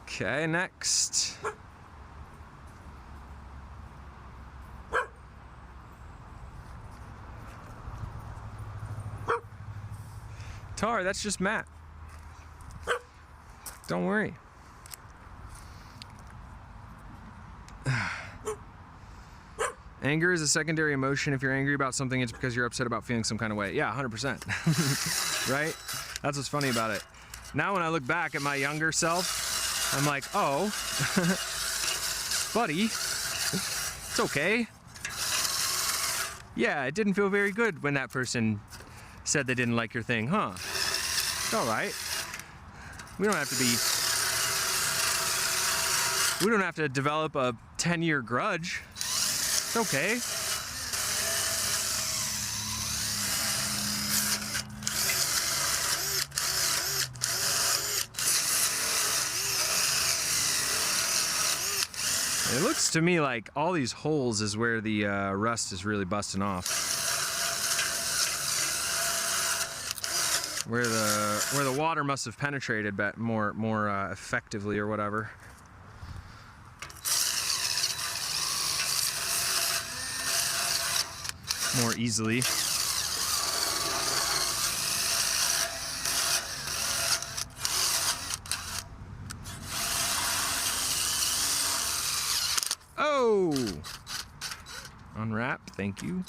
Okay, next. Tar, that's just Matt. Don't worry. Anger is a secondary emotion. If you're angry about something, it's because you're upset about feeling some kind of way. Yeah, 100%. Right? That's what's funny about it. Now when I look back at my younger self, I'm like, oh, buddy, it's okay. Yeah, it didn't feel very good when that person said they didn't like your thing, huh? It's all right. We don't have to develop a 10-year grudge. It's okay. It looks to me like all these holes is where the rust is really busting off. Where the water must have penetrated more effectively or whatever. More easily. Oh! Unwrap, thank you.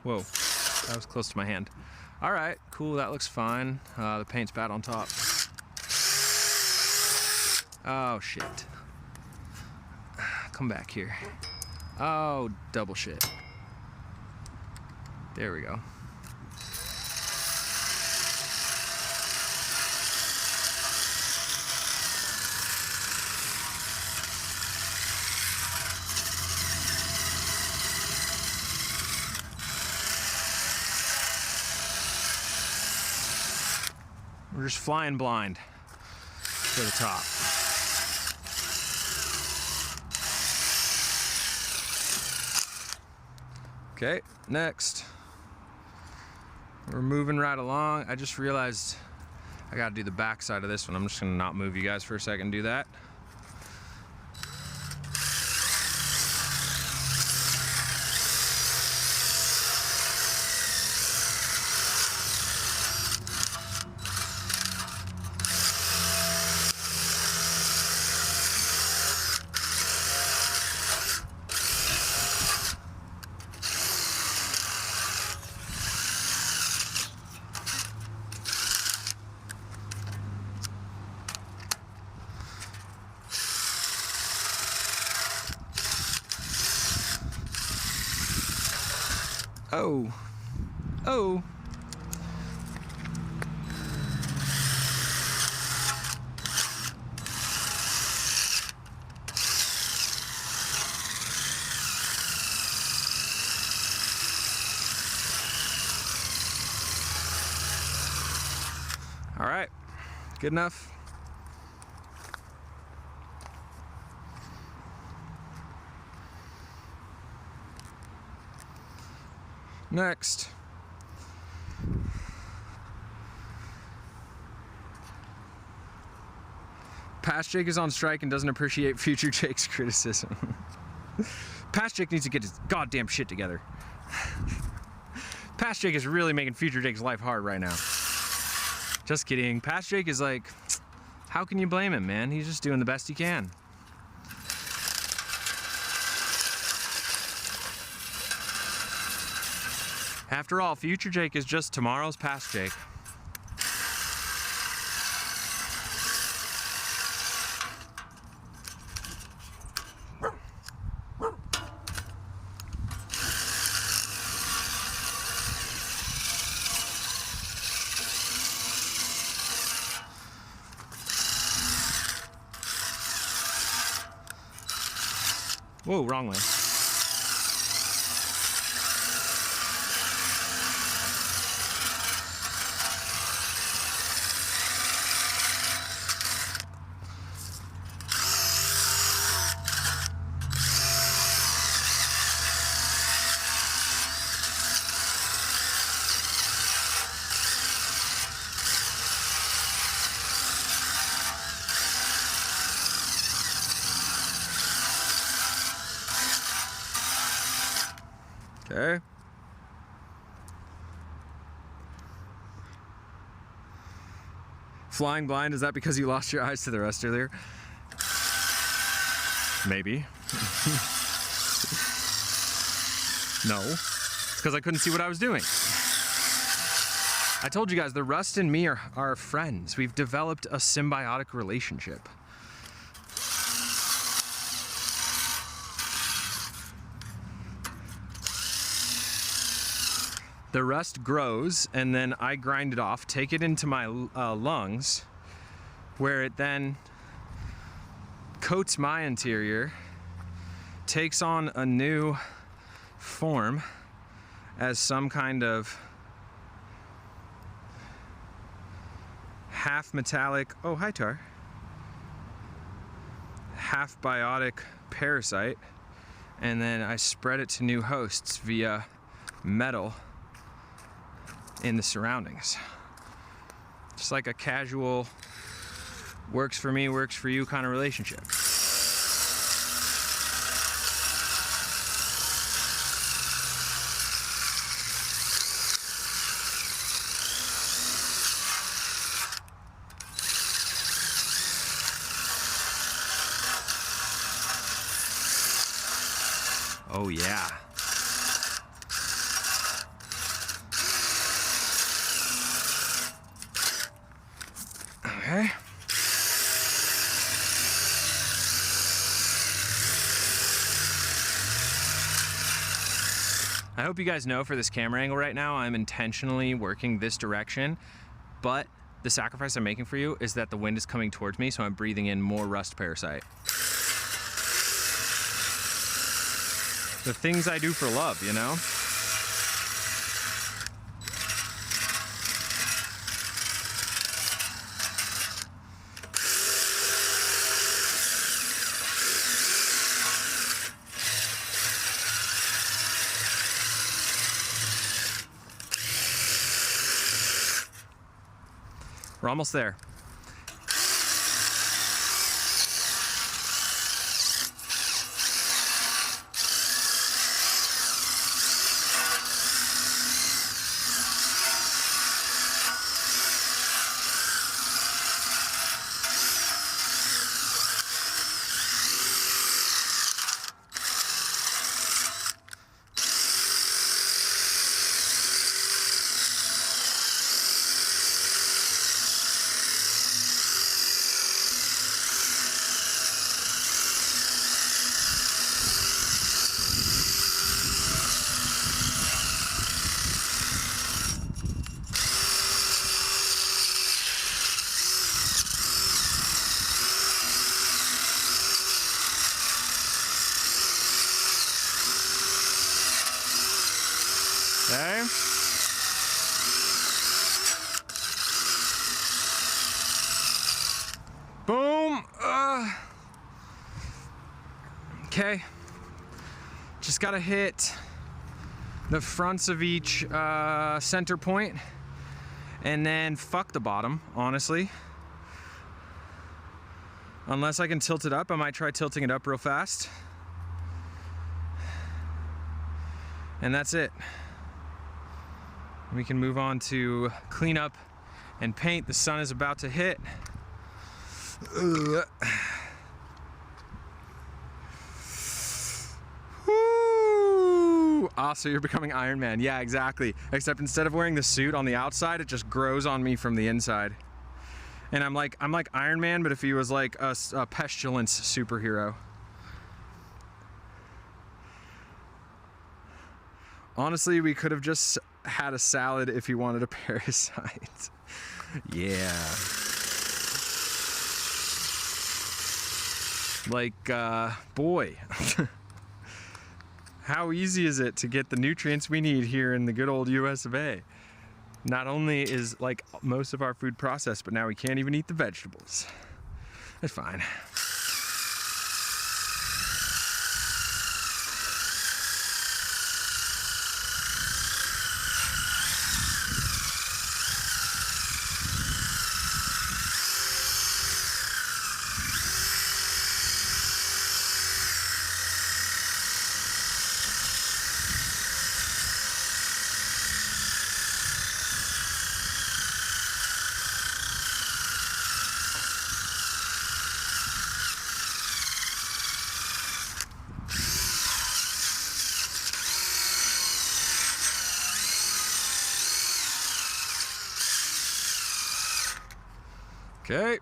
Whoa, that was close to my hand. All right, cool, that looks fine. The paint's bad on top. Oh, shit. Come back here. Oh, double shit. There we go. We're just flying blind to the top. Okay, next. We're moving right along. I just realized I gotta do the back side of this one. I'm just gonna not move you guys for a second and do that. Oh. Oh. All right. Good enough. Next. Past Jake is on strike and doesn't appreciate future Jake's criticism. Past Jake needs to get his goddamn shit together. Past Jake is really making future Jake's life hard right now. Just kidding. Past Jake is like, how can you blame him, man? He's just doing the best he can. After all, future Jake is just tomorrow's past Jake. Whoa, wrong way. Okay. Flying blind, is that because you lost your eyes to the rust earlier? Maybe. No. It's because I couldn't see what I was doing. I told you guys, the rust and me are friends. We've developed a symbiotic relationship. The rust grows, and then I grind it off, take it into my lungs, where it then coats my interior, takes on a new form as some kind of half metallic, oh hi Tar, half biotic parasite, and then I spread it to new hosts via metal in the surroundings. Just like a casual works for me, works for you kind of relationship. Oh yeah. Okay. I hope you guys know for this camera angle right now, I'm intentionally working this direction, but the sacrifice I'm making for you is that the wind is coming towards me, so I'm breathing in more rust parasite. The things I do for love, you know? We're almost there. Okay. Boom. Okay. Just gotta hit the fronts of each center point, and then fuck the bottom, honestly. Unless I can tilt it up, I might try tilting it up real fast. And that's it. We can move on to clean up and paint. The sun is about to hit. Woo! Ah, so you're becoming Iron Man. Yeah, exactly. Except instead of wearing the suit on the outside, it just grows on me from the inside. And I'm like Iron Man, but if he was like a pestilence superhero. Honestly, we could have just had a salad if he wanted a parasite. Yeah. Like, boy. How easy is it to get the nutrients we need here in the good old US of A? Not only is like most of our food processed, but now we can't even eat the vegetables. That's fine. Okay.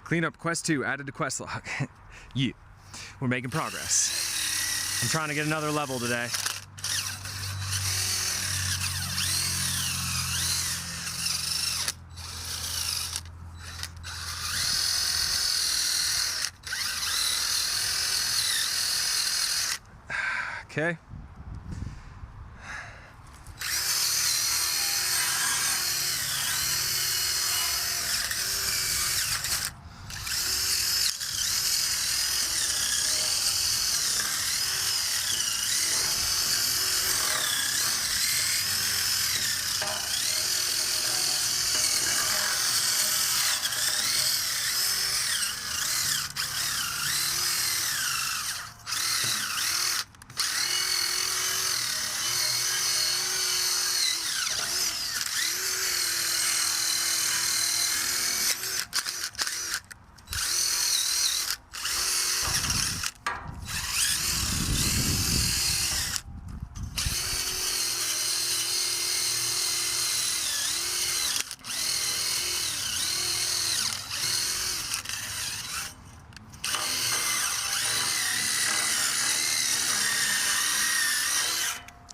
Cleanup quest 2 added to quest log. Yeah, we're making progress. I'm trying to get another level today. Okay.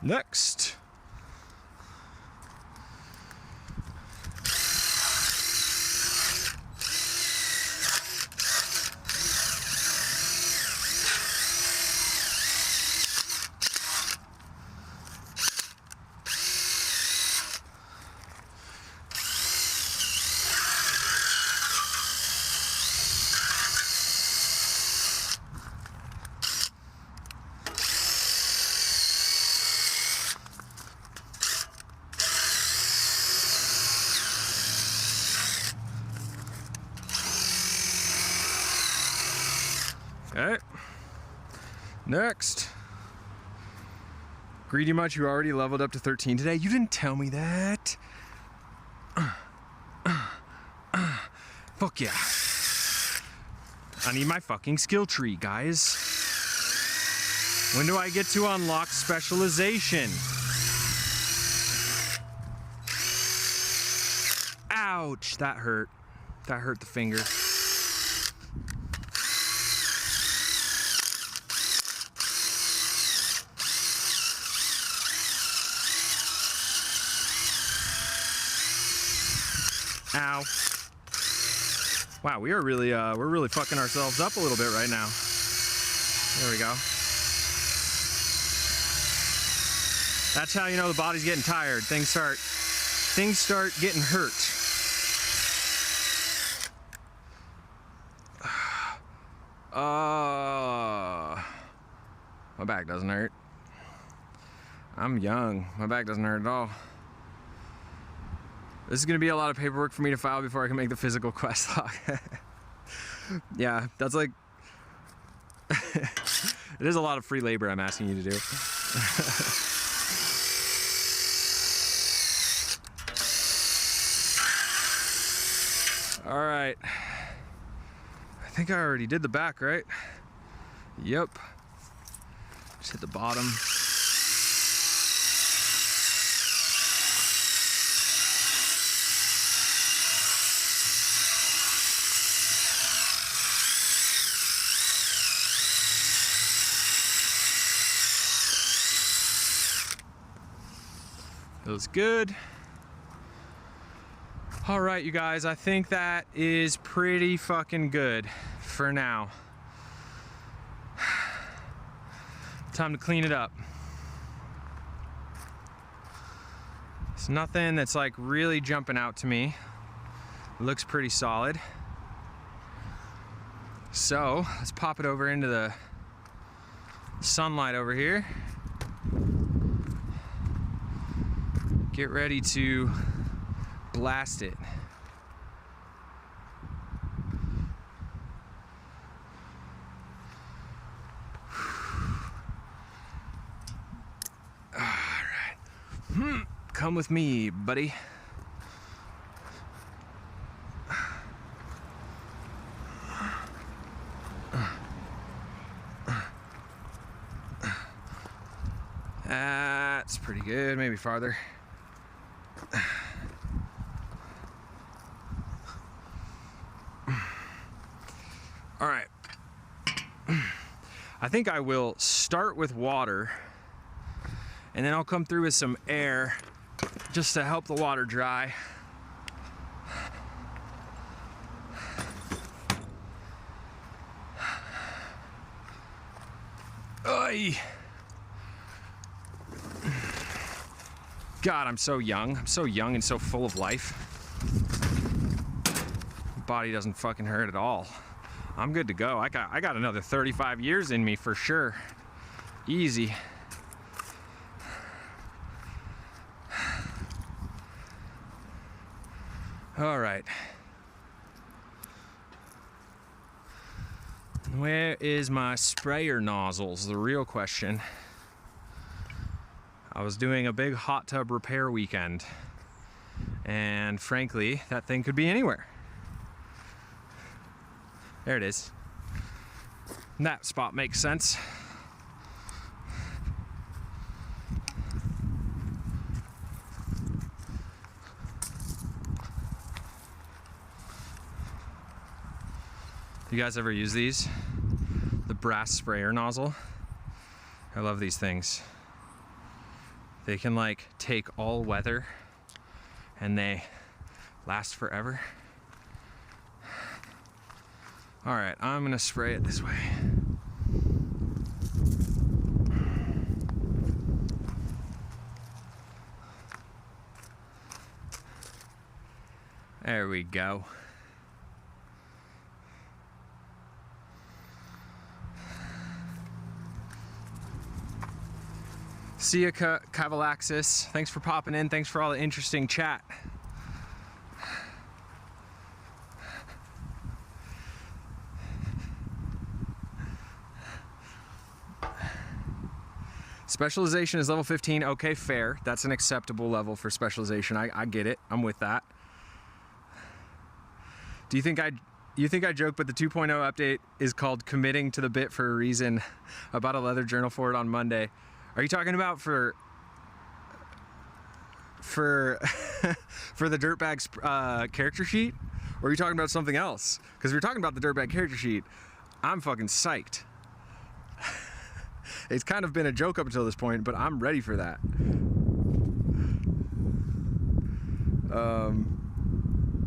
Next. Next. Greedy much, you already leveled up to 13 today. You didn't tell me that. Fuck yeah. I need my fucking skill tree, guys. When do I get to unlock specialization? Ouch, that hurt. That hurt the finger. Ow. Wow, we're really fucking ourselves up a little bit right now. There we go. That's how you know the body's getting tired. Things start getting hurt. My back doesn't hurt. I'm young. My back doesn't hurt at all. This is gonna be a lot of paperwork for me to file before I can make the physical quest log. Yeah, that's like, it is a lot of free labor I'm asking you to do. All right. I think I already did the back, right? Yep. Just hit the bottom. Feels good. All right, you guys, I think that is pretty fucking good for now. Time to clean it up. It's nothing that's like really jumping out to me. It looks pretty solid. So let's pop it over into the sunlight over here. Get ready to blast it. All right. Come with me, buddy. That's pretty good. Maybe farther. All right. I think I will start with water, and then I'll come through with some air just to help the water dry. Oy. God, I'm so young. I'm so young and so full of life. Body doesn't fucking hurt at all. I'm good to go. I got another 35 years in me for sure. Easy. All right. Where is my sprayer nozzles? The real question. I was doing a big hot tub repair weekend, and frankly, that thing could be anywhere. There it is. That spot makes sense. You guys ever use these? The brass sprayer nozzle? I love these things. They can like take all weather and they last forever. All right, I'm gonna spray it this way. There we go. See ya, Cavalaxis. Thanks for popping in. Thanks for all the interesting chat. Specialization is level 15. Okay, fair. That's an acceptable level for specialization. I get it. I'm with that. Do you think I joke, but the 2.0 update is called committing to the bit for a reason. About a leather journal for it on Monday. Are you talking about for for the Dirtbag's character sheet? Or are you talking about something else? Because if you're talking about the Dirtbag character sheet, I'm fucking psyched. It's kind of been a joke up until this point, but I'm ready for that.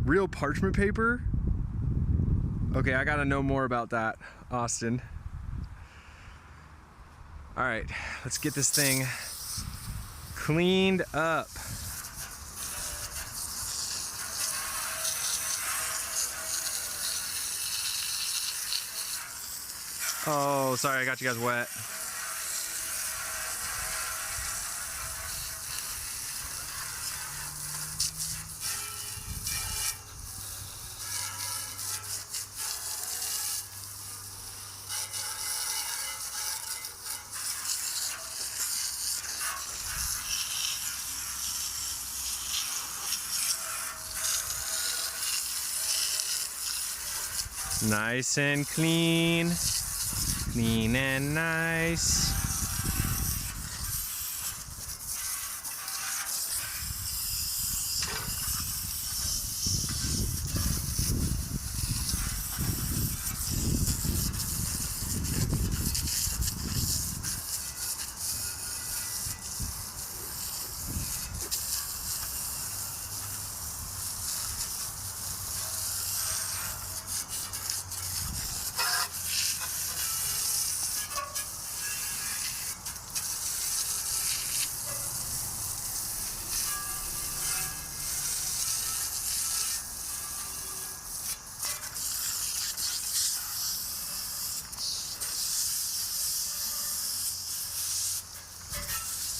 Real parchment paper? Okay, I gotta know more about that, Austin. All right, let's get this thing cleaned up. Oh, sorry, I got you guys wet. Nice and clean. Clean and nice.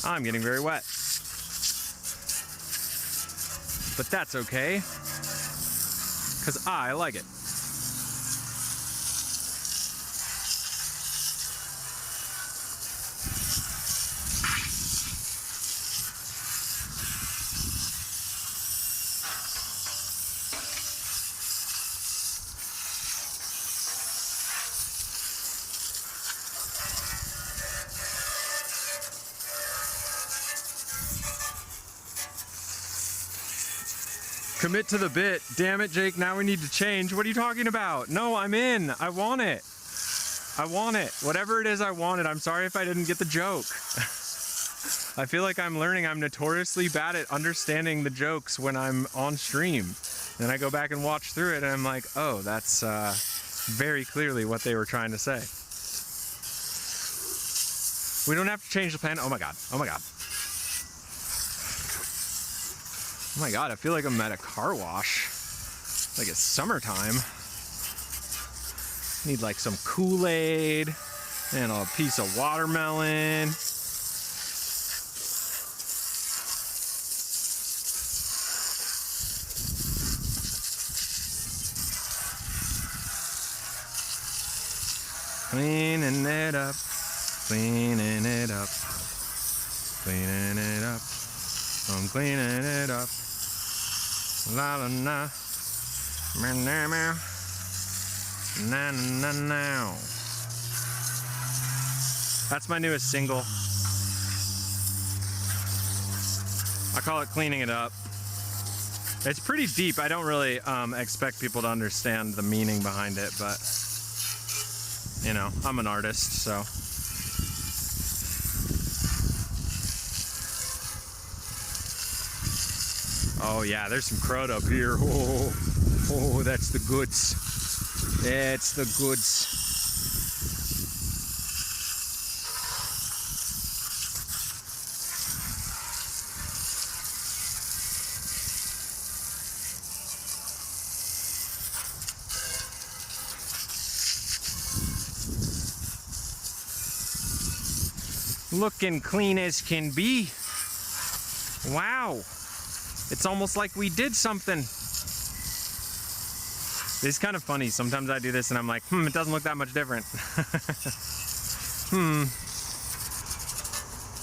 I'm getting very wet. But that's okay, because I like it. Commit to the bit. Damn it, Jake, now we need to change. What are you talking about? No, I'm in. I want it. I want it. Whatever it is, I want it. I'm sorry if I didn't get the joke. I feel like I'm learning. I'm notoriously bad at understanding the jokes when I'm on stream. And I go back and watch through it and I'm like, oh, that's very clearly what they were trying to say. We don't have to change the plan. Oh my God. Oh my God. Oh my God, I feel like I'm at a car wash. Like it's summertime. Need like some Kool-Aid and a piece of watermelon. Cleaning it up, cleaning it up, cleaning it up. I'm cleaning it up. La la la. Meow meow meow. Na na na. That's my newest single. I call it Cleaning It Up. It's pretty deep. I don't really expect people to understand the meaning behind it, but you know, I'm an artist, so. Oh yeah, there's some crud up here. Oh, that's the goods. That's the goods. Looking clean as can be. Wow. It's almost like we did something. It's kind of funny. Sometimes I do this and I'm like, it doesn't look that much different.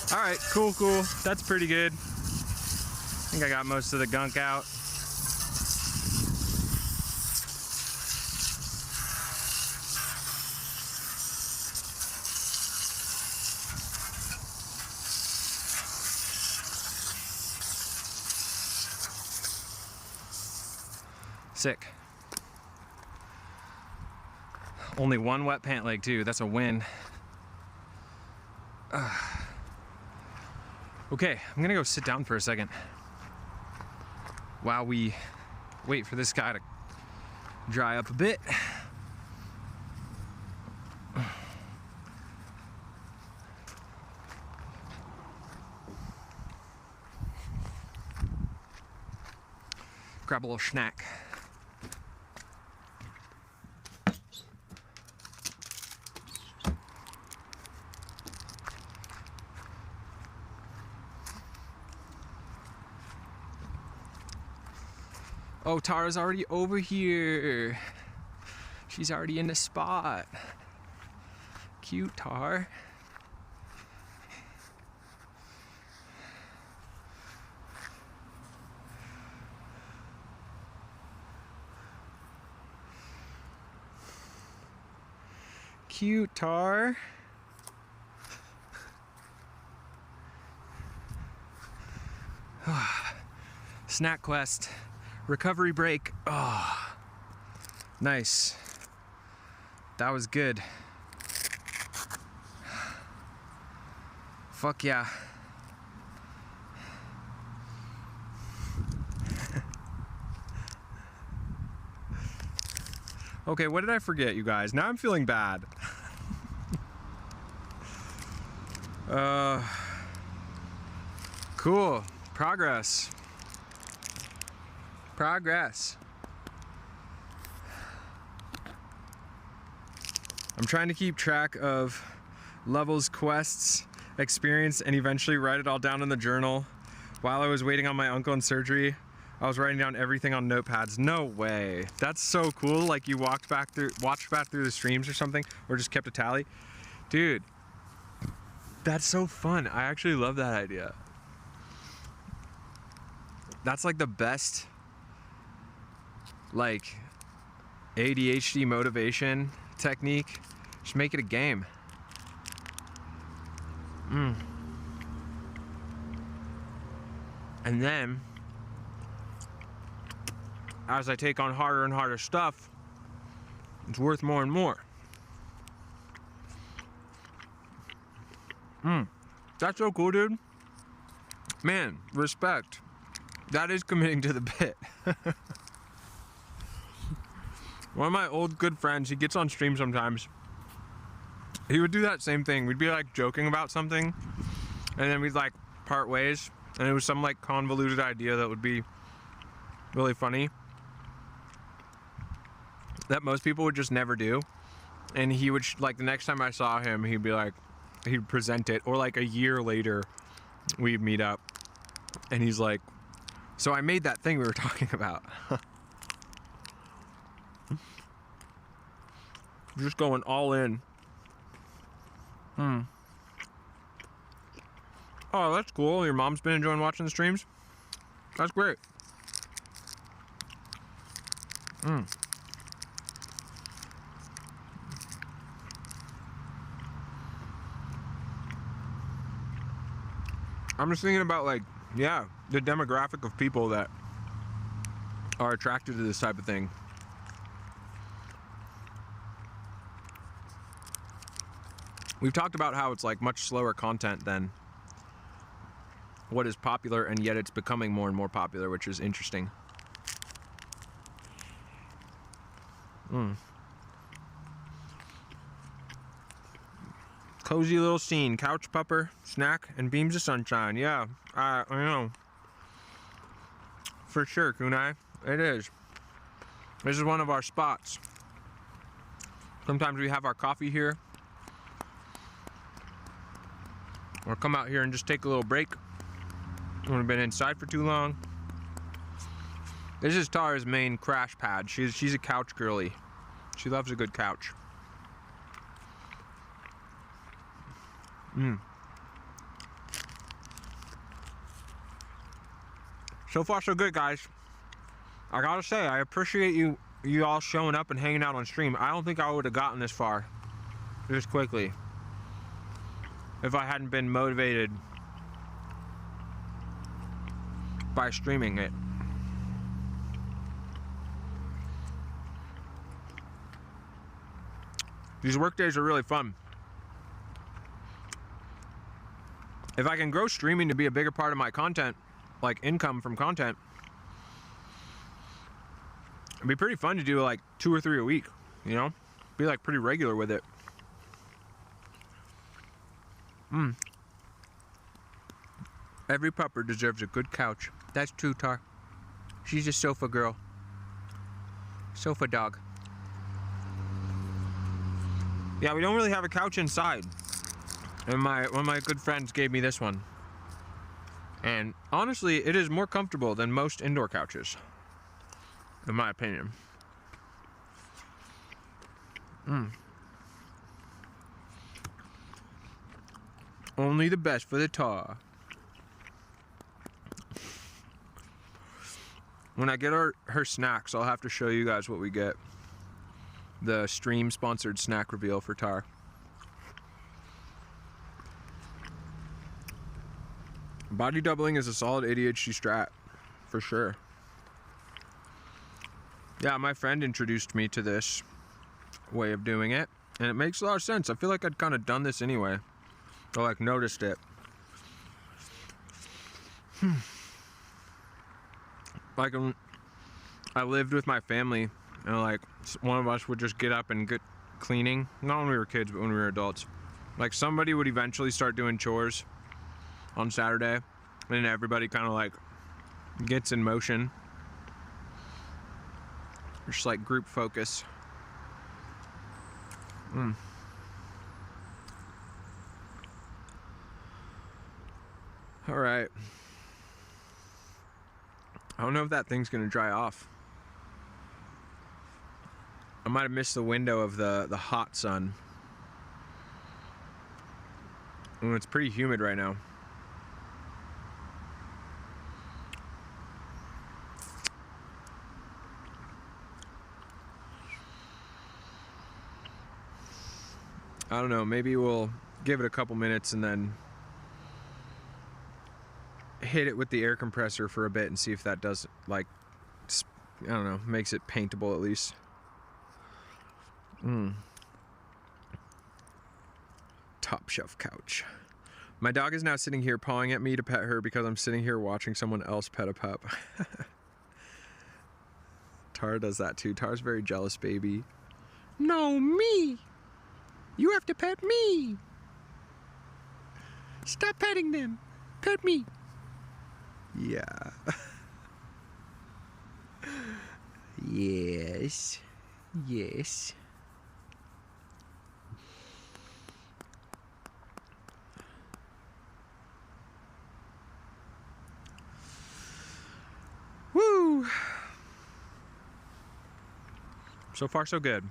All right, cool. That's pretty good. I think I got most of the gunk out. Sick. Only one wet pant leg too, that's a win. Okay, I'm gonna go sit down for a second while we wait for this guy to dry up a bit. Grab a little snack. Oh, Tara's already over here. She's already in the spot. Cute, Tar. Cute, Tar. Snack quest. Recovery break. Oh, nice. That was good. Fuck yeah. Okay, what did I forget, you guys? Now I'm feeling bad. Cool. Progress. I'm trying to keep track of levels, quests, experience, and eventually write it all down in the journal. While I was waiting on my uncle in surgery, I was writing down everything on notepads. No way. That's so cool. Like you watched back through the streams or something, or just kept a tally. Dude, that's so fun. I actually love that idea. That's like the best like ADHD motivation technique. Just make it a game. And then as I take on harder and harder stuff, it's worth more and more. That's so cool, dude. Man, respect. That is committing to the bit. One of my old good friends, he gets on stream sometimes. He would do that same thing. We'd be like joking about something, and then we'd like part ways, and it was some like convoluted idea that would be really funny that most people would just never do. And he would, like the next time I saw him, he'd be like, he'd present it, or like a year later, we'd meet up, and he's like, so I made that thing we were talking about. Just going all in. Oh, that's cool. Your mom's been enjoying watching the streams? That's great. I'm just thinking about like, yeah, the demographic of people that are attracted to this type of thing. We've talked about how it's like much slower content than what is popular, and yet it's becoming more and more popular, which is interesting. Cozy little scene, couch pupper, snack, and beams of sunshine. Yeah, I know. For sure, Kunai, it is. This is one of our spots. Sometimes we have our coffee here, or come out here and just take a little break when we've been inside for too long. This is Tara's main crash pad. She's a couch girly. She loves a good couch. So far, so good, guys. I gotta say, I appreciate you all showing up and hanging out on stream. I don't think I would have gotten this far this quickly if I hadn't been motivated by streaming it. These work days are really fun. If I can grow streaming to be a bigger part of my content, like income from content, it'd be pretty fun to do like 2 or 3 a week, you know? Be like pretty regular with it. Every pupper deserves a good couch. That's true, Tar. She's a sofa girl. Sofa dog. Yeah, we don't really have a couch inside. And one of my good friends gave me this one. And honestly, it is more comfortable than most indoor couches, in my opinion. Only the best for the Tar. When I get her snacks, I'll have to show you guys what we get. The stream sponsored snack reveal for Tar. Body doubling is a solid ADHD strat, for sure. Yeah, my friend introduced me to this way of doing it, and it makes a lot of sense. I feel like I'd kind of done this anyway, or like noticed it. Like when I lived with my family, and like one of us would just get up and get cleaning, not when we were kids, but when we were adults. Like somebody would eventually start doing chores on Saturday, and everybody kind of like gets in motion. Just like group focus. All right. I don't know if that thing's gonna dry off. I might have missed the window of the hot sun. And it's pretty humid right now. I don't know, maybe we'll give it a couple minutes and then hit it with the air compressor for a bit and see if that does, like, I don't know, makes it paintable at least. Top shelf couch. My dog is now sitting here pawing at me to pet her because I'm sitting here watching someone else pet a pup. Tara does that too. Tara's very jealous baby. No, me! You have to pet me! Stop petting them! Pet me! Yeah. Yes. Yes. Woo! So far, so good.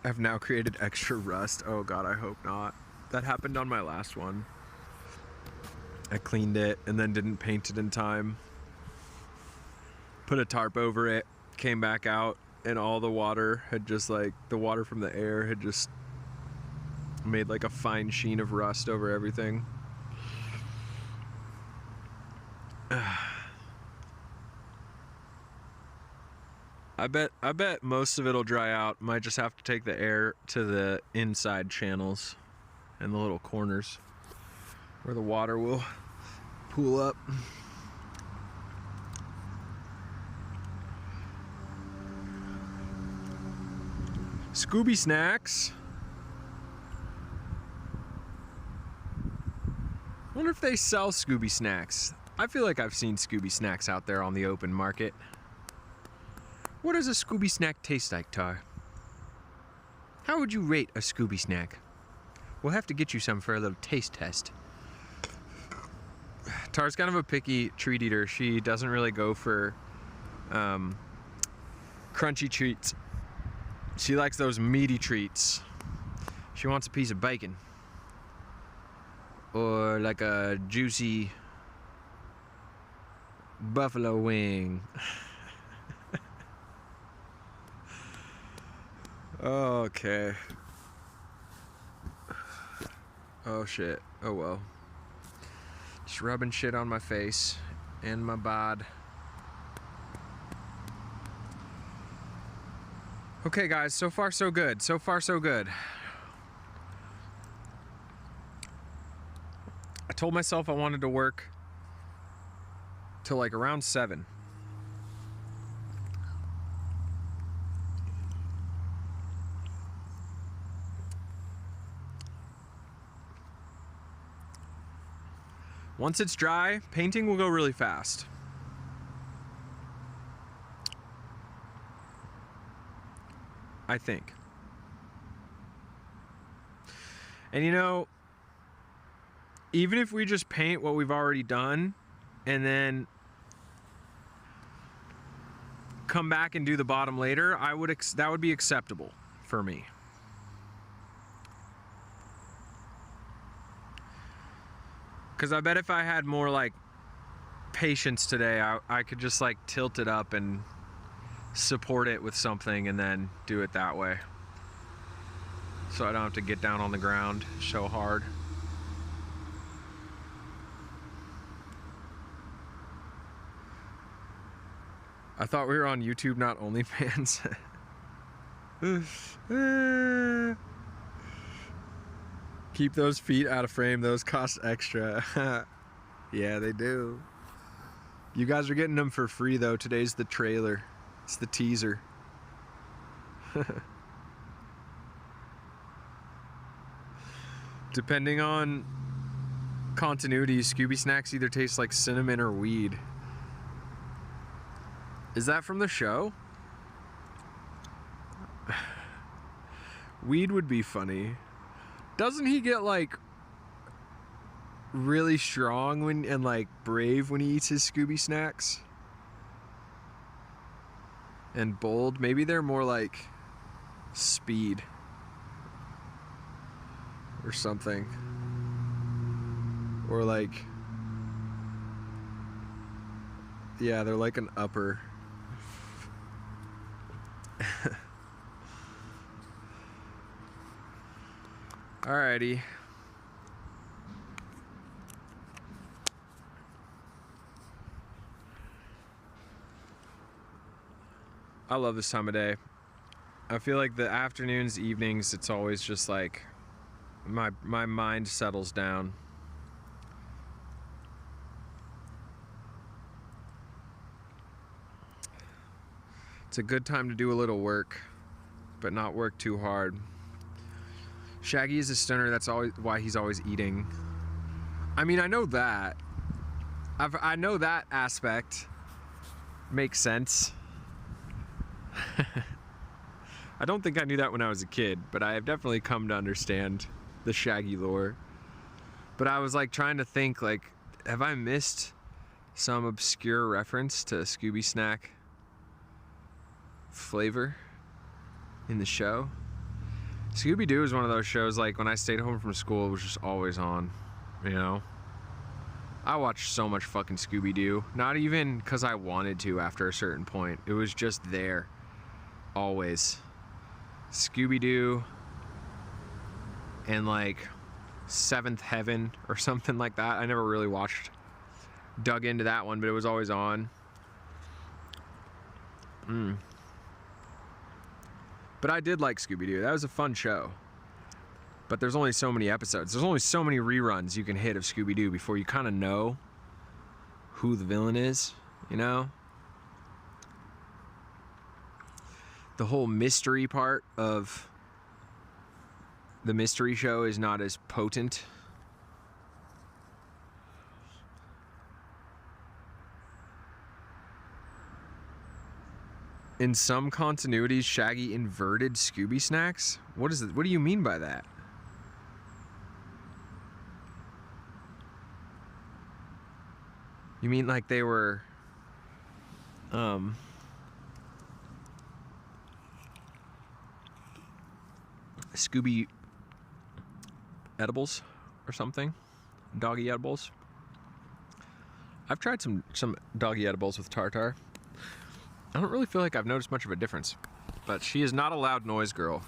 I've now created extra rust. Oh god, I hope not. That happened on my last one. I cleaned it and then didn't paint it in time. Put a tarp over it, came back out, and all the water had just like, the water from the air had just made like a fine sheen of rust over everything. I bet most of it'll dry out. Might just have to take the air to the inside channels and the little corners where the water will pool up. Scooby snacks. Wonder if they sell Scooby snacks. I feel like I've seen Scooby snacks out there on the open market. What does a Scooby snack taste like, Tar? How would you rate a Scooby snack? We'll have to get you some for a little taste test. Tar's kind of a picky treat eater. She doesn't really go for crunchy treats. She likes those meaty treats. She wants a piece of bacon. Or like a juicy buffalo wing. Okay. Oh shit. Oh well. Just rubbing shit on my face and my bod. Okay guys, so far so good. So far so good. I told myself I wanted to work till like around 7. Once it's dry, painting will go really fast. I think. And you know, even if we just paint what we've already done and then come back and do the bottom later, that would be acceptable for me. Because I bet if I had more like patience today, I could just like tilt it up and support it with something and then do it that way. So I don't have to get down on the ground so hard. I thought we were on YouTube, not OnlyFans. Keep those feet out of frame. Those cost extra. Yeah, they do. You guys are getting them for free though. Today's the trailer. It's the teaser. Depending on continuity, Scooby Snacks either taste like cinnamon or weed. Is that from the show? Weed would be funny. Doesn't he get like really strong and like brave when he eats his Scooby Snacks? And bold? Maybe they're more like speed or something. Or like, yeah, they're like an upper. Alrighty. I love this time of day. I feel like the afternoons, evenings, it's always just like my mind settles down. It's a good time to do a little work, but not work too hard. Shaggy is a stoner, that's always why he's always eating. I mean, I know that. I know that aspect makes sense. I don't think I knew that when I was a kid, but I have definitely come to understand the Shaggy lore. But I was like trying to think, like, have I missed some obscure reference to Scooby Snack flavor in the show? Scooby-Doo is one of those shows, like, when I stayed home from school, it was just always on, you know? I watched so much fucking Scooby-Doo. Not even because I wanted to after a certain point. It was just there. Always. Scooby-Doo and, like, Seventh Heaven or something like that. I never really dug into that one, but it was always on. But I did like Scooby-Doo. That was a fun show. But there's only so many episodes. There's only so many reruns you can hit of Scooby-Doo before you kind of know who the villain is, you know? The whole mystery part of the mystery show is not as potent. In some continuities, Shaggy inverted Scooby Snacks? What is it? What do you mean by that? You mean like they were Scooby edibles or something. Doggy edibles. I've tried some doggy edibles with Tartar. I don't really feel like I've noticed much of a difference, but she is not a loud noise girl.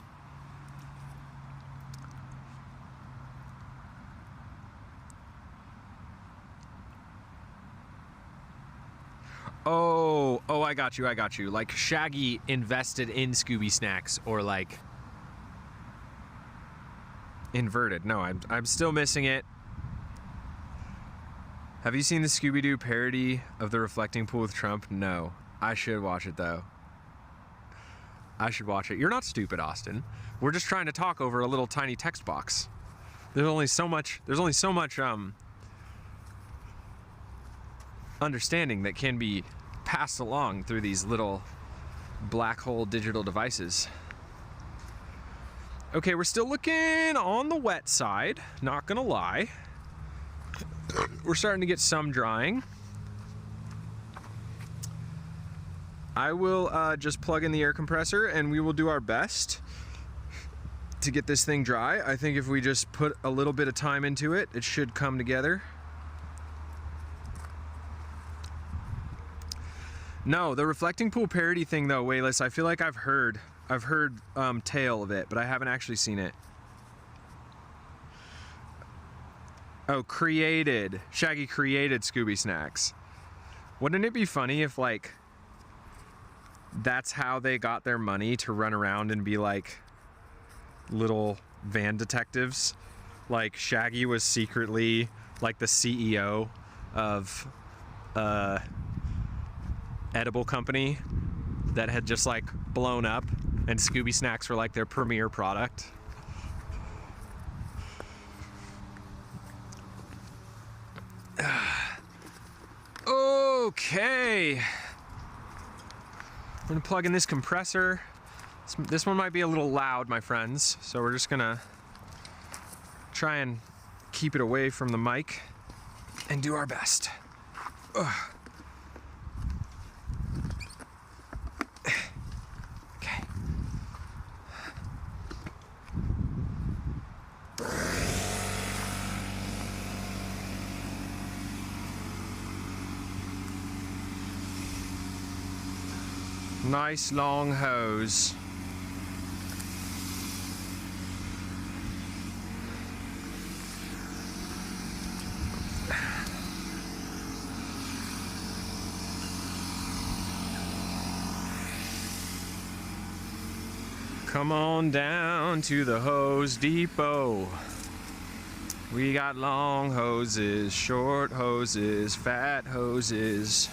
Oh, I got you. Like Shaggy invested in Scooby Snacks, or like inverted. No, I'm still missing it. Have you seen the Scooby-Doo parody of the reflecting pool with Trump? No. I should watch it though. I should watch it. You're not stupid, Austin. We're just trying to talk over a little tiny text box. There's only so much understanding that can be passed along through these little black hole digital devices. Okay, we're still looking on the wet side, not gonna lie. We're starting to get some drying. I will just plug in the air compressor and we will do our best to get this thing dry. I think if we just put a little bit of time into it, it should come together. No, the reflecting pool parody thing though, Wayless, I feel like I've heard tale of it, but I haven't actually seen it. Oh, Shaggy created Scooby Snacks. Wouldn't it be funny if like that's how they got their money to run around and be like little van detectives? Like Shaggy was secretly like the CEO of edible company that had just like blown up, and Scooby Snacks were like their premier product. Okay, I'm gonna plug in this compressor. This one might be a little loud, my friends, so we're just gonna try and keep it away from the mic and do our best. Ugh. Okay. Nice long hose. Come on down to the hose depot. We got long hoses, short hoses, fat hoses.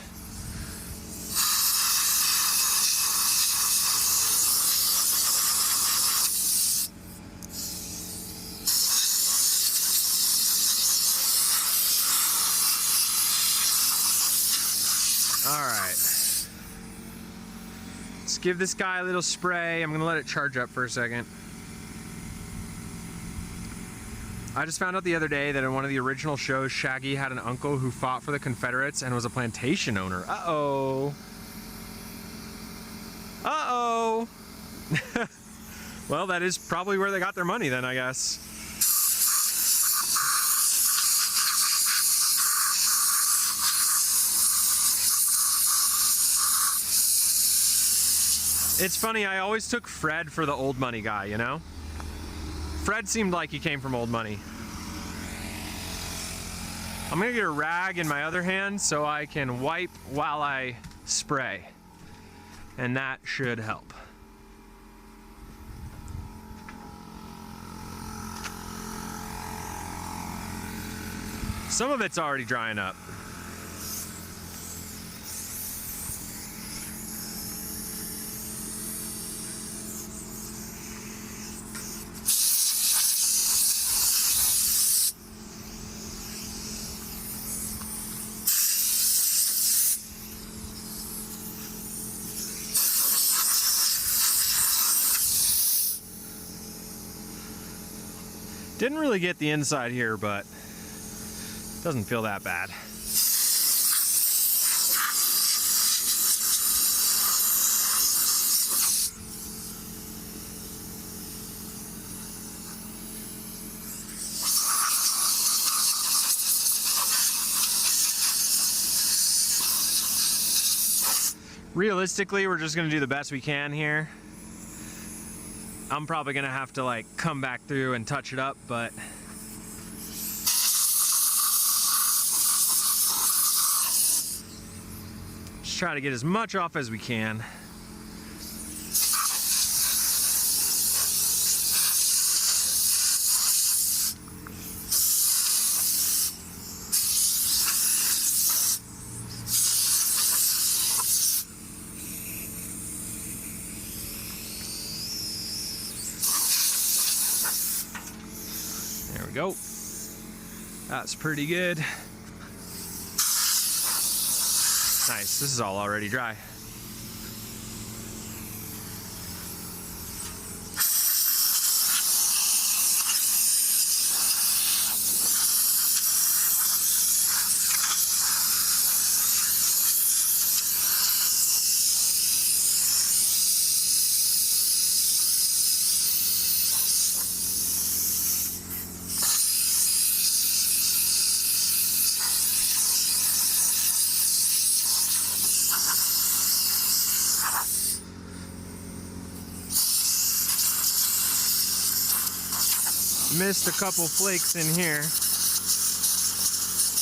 Give this guy a little spray. I'm gonna let it charge up for a second. I just found out the other day that in one of the original shows, Shaggy had an uncle who fought for the Confederates and was a plantation owner. Uh-oh. Uh-oh. Well, that is probably where they got their money then, I guess. It's funny, I always took Fred for the old money guy, you know? Fred seemed like he came from old money. I'm gonna get a rag in my other hand so I can wipe while I spray. And that should help. Some of it's already drying up. Didn't really get the inside here, but doesn't feel that bad. Realistically, we're just gonna do the best we can here. I'm probably gonna have to like come back through and touch it up, but just try to get as much off as we can. There we go. That's pretty good. Nice, this is all already dry. Missed a couple flakes in here.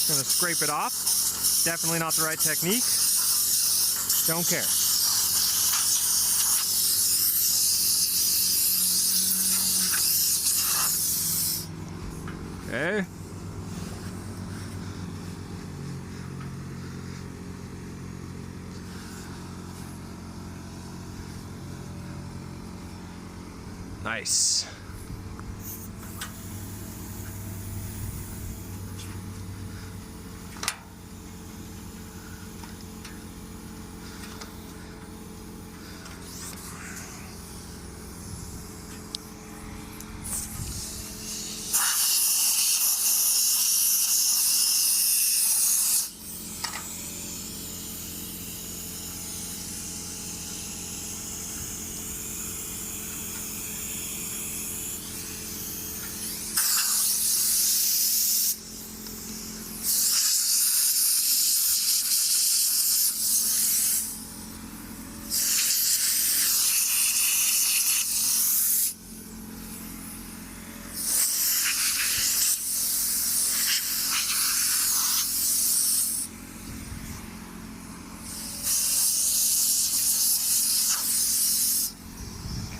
Gonna scrape it off. Definitely not the right technique. Don't care. Okay. Nice.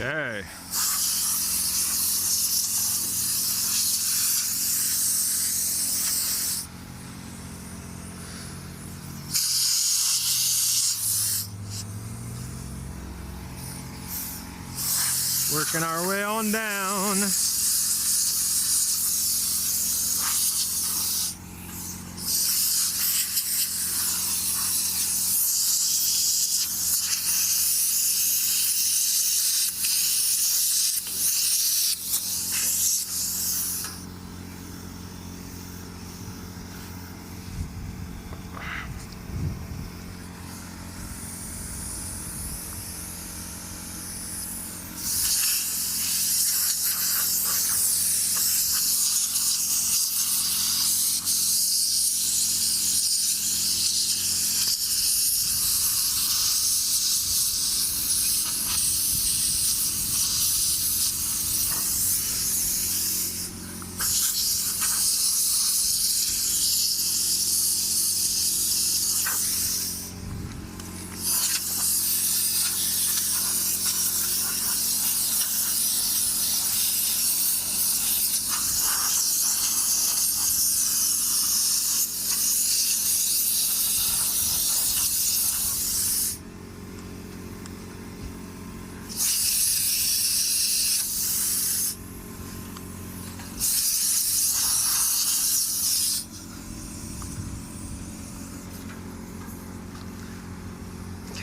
Okay. Working our way on down.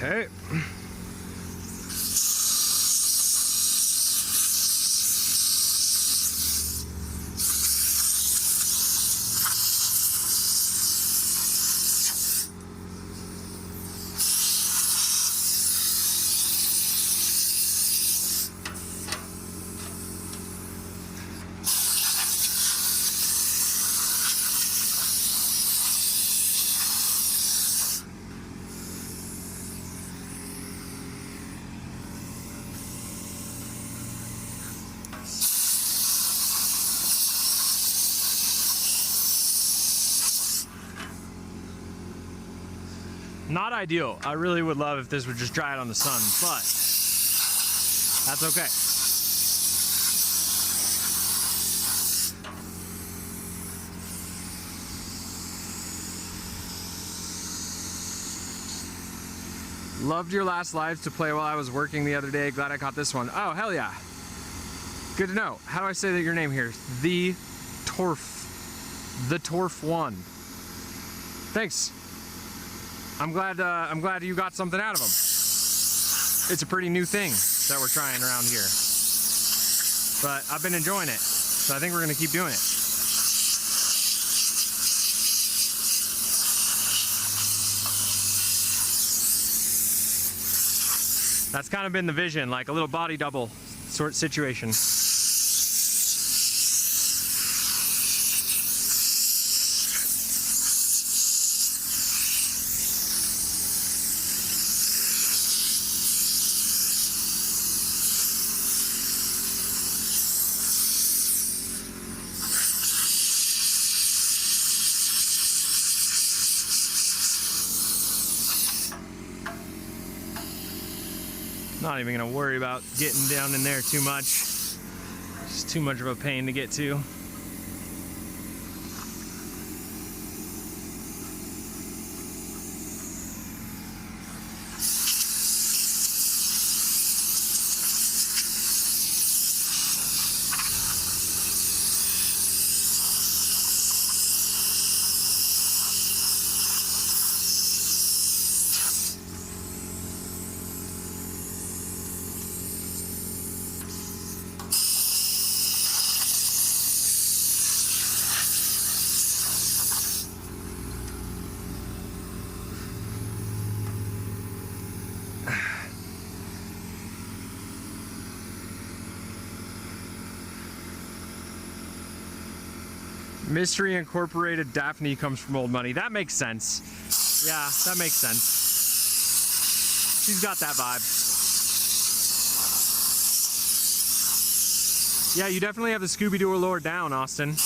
Okay. Not ideal. I really would love if this would just dry out on the sun, but that's okay. Loved your last lives to play while I was working the other day. Glad I caught this one. Oh, hell yeah. Good to know. How do I say that your name here? The Torf. The Torf one. Thanks. I'm glad you got something out of them. It's a pretty new thing that we're trying around here. But I've been enjoying it. So I think we're gonna keep doing it. That's kind of been the vision, like a little body double sort of situation. Not even gonna worry about getting down in there too much. It's too much of a pain to get to. Mystery Incorporated Daphne comes from old money. That makes sense. Yeah, that makes sense. She's got that vibe. Yeah, you definitely have the Scooby-Doo lore down, Austin.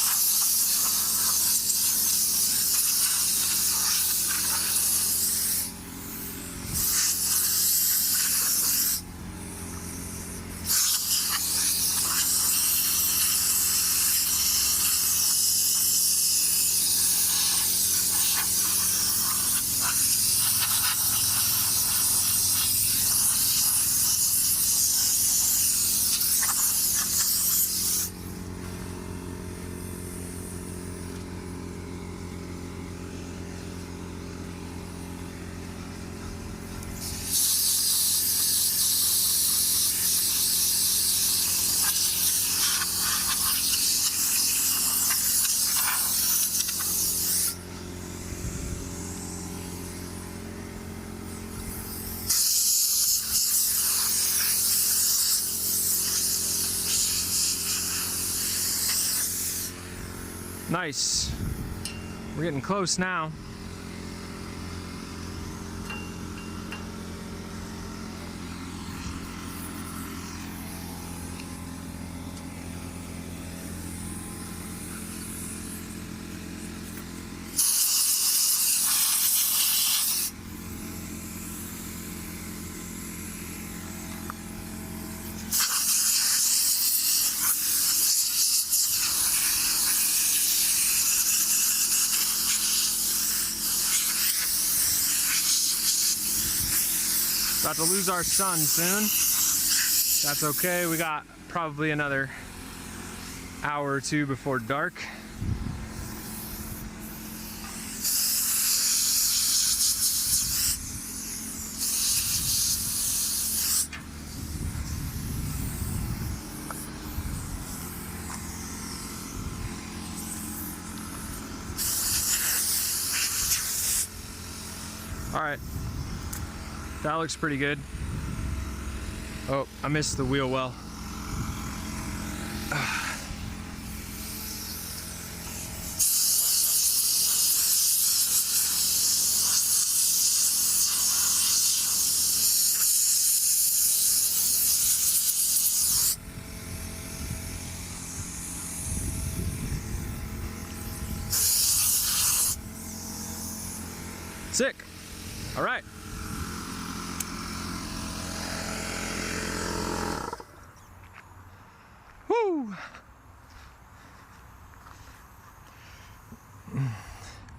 Nice. We're getting close now. About to lose our sun soon. That's okay. We got probably another hour or two before dark. All right. That looks pretty good. Oh, I missed the wheel well. Sick. All right. Woo!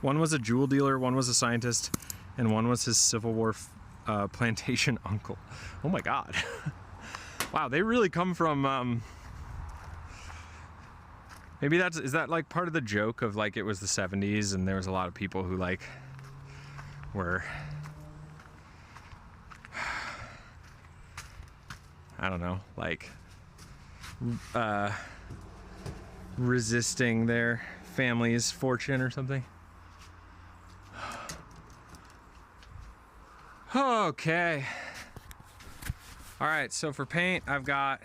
One was a jewel dealer, one was a scientist, and one was his Civil War plantation uncle. Oh my God. Wow, they really come from, maybe is that like part of the joke of like it was the 70s and there was a lot of people who like were, I don't know, like resisting their family's fortune or something. Okay. All right, so for paint, I've got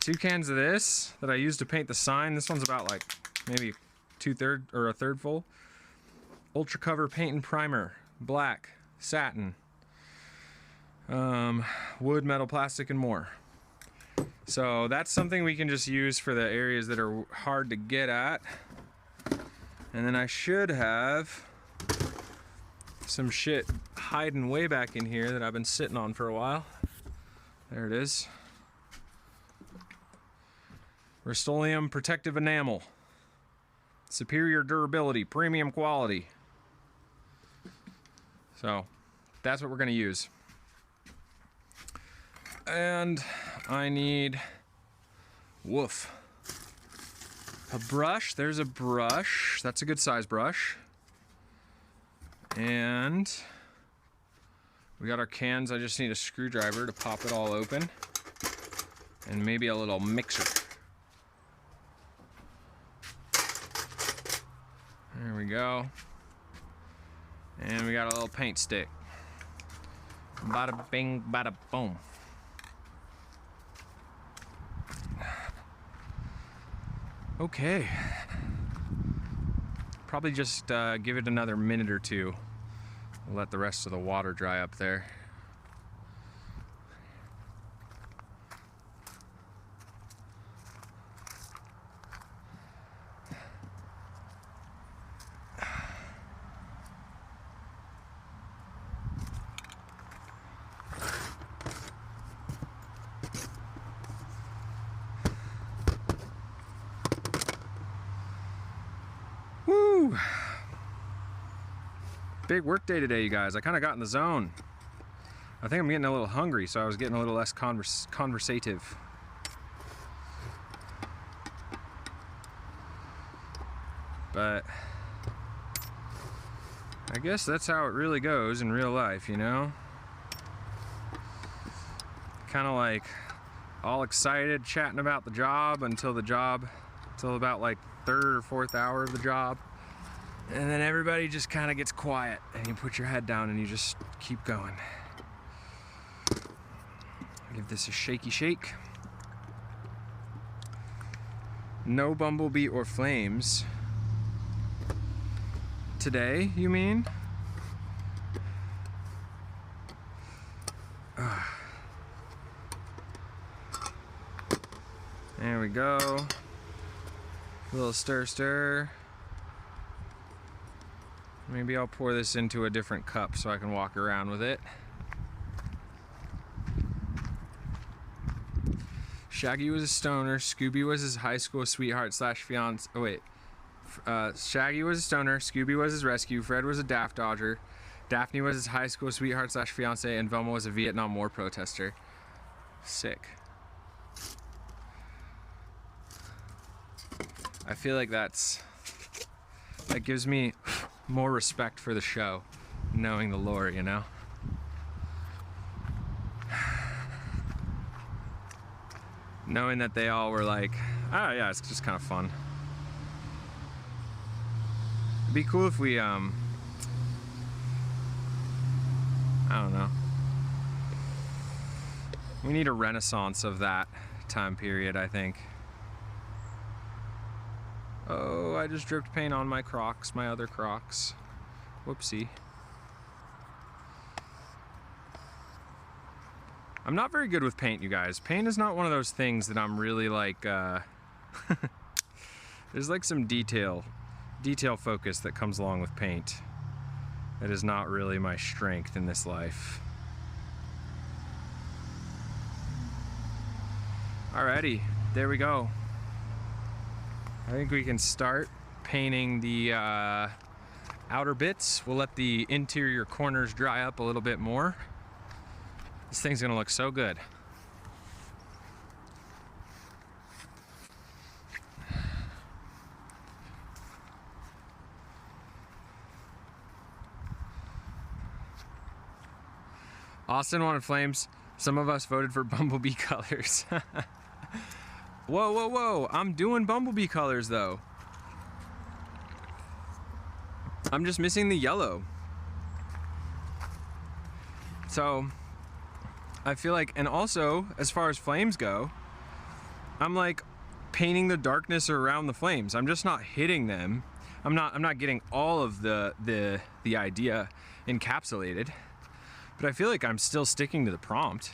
2 cans of this that I used to paint the sign. This one's about like maybe 2/3 or a third full. Ultra Cover Paint and Primer, black, satin, wood, metal, plastic, and more. So that's something we can just use for the areas that are hard to get at. And then I should have some shit hiding way back in here that I've been sitting on for a while. There it is. Rust-Oleum Protective Enamel. Superior durability, premium quality. So that's what we're gonna use. And I need, woof, a brush. There's a brush. That's a good size brush. And we got our cans. I just need a screwdriver to pop it all open. And maybe a little mixer. There we go. And we got a little paint stick. Bada bing, bada boom. Okay. Probably just give it another minute or two. Let the rest of the water dry up there. Woo! Big work day today, you guys. I kind of got in the zone. I think I'm getting a little hungry, so I was getting a little less conversative. But I guess that's how it really goes in real life, you know? Kind of like all excited, chatting about the job until about like 3rd or 4th hour of the job. And then everybody just kind of gets quiet and you put your head down and you just keep going. Give this a shaky shake. No bumblebee or flames. Today, you mean? There we go. A little stir. Maybe I'll pour this into a different cup so I can walk around with it. Shaggy was a stoner. Scooby was his high school sweetheart slash fiance. Oh wait. Shaggy was a stoner. Scooby was his rescue. Fred was a daft dodger. Daphne was his high school sweetheart slash fiance, and Velma was a Vietnam War protester. Sick. I feel like that gives me more respect for the show, knowing the lore, you know? Knowing that they all were like, oh yeah, it's just kind of fun. It'd be cool if we, I don't know. We need a renaissance of that time period, I think. Oh, I just dripped paint on my Crocs, my other Crocs. Whoopsie. I'm not very good with paint, you guys. Paint is not one of those things that I'm really like, there's like some detail focus that comes along with paint. It is not really my strength in this life. Alrighty, there we go. I think we can start painting the outer bits. We'll let the interior corners dry up a little bit more. This thing's gonna look so good. Austin wanted flames. Some of us voted for bumblebee colors. Whoa, whoa, whoa. I'm doing bumblebee colors though. I'm just missing the yellow. So I feel like, and also as far as flames go, I'm like painting the darkness around the flames. I'm just not hitting them. I'm not getting all of the idea encapsulated. But I feel like I'm still sticking to the prompt.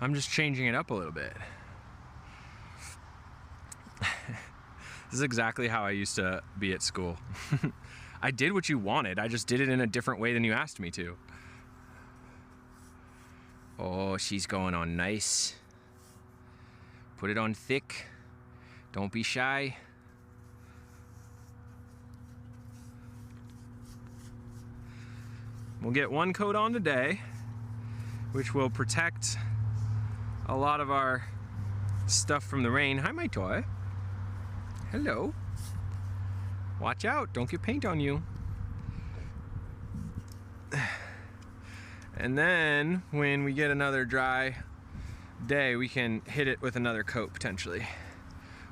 I'm just changing it up a little bit. This is exactly how I used to be at school. I did what you wanted. I just did it in a different way than you asked me to. Oh, she's going on nice. Put it on thick. Don't be shy. We'll get one coat on today, which will protect a lot of our stuff from the rain. Hi, my toy. Hello. Watch out, don't get paint on you. And then when we get another dry day, we can hit it with another coat potentially.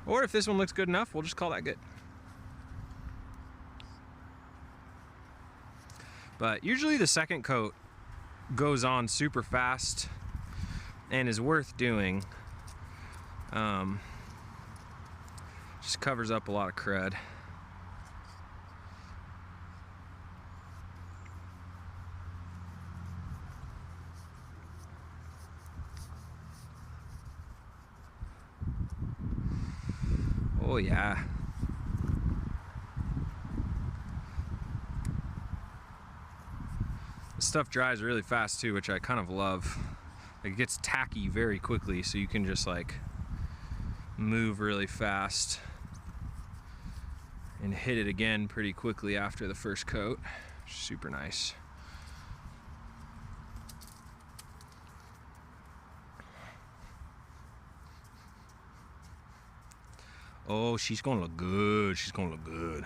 Or if this one looks good enough, we'll just call that good. But usually the second coat goes on super fast and is worth doing. Just covers up a lot of crud. Oh yeah. This stuff dries really fast too, which I kind of love. Like, it gets tacky very quickly, so you can just like move really fast and hit it again pretty quickly after the first coat. Super nice. Oh, she's gonna look good. She's gonna look good.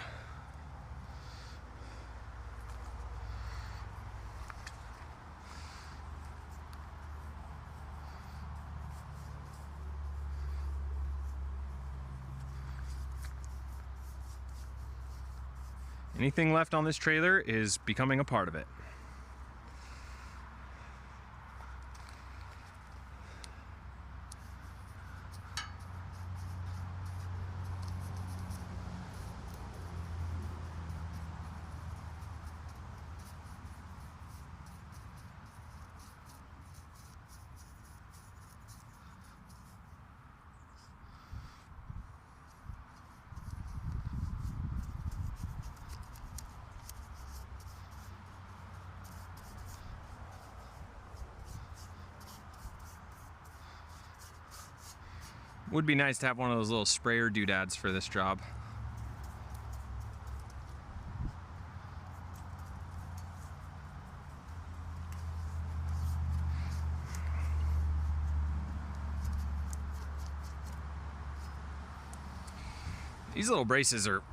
Anything left on this trailer is becoming a part of it. Would be nice to have one of those little sprayer doodads for this job. These little braces are,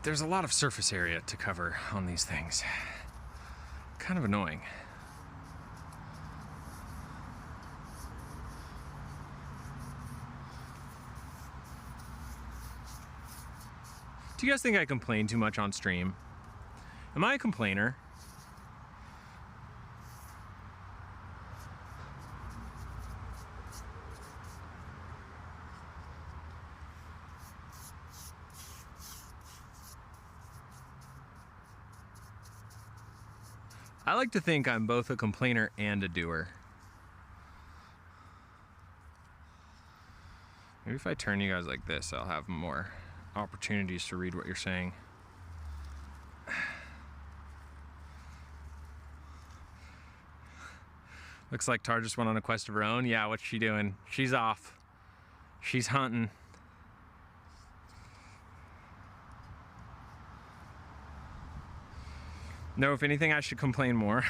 there's a lot of surface area to cover on these things. Kind of annoying. Do you guys think I complain too much on stream? Am I a complainer? I like to think I'm both a complainer and a doer. Maybe if I turn you guys like this, I'll have more opportunities to read what you're saying. Looks like Tar just went on a quest of her own. Yeah, what's she doing? She's off. She's hunting. No, if anything, I should complain more.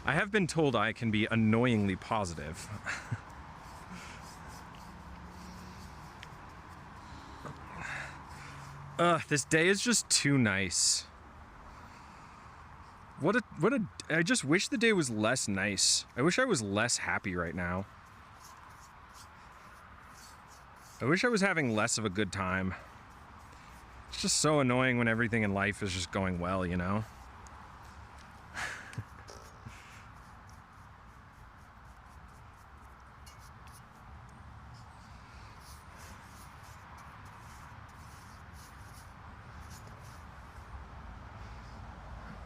I have been told I can be annoyingly positive. This day is just too nice. I just wish the day was less nice. I wish I was less happy right now. I wish I was having less of a good time. It's just so annoying when everything in life is just going well, you know?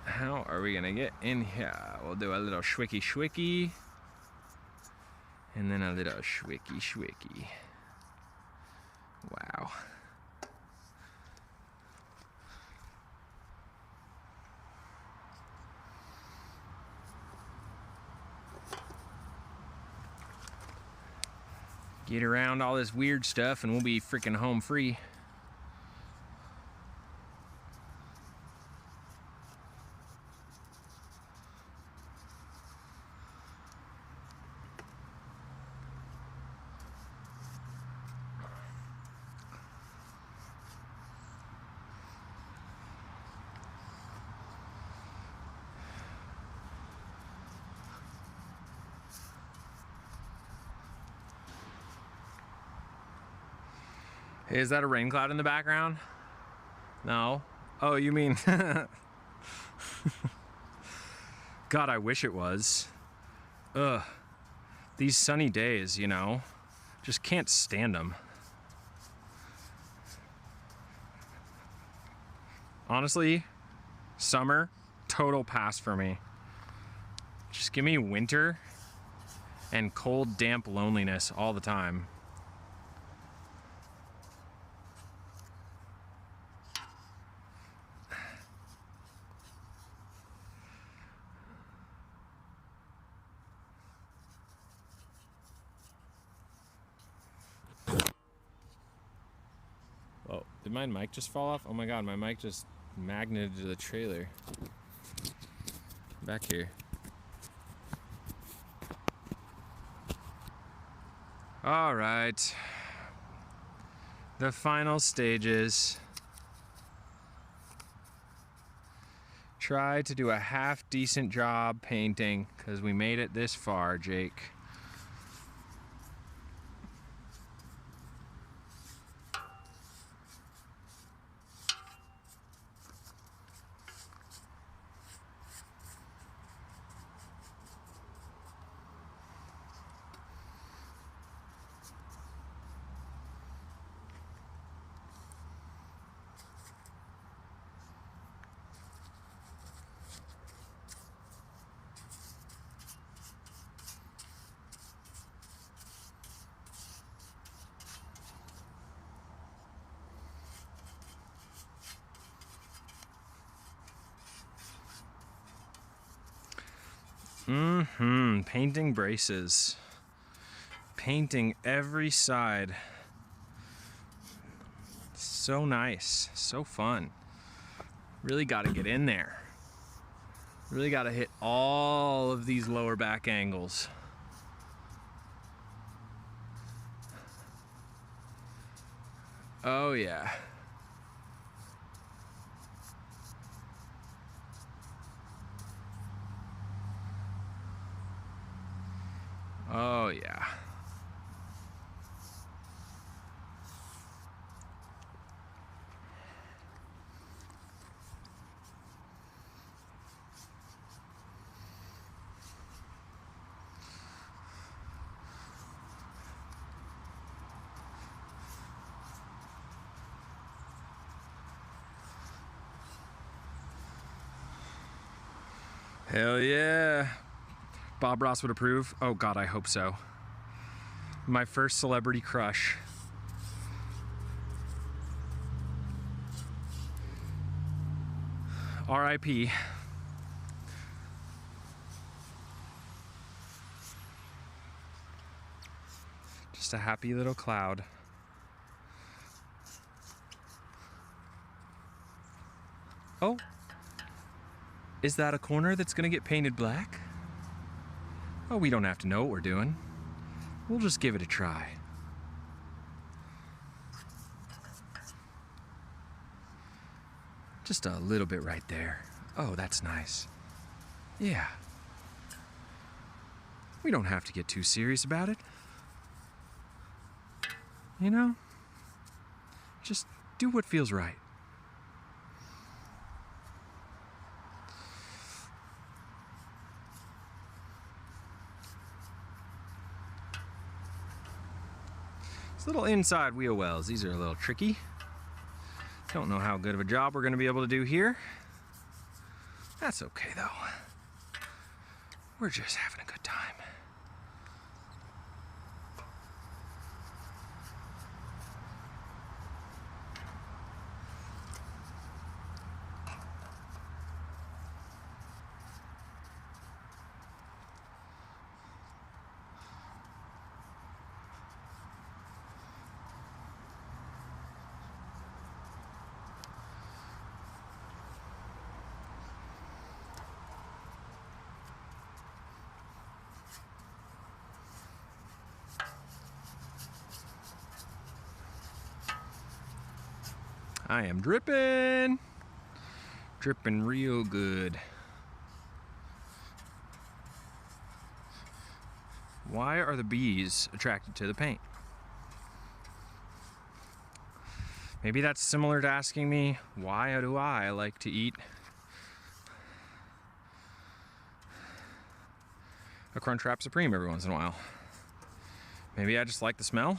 How are we gonna get in here? We'll do a little shwicky shwicky. And then a little shwicky shwicky. Wow. Get around all this weird stuff and we'll be freaking home free. Hey, is that a rain cloud in the background? No? Oh, you mean... God, I wish it was. Ugh. These sunny days, you know? Just can't stand them. Honestly, summer, total pass for me. Just give me winter and cold, damp loneliness all the time. Oh, did my mic just fall off? Oh my God, my mic just magneted to the trailer. Back here. All right. The final stages. Try to do a half decent job painting because we made it this far, Jake. Painting braces. Painting every side. So nice. So fun. Really got to get in there. Really got to hit all of these lower back angles. Oh yeah. Oh yeah. Hell yeah. Bob Ross would approve. Oh God, I hope so. My first celebrity crush. R.I.P. Just a happy little cloud. Oh, is that a corner that's gonna get painted black? Oh, we don't have to know what we're doing. We'll just give it a try. Just a little bit right there. Oh, that's nice. Yeah. We don't have to get too serious about it. You know? Just do what feels right. These little inside wheel wells, these are a little tricky. Don't know how good of a job we're going to be able to do here. That's okay though. We're just having a good time. I am dripping. Dripping real good. Why are the bees attracted to the paint? Maybe that's similar to asking me, why do I like to eat a Crunchwrap Supreme every once in a while? Maybe I just like the smell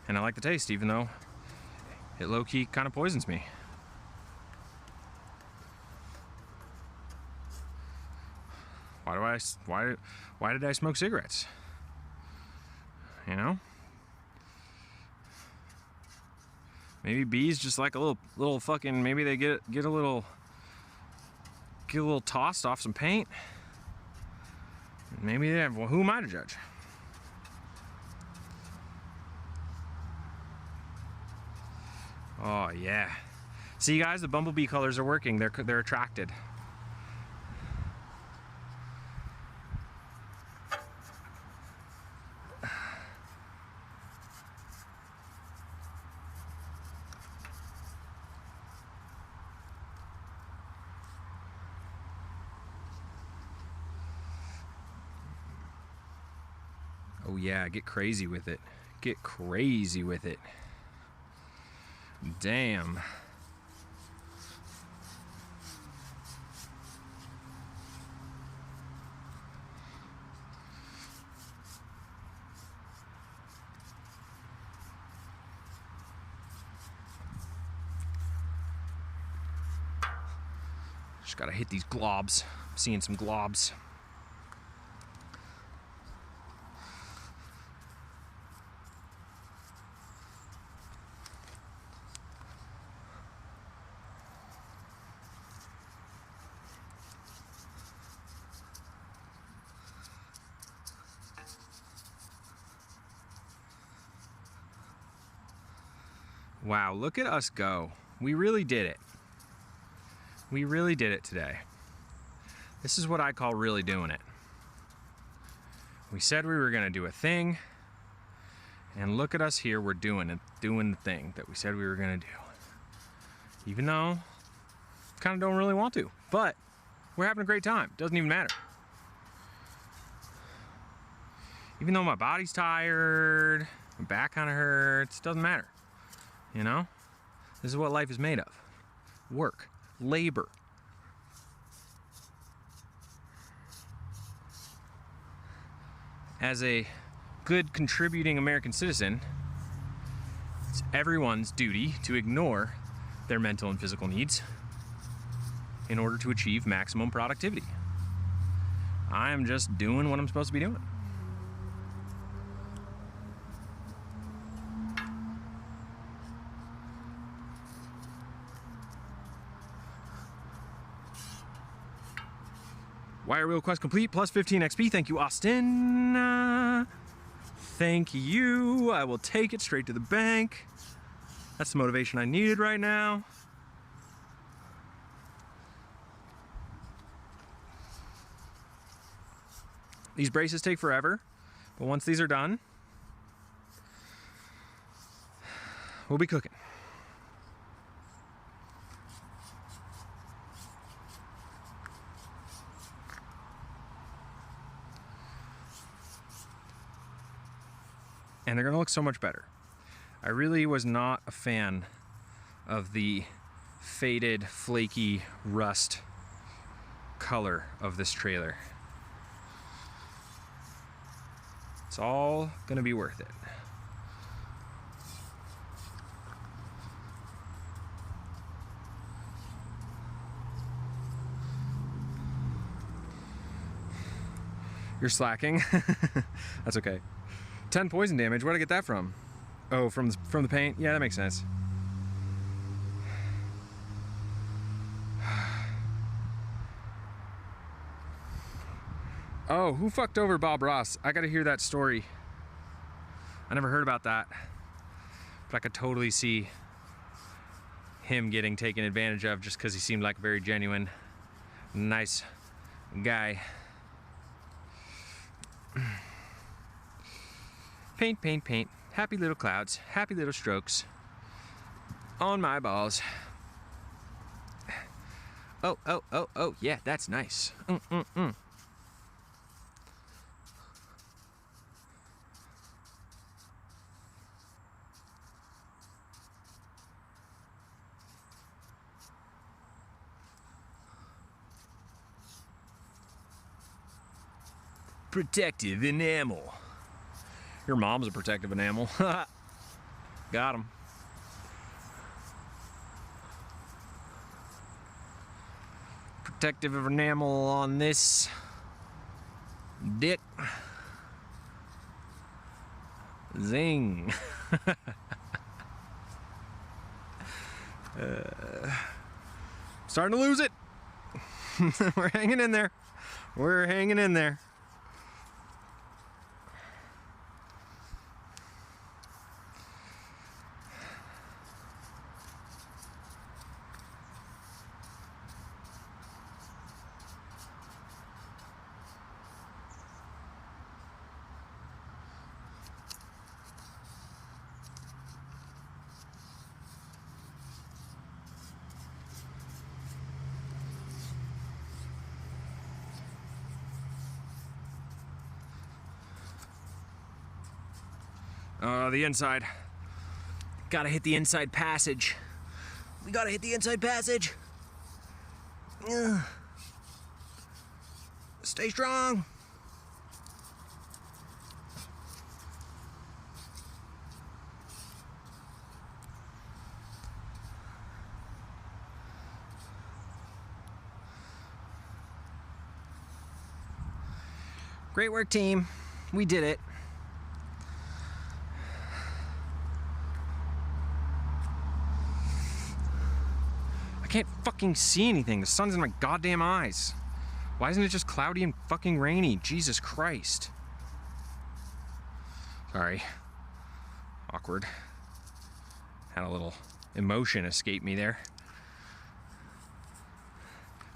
and I like the taste, even though it low-key kind of poisons me. Why did I smoke cigarettes? You know? Maybe bees just like a little fucking, maybe they get a little tossed off some paint. Maybe they have, well, who am I to judge? Oh yeah. See guys, the bumblebee colors are working. They're attracted. Oh yeah, get crazy with it. Get crazy with it. Damn. Just gotta hit these globs. I'm seeing some globs. Wow, look at us go. We really did it. We really did it today. This is what I call really doing it. We said we were gonna do a thing, and look at us here, we're doing it, doing the thing that we said we were gonna do. Even though, kind of don't really want to, but we're having a great time, doesn't even matter. Even though my body's tired, my back kind of hurts, doesn't matter. You know? This is what life is made of. Work. Labor. As a good contributing American citizen, it's everyone's duty to ignore their mental and physical needs in order to achieve maximum productivity. I am just doing what I'm supposed to be doing. Wire wheel quest complete, plus 15 XP. Thank you, Austin. Thank you. I will take it straight to the bank. That's the motivation I needed right now. These braces take forever, but once these are done, we'll be cooking. And they're gonna look so much better. I really was not a fan of the faded, flaky rust color of this trailer. It's all gonna be worth it. You're slacking? That's okay. 10 poison damage, where'd I get that from? Oh, from the paint? Yeah, that makes sense. Oh, who fucked over Bob Ross? I gotta hear that story. I never heard about that. But I could totally see him getting taken advantage of just because he seemed like a very genuine, nice guy. Paint, paint, paint. Happy little clouds, happy little strokes on my balls. Oh, oh, oh, oh, yeah, that's nice. Protective enamel. Your mom's a protective enamel. Got him. Protective enamel on this dick. Zing. Starting to lose it. We're hanging in there. We're hanging in there. The inside. Gotta hit the inside passage. We gotta hit the inside passage. Stay strong. Great work, team. We did it. I can't fucking see anything. The sun's in my goddamn eyes. Why isn't it just cloudy and fucking rainy? Jesus Christ. Sorry. Awkward. Had a little emotion escape me there.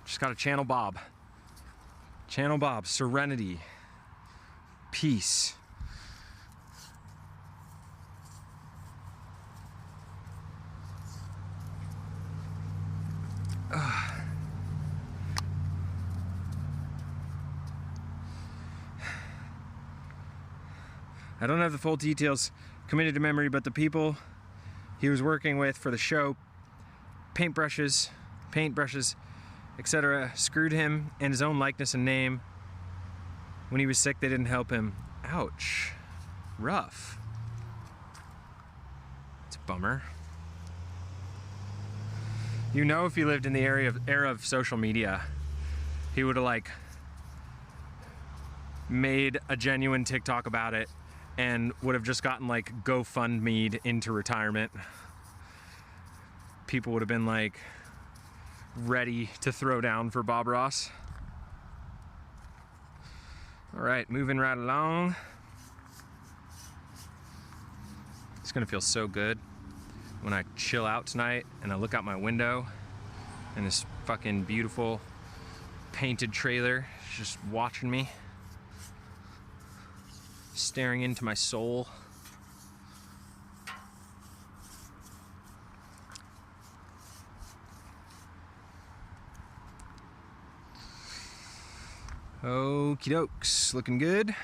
Just gotta channel Bob. Channel Bob. Serenity. Peace. I don't have the full details committed to memory, but the people he was working with for the show, paintbrushes, etc., screwed him and his own likeness and name. When he was sick, they didn't help him. Ouch. Rough. It's a bummer. You know, if he lived in the era of social media, he would have like made a genuine TikTok about it and would have just gotten like GoFundMe'd into retirement. People would have been like ready to throw down for Bob Ross. All right, moving right along. gonna feel so good when I chill out tonight and I look out my window and this fucking beautiful painted trailer is just watching me, staring into my soul. Okie dokes, looking good.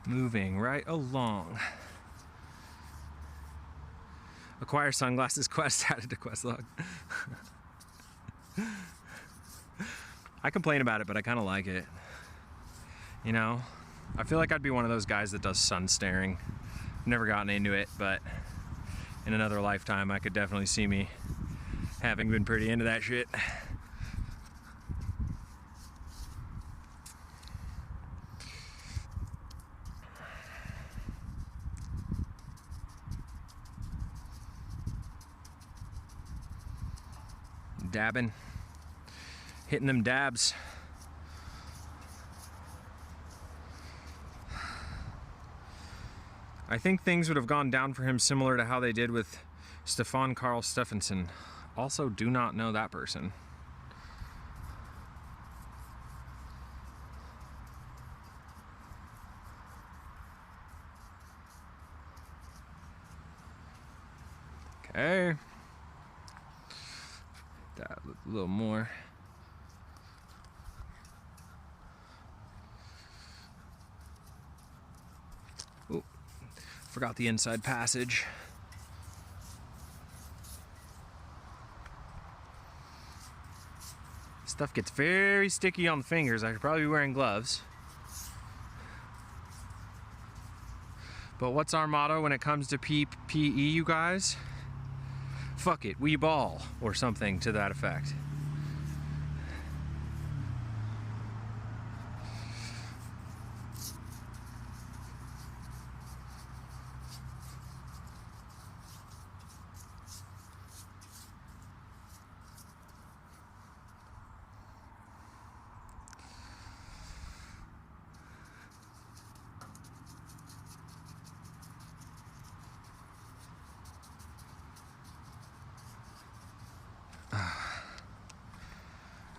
Moving right along. Acquire sunglasses quest added to quest log. I complain about it, but I kind of like it. You know, I feel like I'd be one of those guys that does sun staring. Never gotten into it, but in another lifetime, I could definitely see me having been pretty into that shit. Dabbing, hitting them dabs. I think things would have gone down for him similar to how they did with Stefan Karl Stephenson. Also, do not know that person. Okay. That a little more. Ooh, forgot the inside passage. Stuff gets very sticky on the fingers. I should probably be wearing gloves. But what's our motto when it comes to PPE, you guys? Fuck it, we ball, or something to that effect.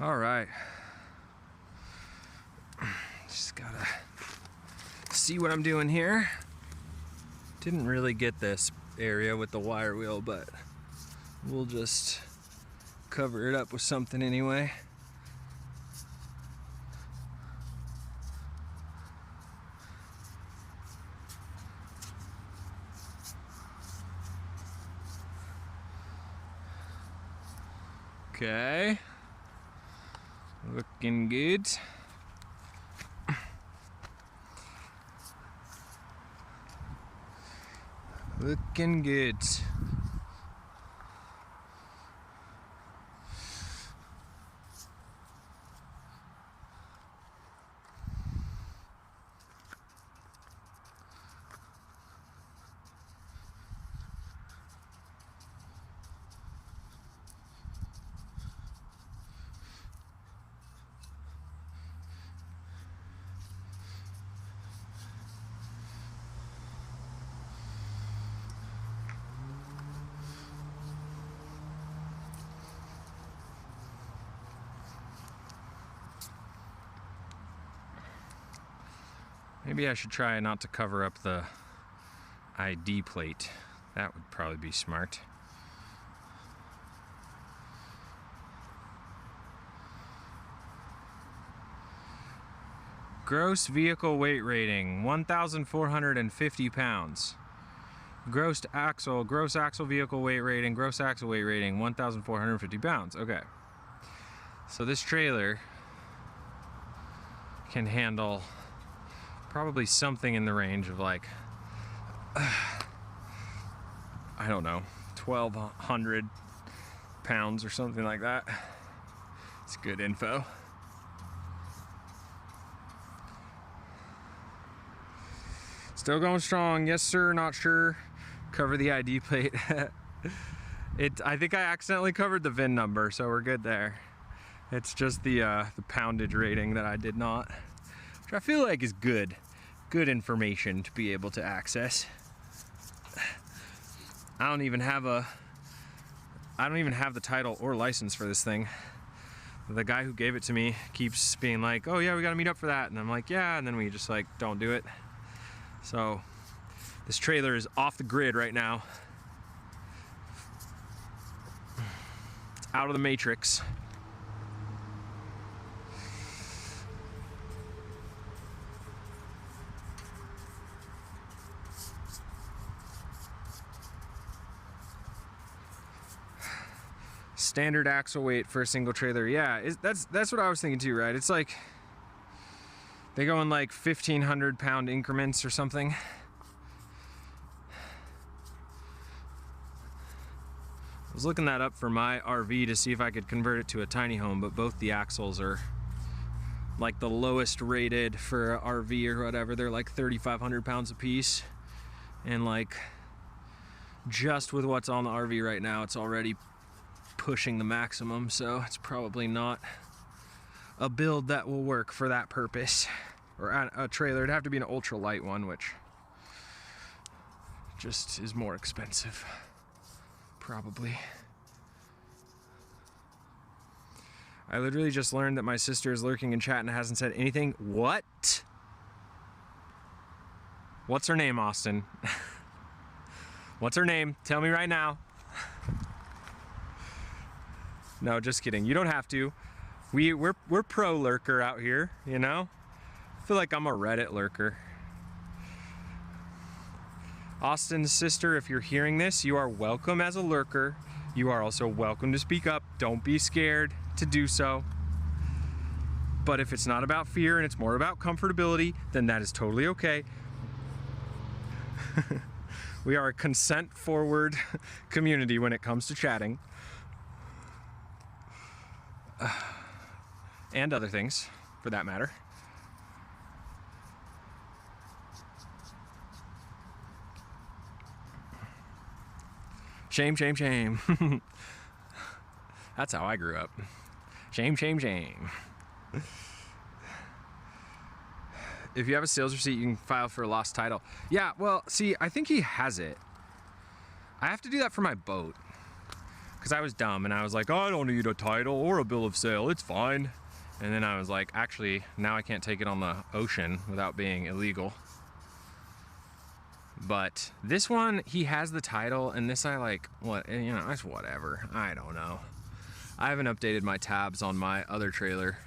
All right. Just gotta see what I'm doing here. Didn't really get this area with the wire wheel, but we'll just cover it up with something anyway. Okay. Looking good. Looking good. Maybe I should try not to cover up the ID plate. That would probably be smart. Gross vehicle weight rating, 1,450 pounds. Gross axle vehicle weight rating, gross axle weight rating, 1,450 pounds. Okay. So this trailer can handle probably something in the range of like, I don't know, 1,200 pounds or something like that. It's good info. Still going strong. Yes, sir. Not sure. Cover the ID plate. I think I accidentally covered the VIN number, so we're good there. It's just the poundage rating that I did not, which I feel like is good information to be able to access. I don't even have the title or license for this thing. The guy who gave it to me keeps being like, "Oh yeah, we gotta meet up for that," and I'm like, "Yeah," and then we just like don't do it. So this trailer is off the grid right now. It's out of the matrix. Standard axle weight for a single trailer. Yeah, that's what I was thinking too, right? It's like they go in like 1,500 pound increments or something. I was looking that up for my RV to see if I could convert it to a tiny home, but both the axles are like the lowest rated for a RV or whatever. They're like 3,500 pounds a piece, and like just with what's on the RV right now, it's already pushing the maximum, so it's probably not a build that will work for that purpose. Or a trailer, it'd have to be an ultralight one, which just is more expensive, probably. I literally just learned that my sister is lurking in chat and hasn't said anything. What? What's her name, Austin? What's her name? Tell me right now. No, just kidding. You don't have to. We're pro lurker out here, you know? I feel like I'm a Reddit lurker. Austin's sister, if you're hearing this, you are welcome as a lurker. You are also welcome to speak up. Don't be scared to do so. But if it's not about fear and it's more about comfortability, then that is totally okay. We are a consent-forward community when it comes to chatting. And other things, for that matter. Shame, shame, shame. That's how I grew up. Shame, shame, shame. If you have a sales receipt, you can file for a lost title. Yeah, well, see, I think he has it. I have to do that for my boat. Because I was dumb and I was like, oh, I don't need a title or a bill of sale, it's fine. And then I was like, actually, now I can't take it on the ocean without being illegal. But this one, he has the title, and this I like, what, you know, it's whatever. I don't know. I haven't updated my tabs on my other trailer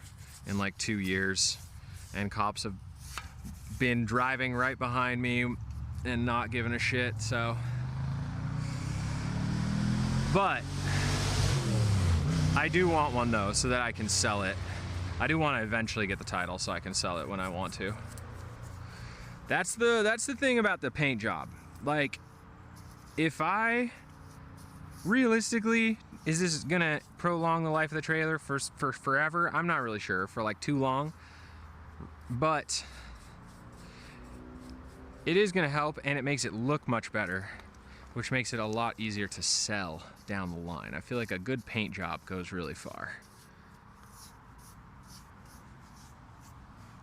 in like 2 years, and cops have been driving right behind me and not giving a shit, so. But I do want one though, so that I can sell it. I do want to eventually get the title so I can sell it when I want to. That's the thing about the paint job. Like, if I realistically, is this gonna prolong the life of the trailer for forever? I'm not really sure, for like too long, but it is gonna help, and it makes it look much better, which makes it a lot easier to sell down the line. I feel like a good paint job goes really far.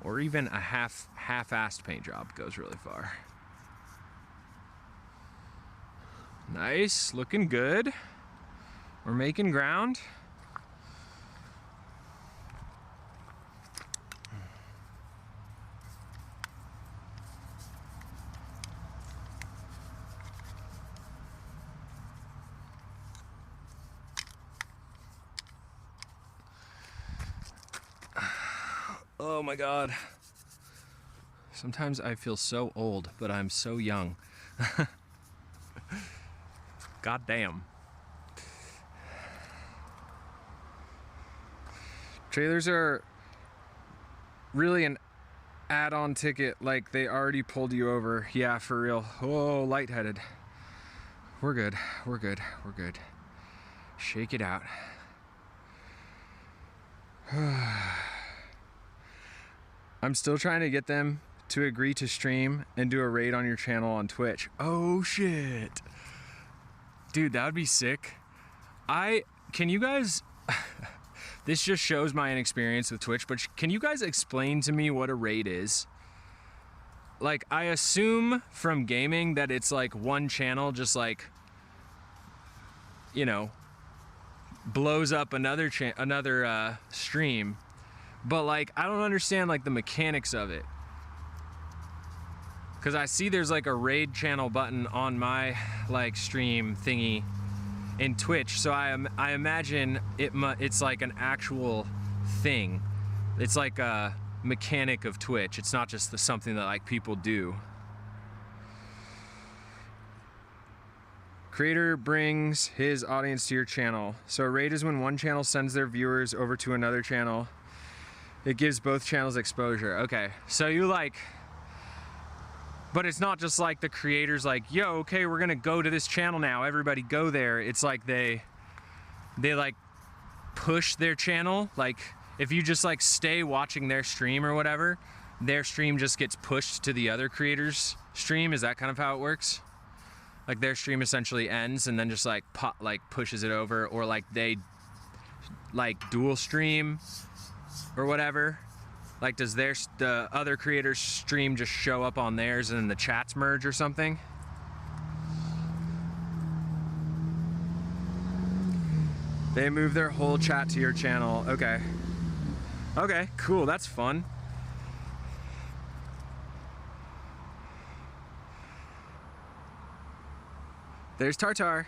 Or even a half-assed paint job goes really far. Nice, looking good. We're making ground. Oh my God. Sometimes I feel so old, but I'm so young. God damn. Trailers are really an add-on ticket, like they already pulled you over. Yeah, for real. Oh, lightheaded. We're good, we're good, we're good. Shake it out. I'm still trying to get them to agree to stream and do a raid on your channel on Twitch. Oh shit. Dude, that would be sick. Can you guys, this just shows my inexperience with Twitch, but can you guys explain to me what a raid is? Like, I assume from gaming that it's like one channel just like, you know, blows up another stream, but like I don't understand like the mechanics of it, because I see there's like a raid channel button on my like stream thingy in Twitch, so I imagine it's like an actual thing. It's like a mechanic of Twitch. It's not just something that like people do. Creator brings his audience to your channel. So a raid is when one channel sends their viewers over to another channel. It gives both channels exposure. Okay, so you like, but it's not just like the creators like, yo, okay, we're gonna go to this channel now, everybody go there. It's like they like push their channel. Like if you just like stay watching their stream or whatever, their stream just gets pushed to the other creator's stream. Is that kind of how it works? Like their stream essentially ends and then just like pushes it over, or like they like dual stream or whatever. Like does the other creator's stream just show up on theirs and then the chats merge or something? They move their whole chat to your channel. Okay. Okay, cool, that's fun. There's Tartar.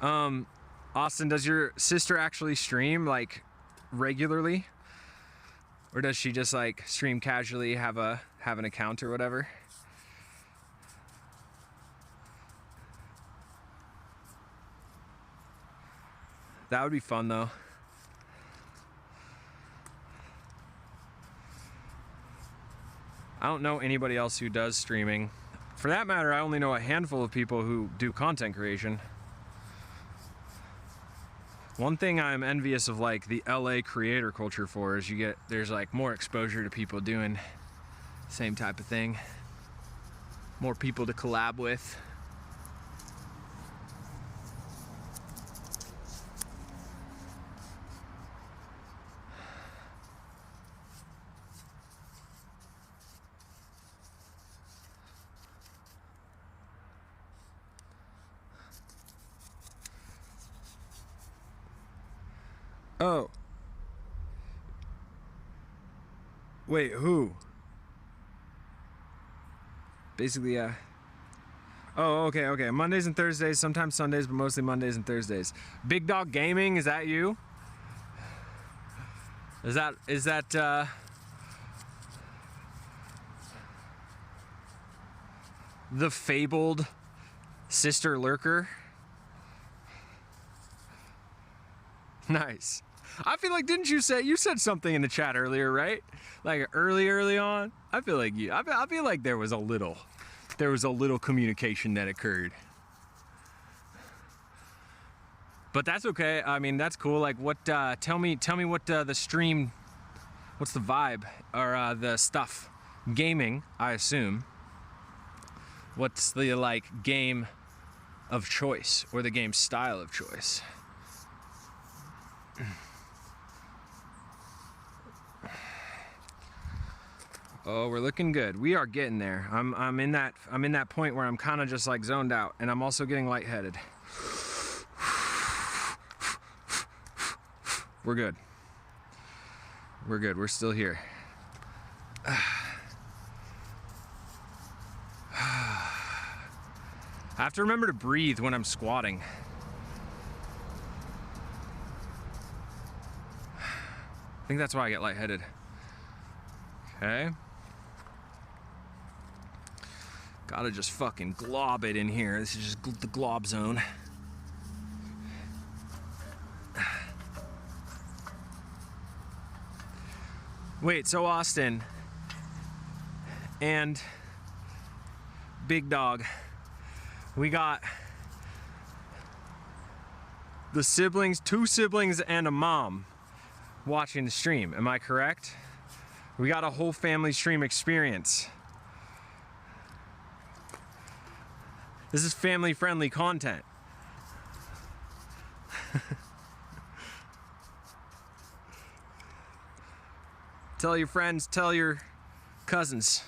Austin, does your sister actually stream like regularly? Or does she just like stream casually, have an account or whatever? That would be fun though. I don't know anybody else who does streaming. For that matter, I only know a handful of people who do content creation. One thing I'm envious of like the LA creator culture for is there's like more exposure to people doing the same type of thing. More people to collab with. Oh. Wait, who? Basically, yeah. Oh, okay. Mondays and Thursdays, sometimes Sundays, but mostly Mondays and Thursdays. Big Dog Gaming, is that you? Is that the fabled sister lurker? Nice. I feel like, didn't you said something in the chat earlier, right? Like early on. I feel like I feel like there was a little communication that occurred. But that's okay. I mean, that's cool. Like, what? Tell me what the stream. What's the vibe or the stuff? Gaming, I assume. What's the like game of choice or the game style of choice? Oh, we're looking good. We are getting there. I'm in that point where I'm kind of just like zoned out, and I'm also getting lightheaded. We're good. We're good. We're still here. I have to remember to breathe when I'm squatting. I think that's why I get lightheaded. Okay. Gotta just fucking glob it in here. This is just the glob zone. Wait, so Austin and Big Dog, we got the siblings, 2 siblings and a mom. watching the stream. Am I correct? We got a whole family stream experience. This is family-friendly content. Tell your friends, tell your cousins.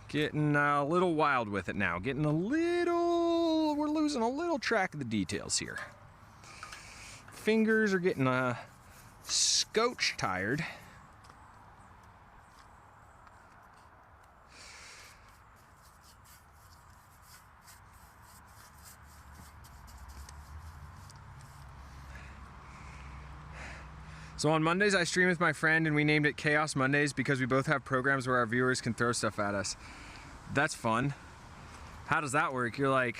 Getting a little wild with it now. We're losing a little track of the details here. Fingers are getting scotch tired. So on Mondays I stream with my friend and we named it Chaos Mondays because we both have programs where our viewers can throw stuff at us. That's fun. How does that work? You're like,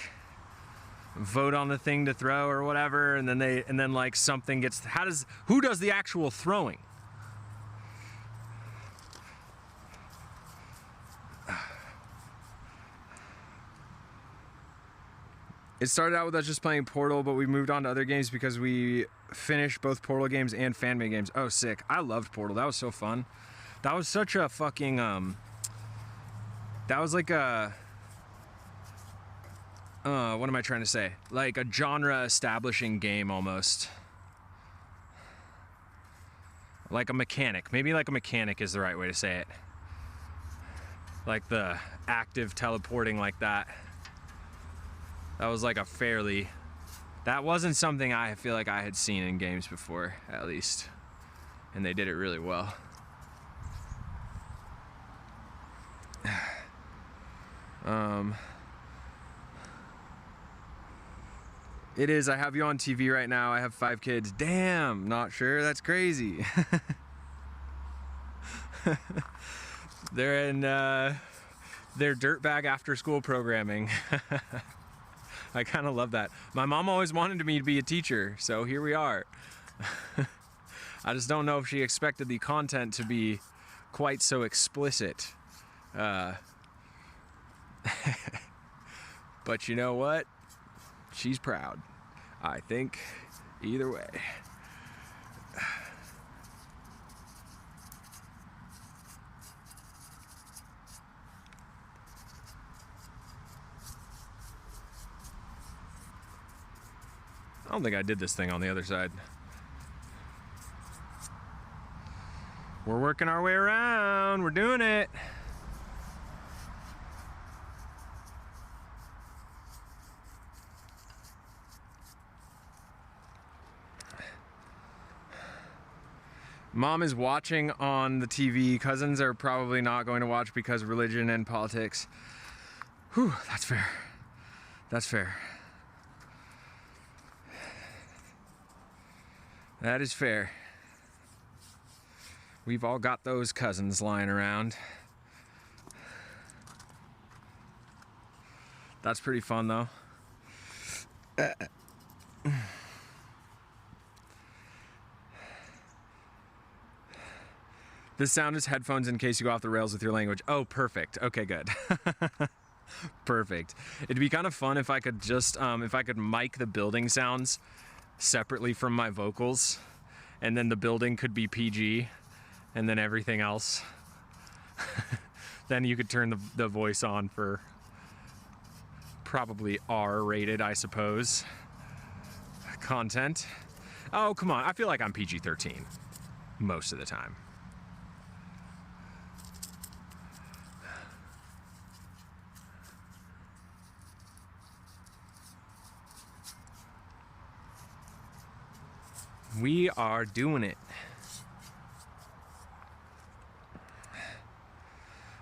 vote on the thing to throw or whatever, and then like something gets, who does the actual throwing? It started out with us just playing Portal, but we moved on to other games because we finished both Portal games and fan-made games. Oh, sick. I loved Portal. That was so fun. That was such a fucking, that was like a, what am I trying to say? Like a genre establishing game almost. Like a mechanic. Maybe like a mechanic is the right way to say it. Like the active teleporting like that. That was like that wasn't something I feel like I had seen in games before, at least. And they did it really well. It is, I have you on TV right now. I have 5 kids. Damn, not sure. That's crazy. They're in their dirtbag after school programming. I kind of love that. My mom always wanted me to be a teacher, so here we are. I just don't know if she expected the content to be quite so explicit. But you know what? She's proud. I think either way. I don't think I did this thing on the other side. We're working our way around. We're doing it. Mom is watching on the TV. Cousins are probably not going to watch because of religion and politics. Whew, that's fair. That's fair. That is fair. We've all got those cousins lying around. That's pretty fun though. This sound is headphones in case you go off the rails with your language. Oh, perfect. Okay, good. Perfect. It'd be kind of fun if I could just, if I could mic the building sounds separately from my vocals, and then the building could be PG, and then everything else. Then you could turn the voice on for probably R-rated, I suppose, content. Oh, come on. I feel like I'm PG-13 most of the time. We are doing it.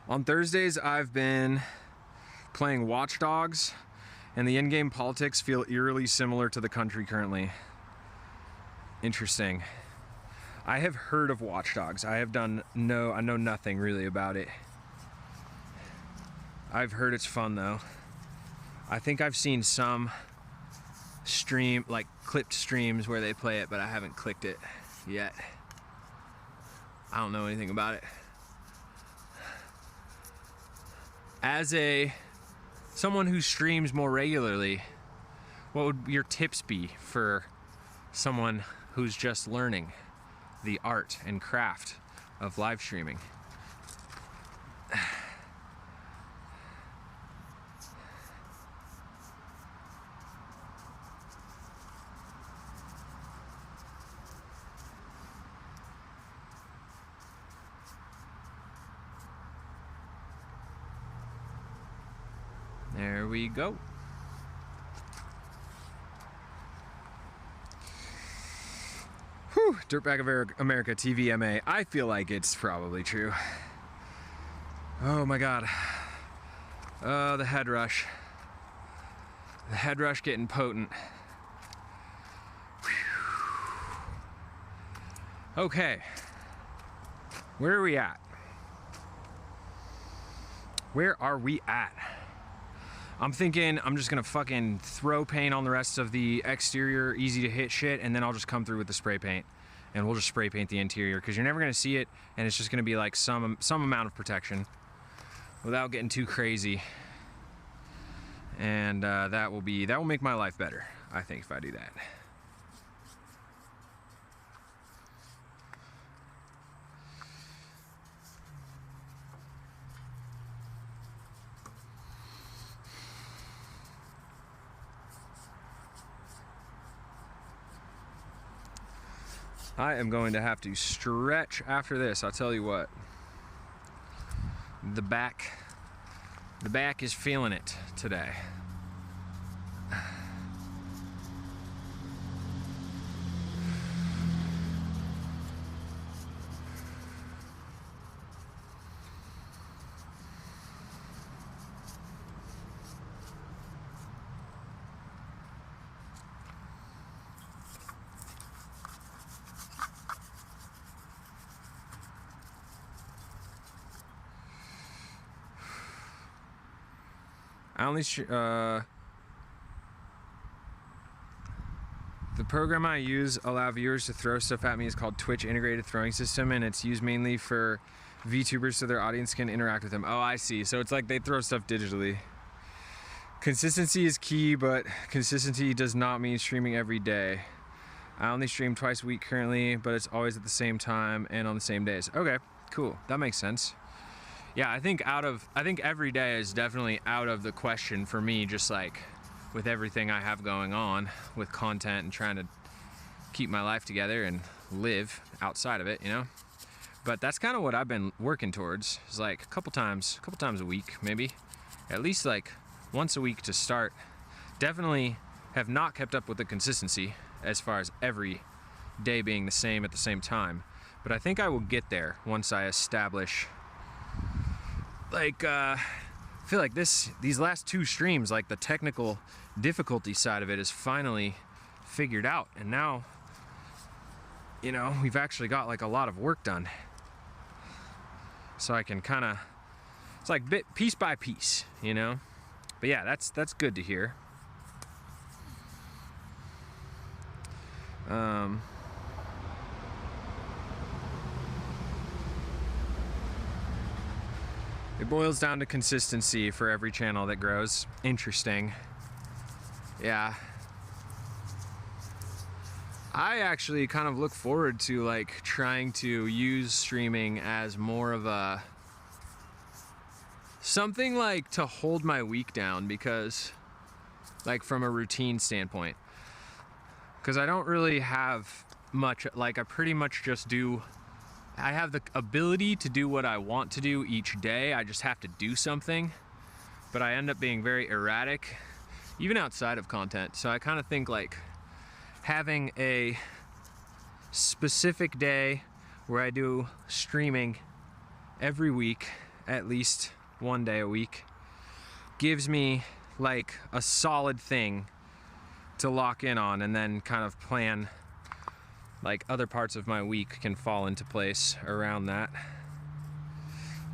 On Thursdays, I've been playing Watch Dogs, and the in-game politics feel eerily similar to the country currently. Interesting. I have heard of Watch Dogs. I know nothing really about it. I've heard it's fun though. I think I've seen some clipped streams where they play it, but I haven't clicked it yet. I don't know anything about it. as someone who streams more regularly, what would your tips be for someone who's just learning the art and craft of live streaming? There we go. Whew, Dirtbag America TVMA. I feel like it's probably true. Oh my God. Oh, the head rush. The head rush getting potent. Whew. Okay. Where are we at? Where are we at? I'm thinking I'm just gonna fucking throw paint on the rest of the exterior, easy to hit shit, and then I'll just come through with the spray paint, and we'll just spray paint the interior, because you're never gonna see it, and it's just gonna be like some amount of protection without getting too crazy, and that will make my life better, I think, if I do that. I am going to have to stretch after this, I'll tell you what. The back is feeling it today. I only the program I use allow viewers to throw stuff at me is called Twitch Integrated Throwing System, and it's used mainly for VTubers so their audience can interact with them. Oh, I see. So it's like they throw stuff digitally. Consistency is key, but consistency does not mean streaming every day. I only stream twice a week currently, but it's always at the same time and on the same days. Okay, cool. That makes sense. Yeah, I think every day is definitely out of the question for me, just like with everything I have going on with content and trying to keep my life together and live outside of it, you know? But that's kind of what I've been working towards, is like a couple times a week, maybe. At least like once a week to start. Definitely have not kept up with the consistency as far as every day being the same at the same time. But I think I will get there once I establish, like, I feel like these last two streams, like the technical difficulty side of it is finally figured out. And now, you know, we've actually got like a lot of work done. So I can kind of, it's like piece by piece, you know? But yeah, that's good to hear. It boils down to consistency for every channel that grows. Interesting. Yeah. I actually kind of look forward to like trying to use streaming as more of a something like to hold my week down, because like from a routine standpoint, because I don't really have much, like I pretty much just do, I have the ability to do what I want to do each day. I just have to do something, but I end up being very erratic even outside of content. So I kind of think like having a specific day where I do streaming every week, at least one day a week, gives me like a solid thing to lock in on, and then kind of plan like other parts of my week can fall into place around that.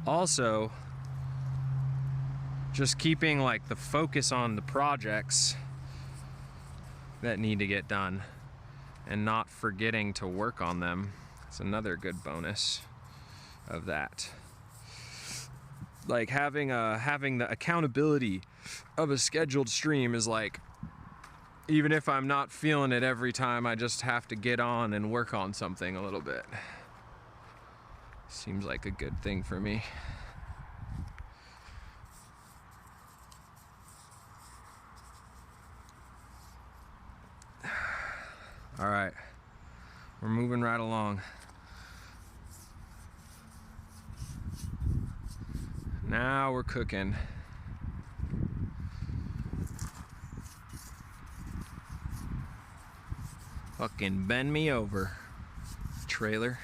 Also, just keeping like the focus on the projects that need to get done and not forgetting to work on them. It's another good bonus of that. like having the accountability of a scheduled stream is like, even if I'm not feeling it every time, I just have to get on and work on something a little bit. Seems like a good thing for me. All right, we're moving right along. Now we're cooking. Fucking bend me over, trailer.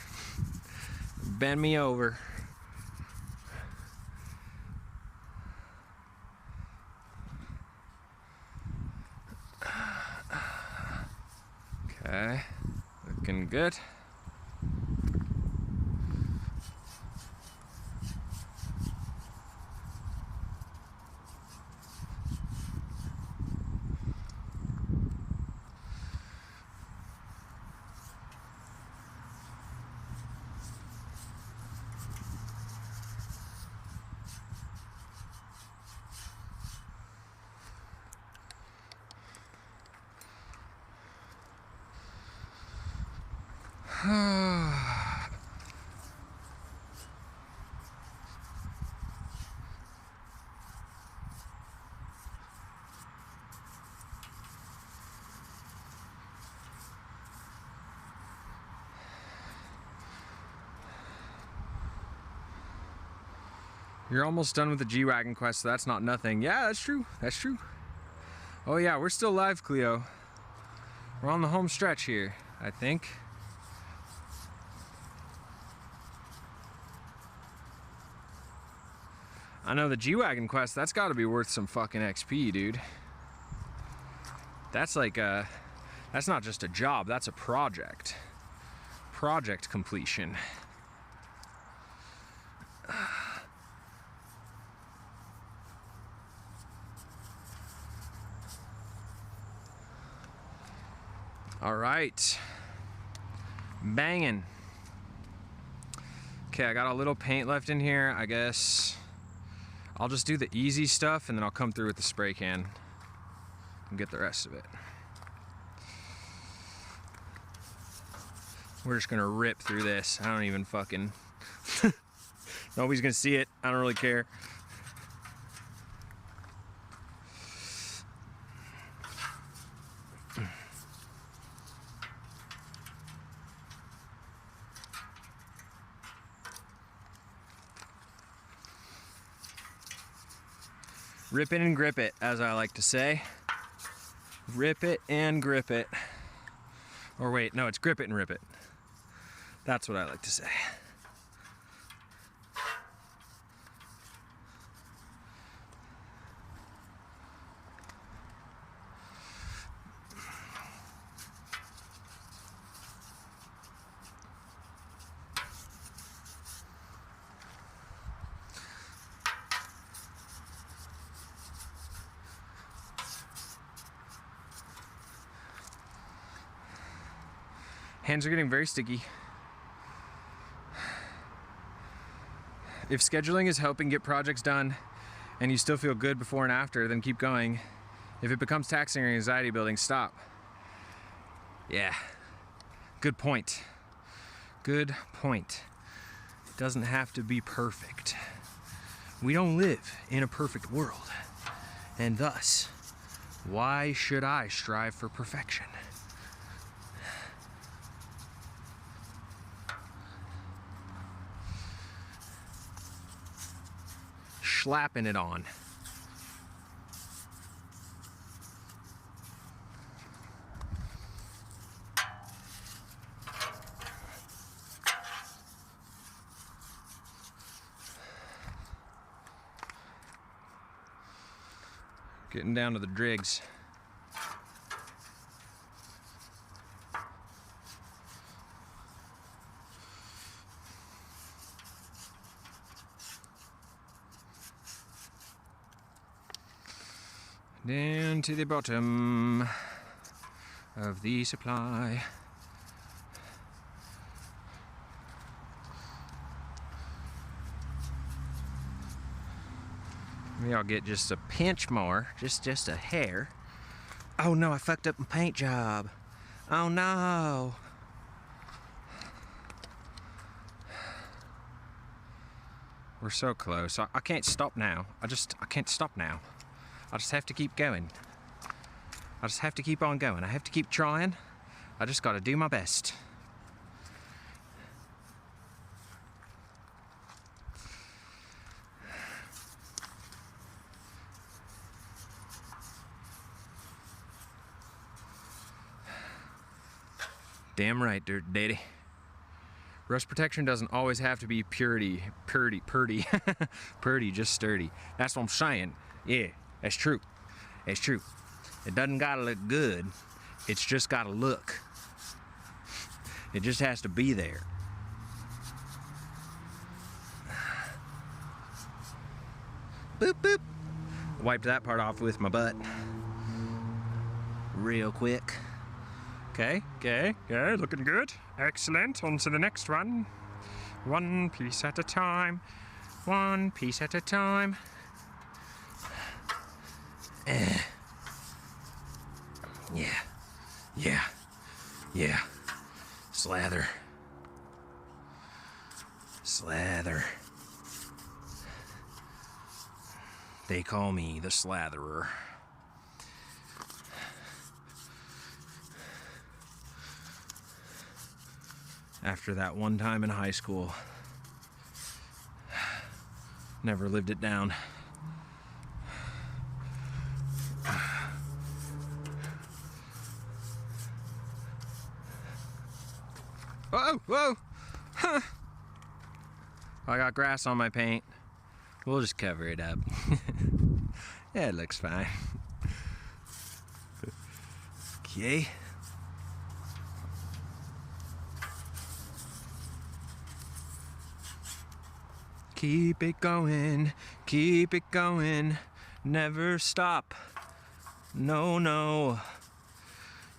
Bend me over. Okay, looking good. You're almost done with the G-Wagon quest, so that's not nothing. Yeah, that's true. That's true. Oh yeah, we're still live, Cleo. We're on the home stretch here, I think. I know the G-Wagon quest, that's gotta be worth some fucking XP, dude. That's like that's not just a job, that's a project. Project completion. All right, banging. Okay, I got a little paint left in here. I guess I'll just do the easy stuff and then I'll come through with the spray can and get the rest of it. We're just gonna rip through this. I don't even fucking, nobody's gonna see it. I don't really care. Rip it and grip it, as I like to say. Rip it and grip it. Or wait, no, it's grip it and rip it. That's what I like to say. Hands are getting very sticky. If scheduling is helping get projects done and you still feel good before and after, then keep going. If it becomes taxing or anxiety building, stop. Yeah, good point. Good point. It doesn't have to be perfect. We don't live in a perfect world. And thus, why should I strive for perfection? Slapping it on. Getting down to the drigs. Down to the bottom of the supply. Maybe I'll get just a pinch more, just a hair. Oh no, I fucked up my paint job. Oh no. We're so close. I can't stop now. I can't stop now. I just have to keep going. I just have to keep on going. I have to keep trying. I just gotta do my best. Damn right, Dirt Daddy. Rust protection doesn't always have to be purty, just sturdy. That's what I'm saying. Yeah, that's true. It's true. It doesn't gotta look good. It's just gotta look. It just has to be there. Boop, boop. Wiped that part off with my butt. Real quick. Okay, looking good. Excellent, on to the next one. One piece at a time. One piece at a time. Yeah. Slather. They call me the slatherer. After that one time in high school, never lived it down. Whoa! Huh. I got grass on my paint. We'll just cover it up. Yeah, it looks fine. Okay. Keep it going, never stop. No.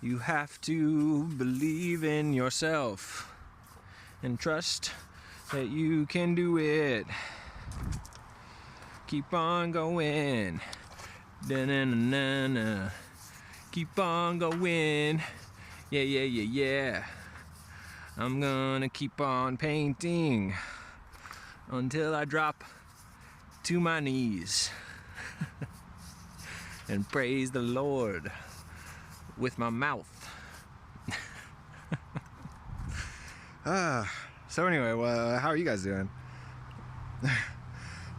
You have to believe in yourself and trust that you can do it. Keep on going. Da-na-na-na-na. Keep on going. Yeah. I'm gonna keep on painting until I drop to my knees and praise the Lord with my mouth. So anyway, how are you guys doing?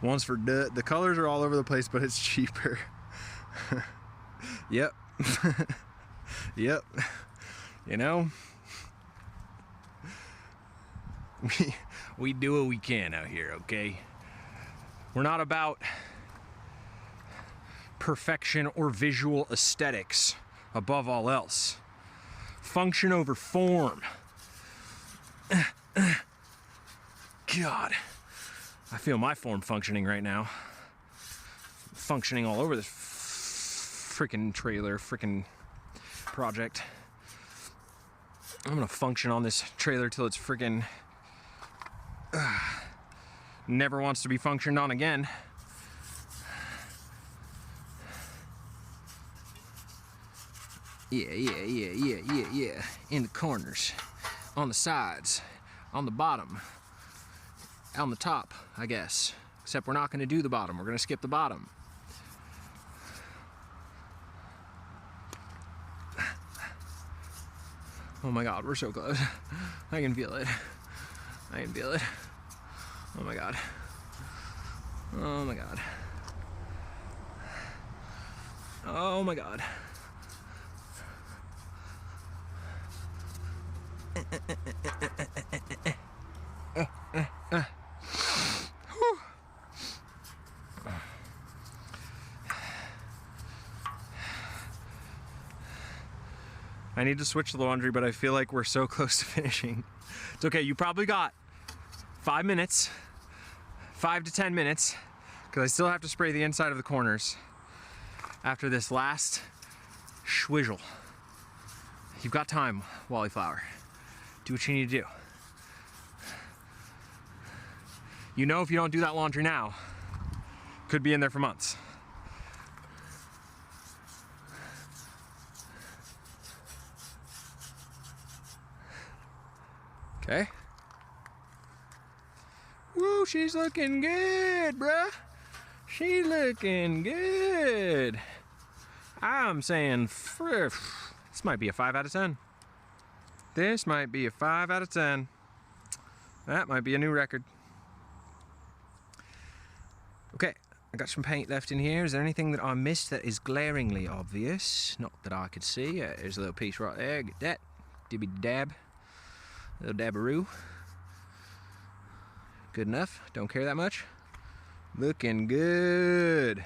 One's for the colors are all over the place, but it's cheaper. Yep. Yep. You know, we do what we can out here, okay? We're not about perfection or visual aesthetics above all else. Function over form. God, I feel my form functioning right now. Functioning all over this freaking trailer, freaking project. I'm gonna function on this trailer till it's freaking never wants to be functioned on again. Yeah. In the corners, on the sides, on the bottom, on the top, I guess. Except we're not gonna do the bottom, we're gonna skip the bottom. Oh my God, we're so close. I can feel it. Oh my God. Oh my God. Oh my God. I need to switch the laundry, but I feel like we're so close to finishing. It's okay, you probably got 5 minutes, 5 to 10 minutes, because I still have to spray the inside of the corners after this last swizzle. You've got time, Walliflower. Do what you need to do. You know if you don't do that laundry now, Could be in there for months. Okay. Woo, she's looking good, bruh. She's looking good. I'm saying, this might be a 5 out of 10. This might be a 5 out of 10. That might be a new record. Okay, I got some paint left in here. Is there anything that I missed that is glaringly obvious? Not that I could see. There's a little piece right there. Get that. Dibby dab. Little dabberoo. Good enough. Don't care that much. Looking good.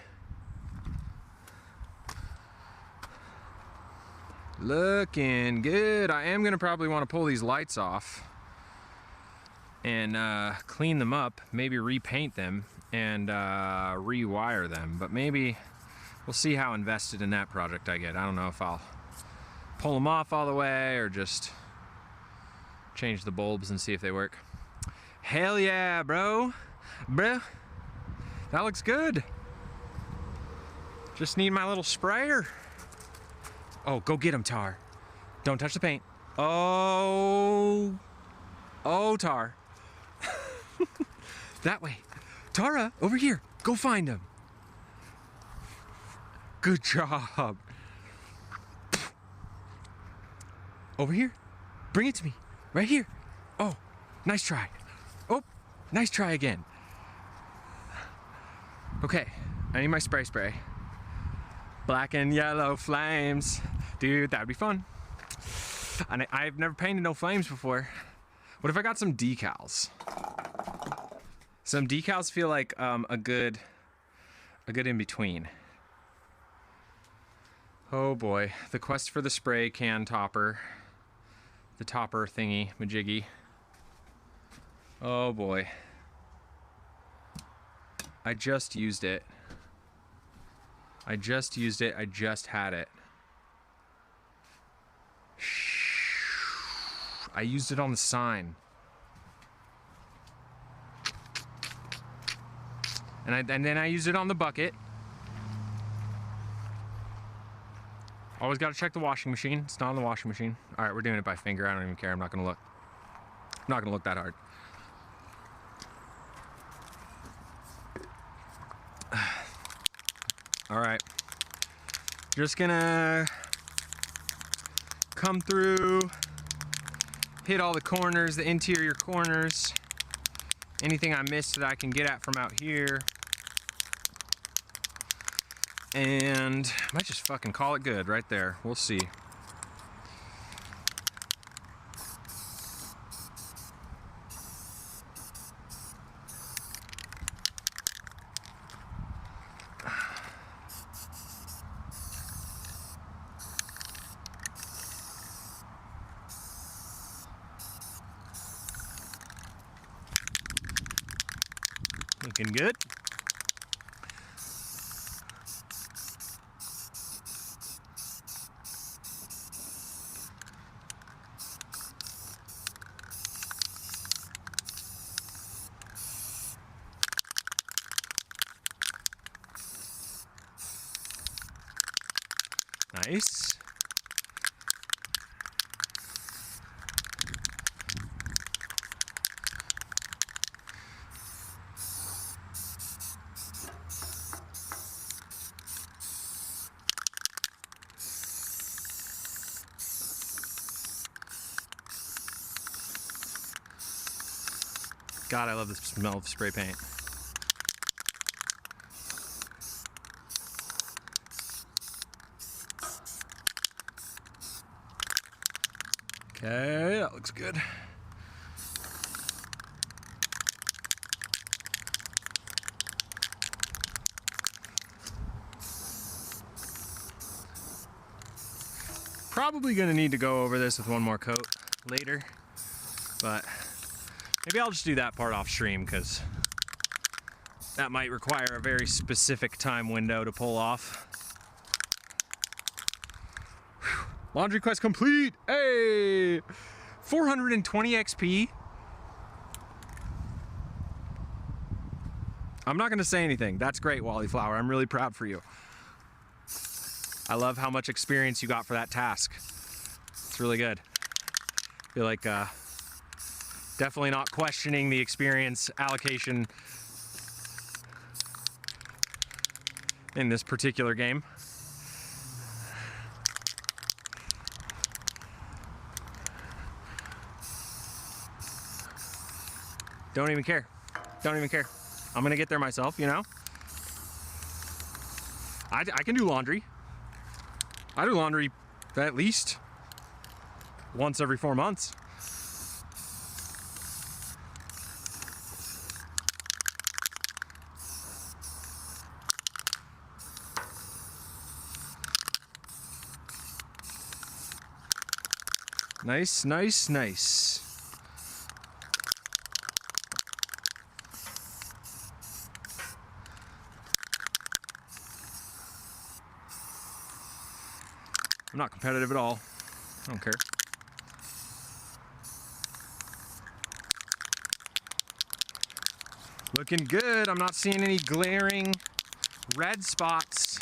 Looking good. I am gonna probably want to pull these lights off and clean them up, maybe repaint them and rewire them, but maybe we'll see how invested in that project I get. I don't know if I'll pull them off all the way or just change the bulbs and see if they work. Hell yeah, bro. Bruh, that looks good. Just need my little sprayer. Oh, go get him, Tar. Don't touch the paint. Oh, Tar. That way. Tara, over here. Go find him. Good job. Over here. Bring it to me. Right here. Oh, nice try. Oh, nice try again. Okay, I need my spray. Black and yellow flames. Dude, that would be fun. And I've never painted no flames before. What if I got some decals? Some decals feel like a good in between. Oh boy, the quest for the spray can topper. The topper thingy, majiggy. Oh boy. I just used it. I just had it. I used it on the sign. And then I used it on the bucket. Always got to check the washing machine. It's not on the washing machine. All right, we're doing it by finger. I don't even care. I'm not going to look. I'm not going to look that hard. All right. Just gonna come through, hit all the corners, the interior corners. Anything I missed that I can get at from out here. And I might just fucking call it good right there. We'll see. Looking good. Nice. God, I love the smell of spray paint. Okay, that looks good. Probably gonna need to go over this with one more coat later, but maybe I'll just do that part off stream because that might require a very specific time window to pull off. Whew. Laundry quest complete! Hey! 420 XP. I'm not gonna say anything. That's great, Wally Flower. I'm really proud for you. I love how much experience you got for that task. It's really good. I feel like definitely not questioning the experience allocation in this particular game. Don't even care. Don't even care. I'm gonna get there myself, you know? I can do laundry. I do laundry at least once every 4 months. Nice, nice, nice. I'm not competitive at all. I don't care. Looking good. I'm not seeing any glaring red spots.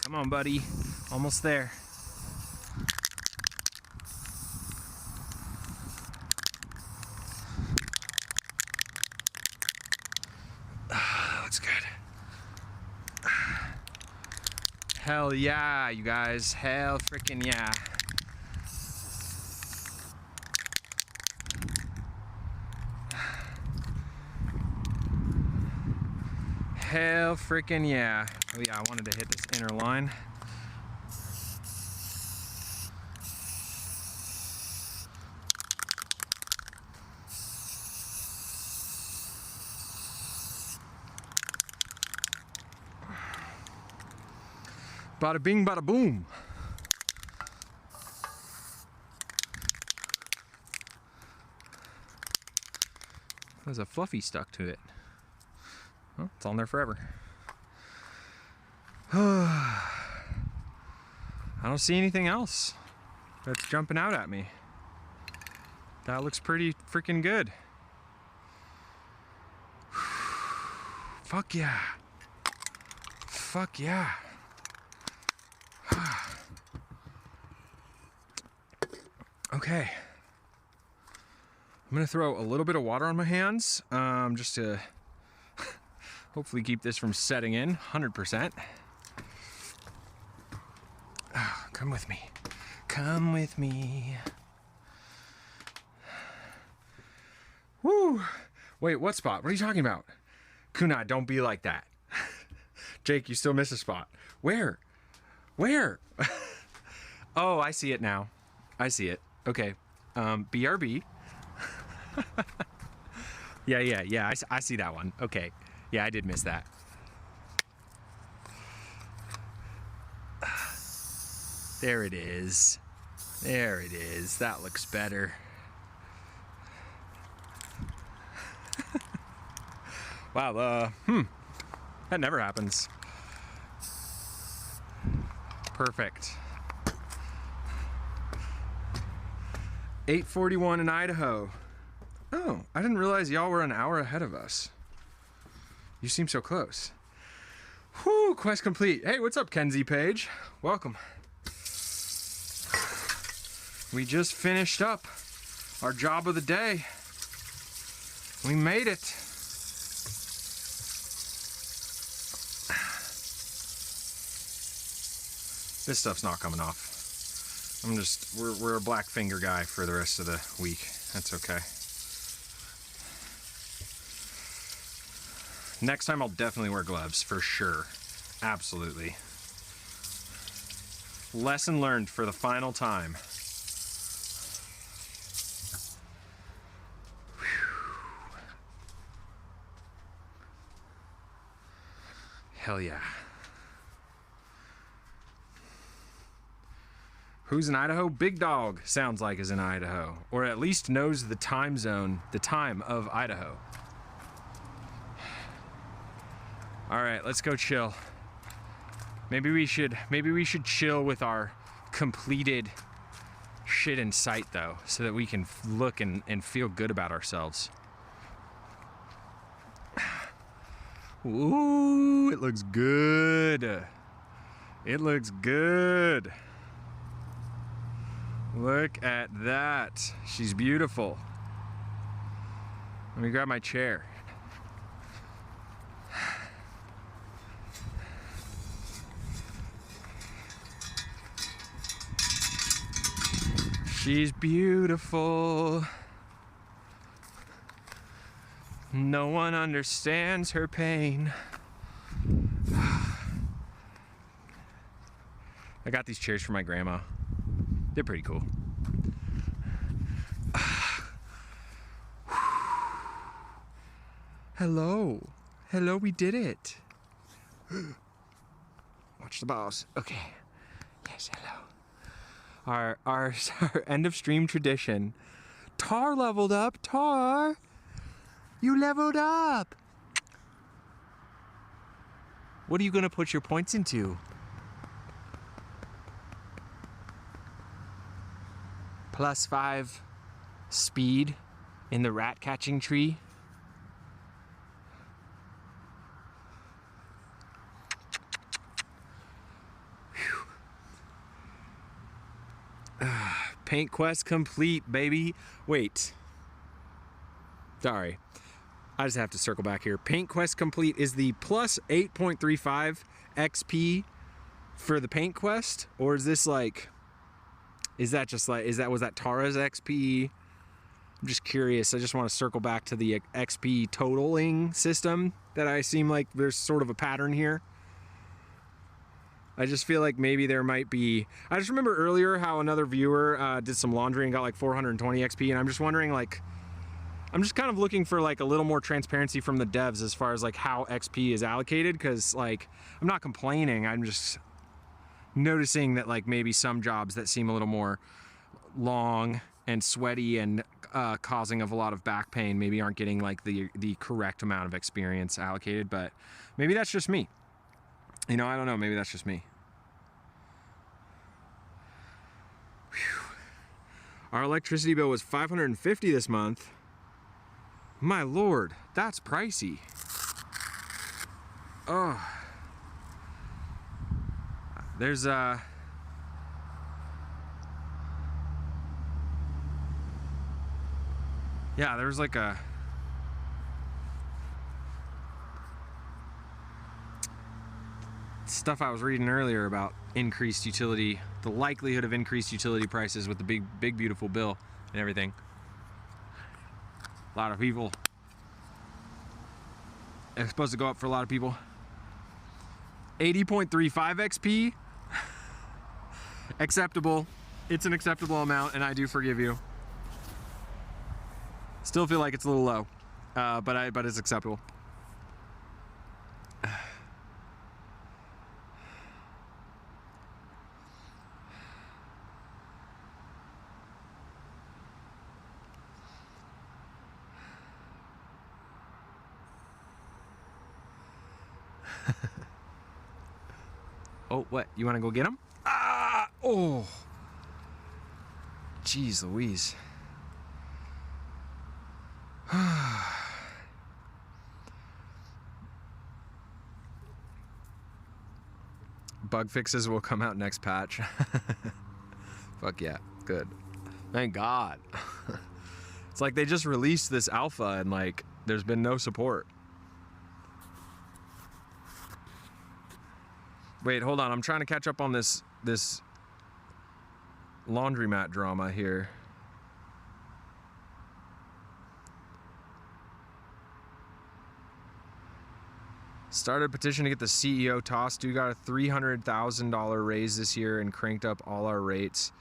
Come on, buddy. Almost there. Looks good. Hell yeah, you guys. Hell freaking yeah. Hell freaking yeah. Oh yeah, I wanted to hit this inner line. Bada bing, bada boom. There's a fluffy stuck to it. Well, it's on there forever. I don't see anything else that's jumping out at me. That looks pretty freaking good. Fuck yeah. Fuck yeah. Okay. I'm gonna throw a little bit of water on my hands, just to hopefully keep this from setting in 100%. Oh, come with me. Come with me. Woo! Wait, what spot? What are you talking about? Kunai, don't be like that. Jake, you still miss a spot. Where? Where? Oh, I see it now. I see it. Okay. BRB. Yeah. I see that one. Okay. Yeah, I did miss that. There it is. There it is. That looks better. Wow, that never happens. Perfect. 8:41 in Idaho. Oh, I didn't realize y'all were an hour ahead of us. You seem so close. Whew, quest complete. Hey, what's up, Kenzie Page? Welcome. We just finished up our job of the day. We made it. This stuff's not coming off. We're a black finger guy for the rest of the week. That's okay. Next time I'll definitely wear gloves, for sure. Absolutely. Lesson learned for the final time. Hell yeah. Who's in Idaho? Big Dog sounds like is in Idaho, or at least knows the time zone, the time of Idaho. All right, let's go chill. Maybe we should chill with our completed shit in sight though, so that we can look and feel good about ourselves. Ooh, it looks good. It looks good. Look at that. She's beautiful. Let me grab my chair. She's beautiful. No one understands her pain. I got these chairs for my grandma. They're pretty cool. Hello. Hello, we did it. Watch the balls. Okay. Yes, hello. Our end of stream tradition. Tar leveled up. Tar, you leveled up. What are you gonna put your points into? +5 speed in the rat catching tree. Paint quest complete, baby. Wait. Sorry. I just have to circle back here. Paint quest complete is the plus 8.35 XP for the paint quest, or is this like, was that Tara's XP? I'm just curious. I just want to circle back to the XP totaling system that I seem like there's sort of a pattern here. I just feel like maybe there might be, I just remember earlier how another viewer did some laundry and got like 420 XP, and I'm just wondering, like, I'm just kind of looking for like a little more transparency from the devs as far as like how XP is allocated, because like, I'm not complaining, I'm just noticing that like maybe some jobs that seem a little more long and sweaty and causing of a lot of back pain maybe aren't getting like the correct amount of experience allocated, but maybe that's just me. You know, I don't know, maybe that's just me. Whew. Our electricity bill was $550 this month. My lord, that's pricey. Oh. There's yeah, there's like a stuff I was reading earlier about increased utility, the likelihood of increased utility prices with the big beautiful bill and everything. A lot of people. It's supposed to go up for a lot of people. 80.35 XP. Acceptable. It's an acceptable amount, and I do forgive you. Still feel like it's a little low, but it's acceptable. Oh, what? You want to go get him? Ah! Oh! Jeez Louise. Bug fixes will come out next patch. Fuck yeah. Good. Thank God. It's like they just released this alpha and like there's been no support. Wait, hold on. I'm trying to catch up on this laundromat drama here. Started a petition to get the CEO tossed. Dude got a $300,000 raise this year and cranked up all our rates.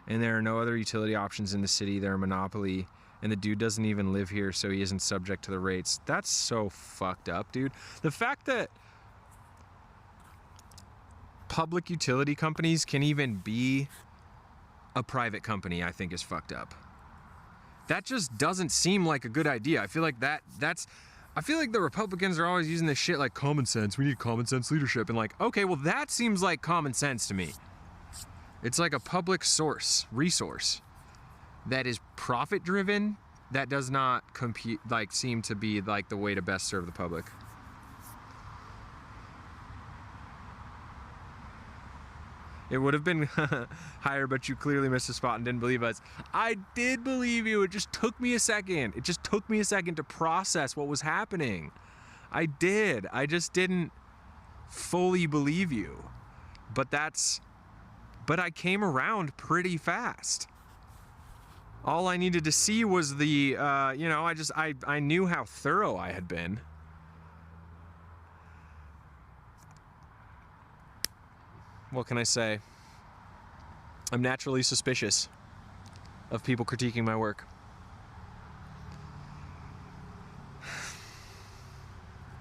And there are no other utility options in the city. They're a monopoly. And the dude doesn't even live here, so he isn't subject to the rates. That's so fucked up, dude. The fact that public utility companies can even be a private company, I think is fucked up. That just doesn't seem like a good idea. I feel like I feel like the Republicans are always using this shit like common sense. We need common sense leadership. And like, okay, well that seems like common sense to me. It's like a public resource that is profit driven. That does not seem to be like the way to best serve the public. It would have been higher, but you clearly missed a spot and didn't believe us. I did believe you. It just took me a second. It just took me a second to process what was happening. I did. I just didn't fully believe you. But I came around pretty fast. All I needed to see was the, I knew how thorough I had been. What can I say? I'm naturally suspicious of people critiquing my work.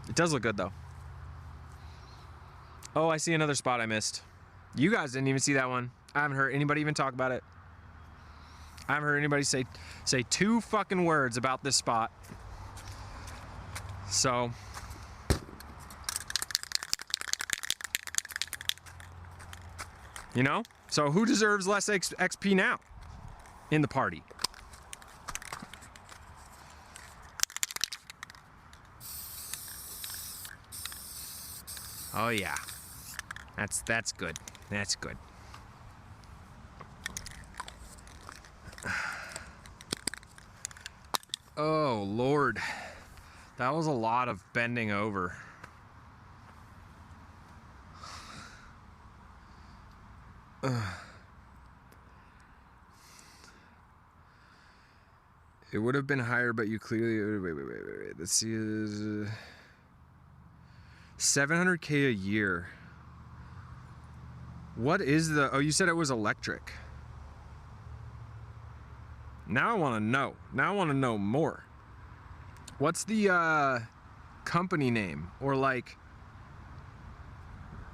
It does look good though. Oh, I see another spot I missed. You guys didn't even see that one. I haven't heard anybody even talk about it. I haven't heard anybody say 2 fucking words about this spot. So so who deserves less XP now in the party? Oh yeah, that's good. That's good. Oh Lord, that was a lot of bending over. It would have been higher, but you clearly wait. Let's see, 700K a year. What is the? Oh, you said it was electric. Now I want to know. Now I want to know more. What's the company name? Or like,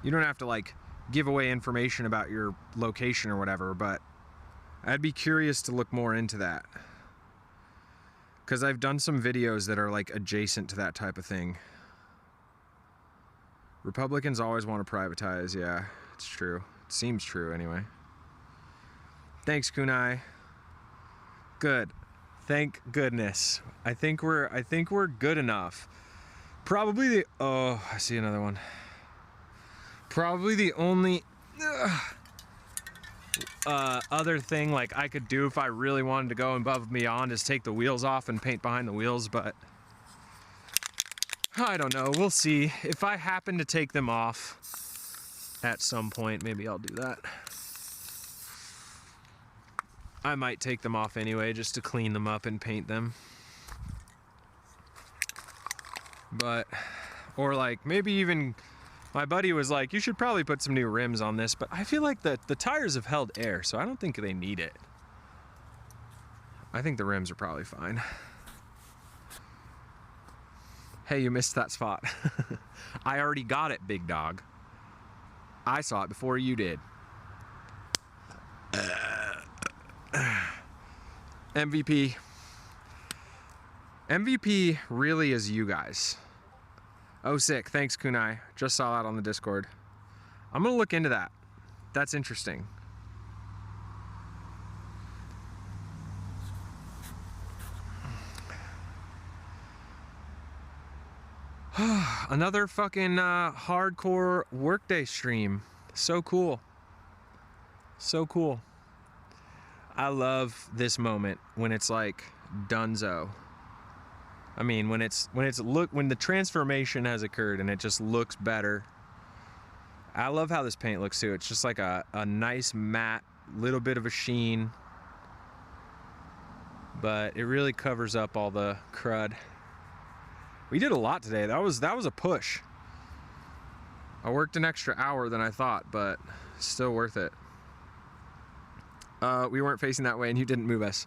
you don't have to like give away information about your location or whatever, but I'd be curious to look more into that. Because I've done some videos that are like adjacent to that type of thing. Republicans always want to privatize. Yeah, it's true. It seems true anyway. Thanks, Kunai. Good. Thank goodness. I think we're good enough. Probably the I see another one. Probably the only other thing like I could do if I really wanted to go above and beyond is take the wheels off and paint behind the wheels, but I don't know. We'll see. If I happen to take them off at some point, maybe I'll do that. I might take them off anyway just to clean them up and paint them. But, or like maybe even my buddy was like, you should probably put some new rims on this, but I feel like the tires have held air, so I don't think they need it. I think the rims are probably fine. Hey, you missed that spot. I already got it, big dog. I saw it before you did. MVP. MVP really is you guys. Oh, sick. Thanks, Kunai. Just saw that on the Discord. I'm gonna look into that. That's interesting. Another fucking hardcore workday stream. So cool. So cool. I love this moment when it's like dunzo. I mean, when the transformation has occurred and it just looks better. I love how this paint looks too. It's just like a nice matte, little bit of a sheen, but it really covers up all the crud. We did a lot today. That was a push. I worked an extra hour than I thought, but still worth it. We weren't facing that way and you didn't move us.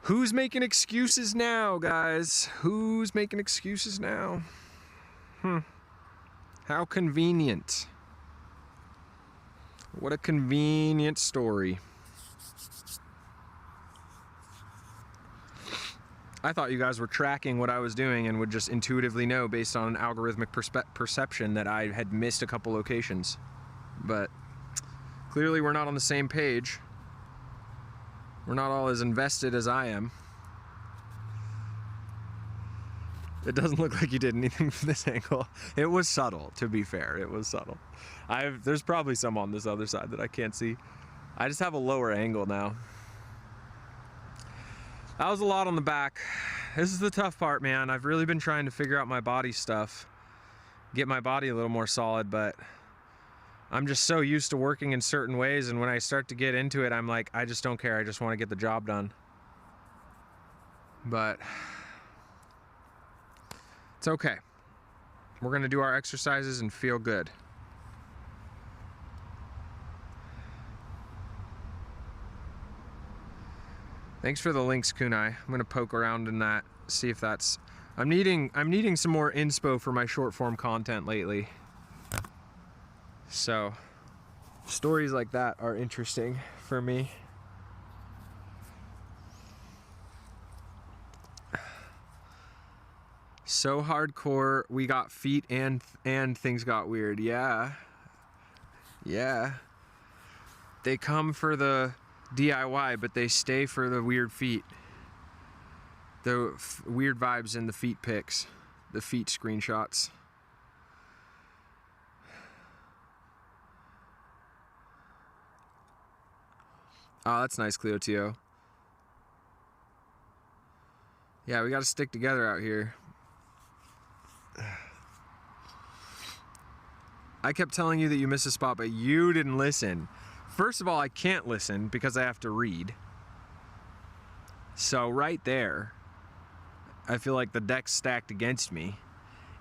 Who's making excuses now, guys? Who's making excuses now? How convenient. What a convenient story. I thought you guys were tracking what I was doing and would just intuitively know based on an algorithmic perception that I had missed a couple locations. But clearly we're not on the same page. We're not all as invested as I am. It doesn't look like you did anything from this angle. It was subtle, to be fair. It was subtle. There's probably some on this other side that I can't see. I just have a lower angle now. That was a lot on the back. This is the tough part, man. I've really been trying to figure out my body stuff, get my body a little more solid, but I'm just so used to working in certain ways, and when I start to get into it, I'm like, I just don't care. I just want to get the job done. But it's okay. We're gonna do our exercises and feel good. Thanks for the links, Kunai. I'm gonna poke around in that, see if that's. I'm needing some more inspo for my short form content lately. So stories like that are interesting for me. So hardcore, we got feet and things got weird. Yeah. They come for the DIY, but they stay for the weird feet. The weird vibes in the feet pics, the feet screenshots. Oh, that's nice, Cleo Tio. Yeah, we gotta stick together out here. I kept telling you that you missed a spot, but you didn't listen. First of all, I can't listen because I have to read. So right there, I feel like the deck's stacked against me.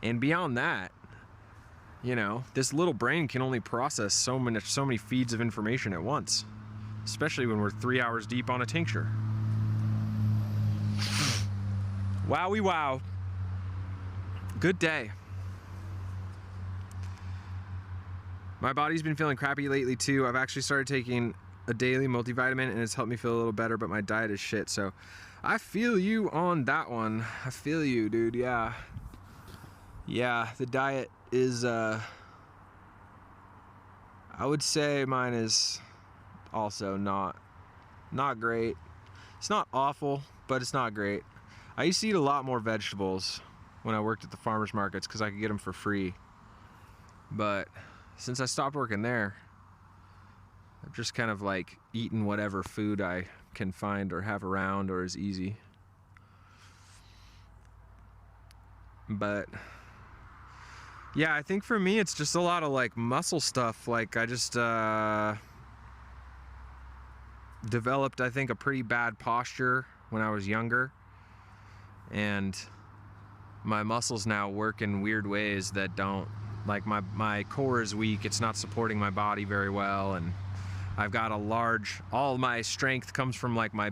And beyond that, you know, this little brain can only process so many feeds of information at once, especially when we're 3 hours deep on a tincture. Wowie wow. Good day. My body's been feeling crappy lately too. I've actually started taking a daily multivitamin and it's helped me feel a little better, but my diet is shit. So I feel you on that one. I feel you, dude. Yeah. Yeah, the diet is, I would say mine is also not great. It's not awful, but it's not great. I used to eat a lot more vegetables when I worked at the farmers markets because I could get them for free. But since I stopped working there, I've just kind of like eaten whatever food I can find or have around or is easy. But yeah, I think for me it's just a lot of like muscle stuff. Like I just developed, I think, a pretty bad posture when I was younger, and my muscles now work in weird ways that don't, like my core is weak. It's not supporting my body very well, and I've got all my strength comes from like my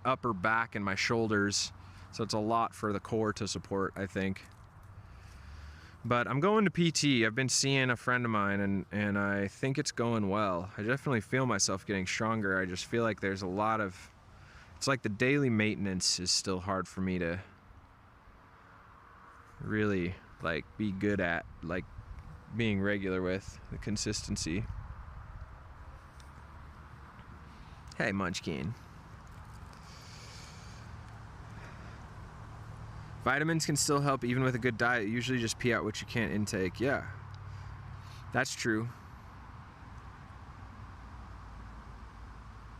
upper back and my shoulders, so it's a lot for the core to support, I think. But I'm going to PT. I've been seeing a friend of mine, and I think it's going well. I definitely feel myself getting stronger. I just feel like there's a lot of, it's like the daily maintenance is still hard for me to really like be good at, like being regular with the consistency. Hey, Munchkin. Vitamins can still help even with a good diet. Usually just pee out what you can't intake. Yeah, that's true.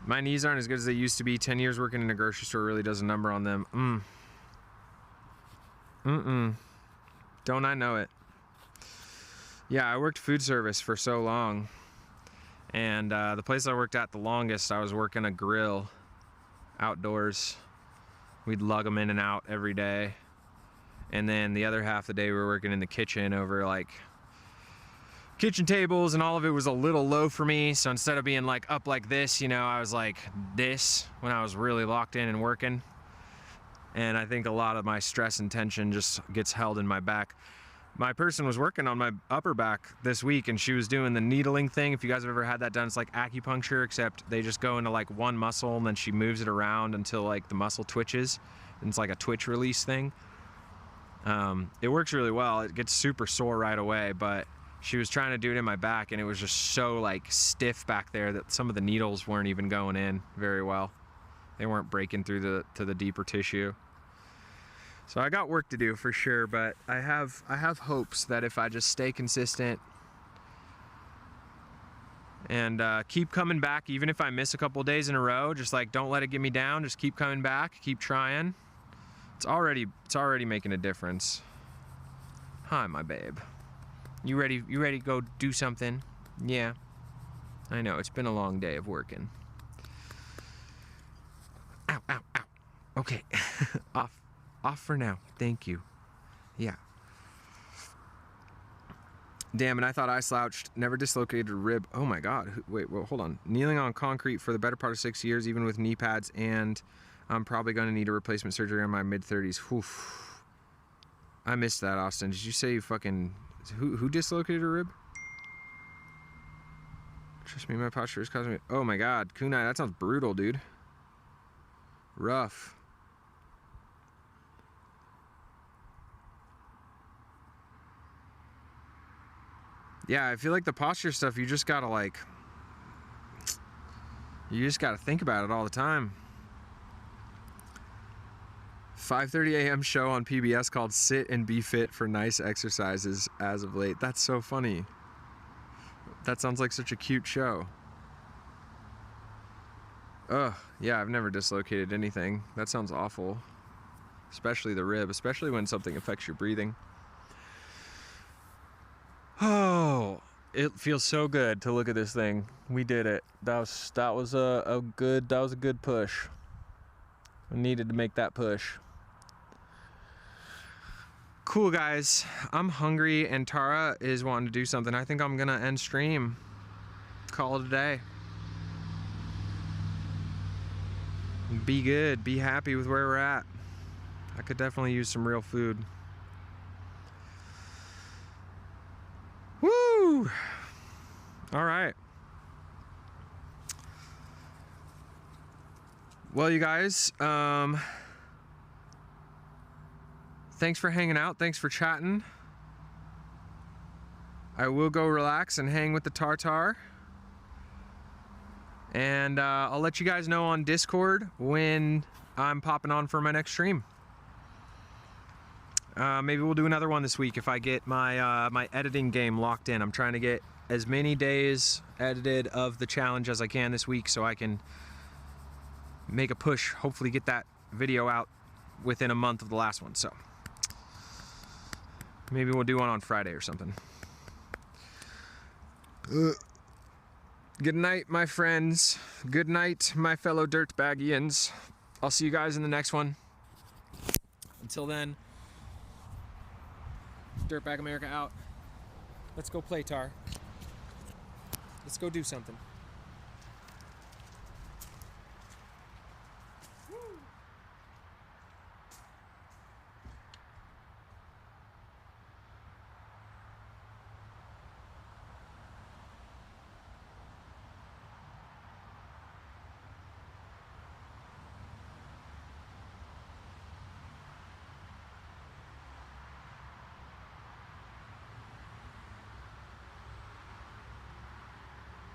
My knees aren't as good as they used to be. 10 years working in a grocery store really does a number on them. Don't I know it? Yeah, I worked food service for so long. And the place I worked at the longest, I was working a grill outdoors. We'd lug them in and out every day. And then the other half of the day we were working in the kitchen over like kitchen tables, and all of it was a little low for me. So instead of being like up like this, you know, I was like this when I was really locked in and working. And I think a lot of my stress and tension just gets held in my back. my person was working on my upper back this week, and she was doing the needling thing. If you guys have ever had that done, it's like acupuncture, except they just go into like one muscle and then she moves it around until like the muscle twitches, and it's like a twitch release thing. It works really well. It gets super sore right away, but she was trying to do it in my back, and it was just so like stiff back there that some of the needles weren't even going in very well. They weren't breaking through to the deeper tissue. So I got work to do for sure, but I have hopes that if I just stay consistent and keep coming back, even if I miss a couple of days in a row, just like don't let it get me down, just keep coming back, keep trying. It's already making a difference. Hi, my babe. You ready to go do something? Yeah. I know, it's been a long day of working. Ow, ow, ow. Okay. Off for now. Thank you. Yeah. Damn it, I thought I slouched. Never dislocated a rib. Oh my God. Wait, well, hold on. Kneeling on concrete for the better part of 6 years, even with knee pads, and I'm probably going to need a replacement surgery in my mid-30s. Oof. I missed that, Austin. Did you say you fucking... Who dislocated a rib? Trust me, my posture is causing me... Oh my God. Kunai, that sounds brutal, dude. Rough. Yeah, I feel like the posture stuff, you just gotta like... You just gotta think about it all the time. 5:30 a.m. show on PBS called Sit and Be Fit for Nice Exercises as of late. That's so funny. That sounds like such a cute show. Ugh, yeah, I've never dislocated anything. That sounds awful. Especially the rib, especially when something affects your breathing. Oh, it feels so good to look at this thing. We did it. That was a good push. We needed to make that push. Cool, guys. I'm hungry and Tara is wanting to do something. I think I'm gonna end stream. Call it a day. Be good. Be happy with where we're at. I could definitely use some real food. Woo! All right. Well, you guys, thanks for hanging out. Thanks for chatting. I will go relax and hang with the Tartar. And I'll let you guys know on Discord when I'm popping on for my next stream. Maybe we'll do another one this week if I get my my editing game locked in. I'm trying to get as many days edited of the challenge as I can this week so I can make a push, hopefully get that video out within a month of the last one. So maybe we'll do one on Friday or something. Good night, my friends. Good night, my fellow dirtbaggians. I'll see you guys in the next one. Until then, Dirtbag America out. Let's go play, Tar. Let's go do something.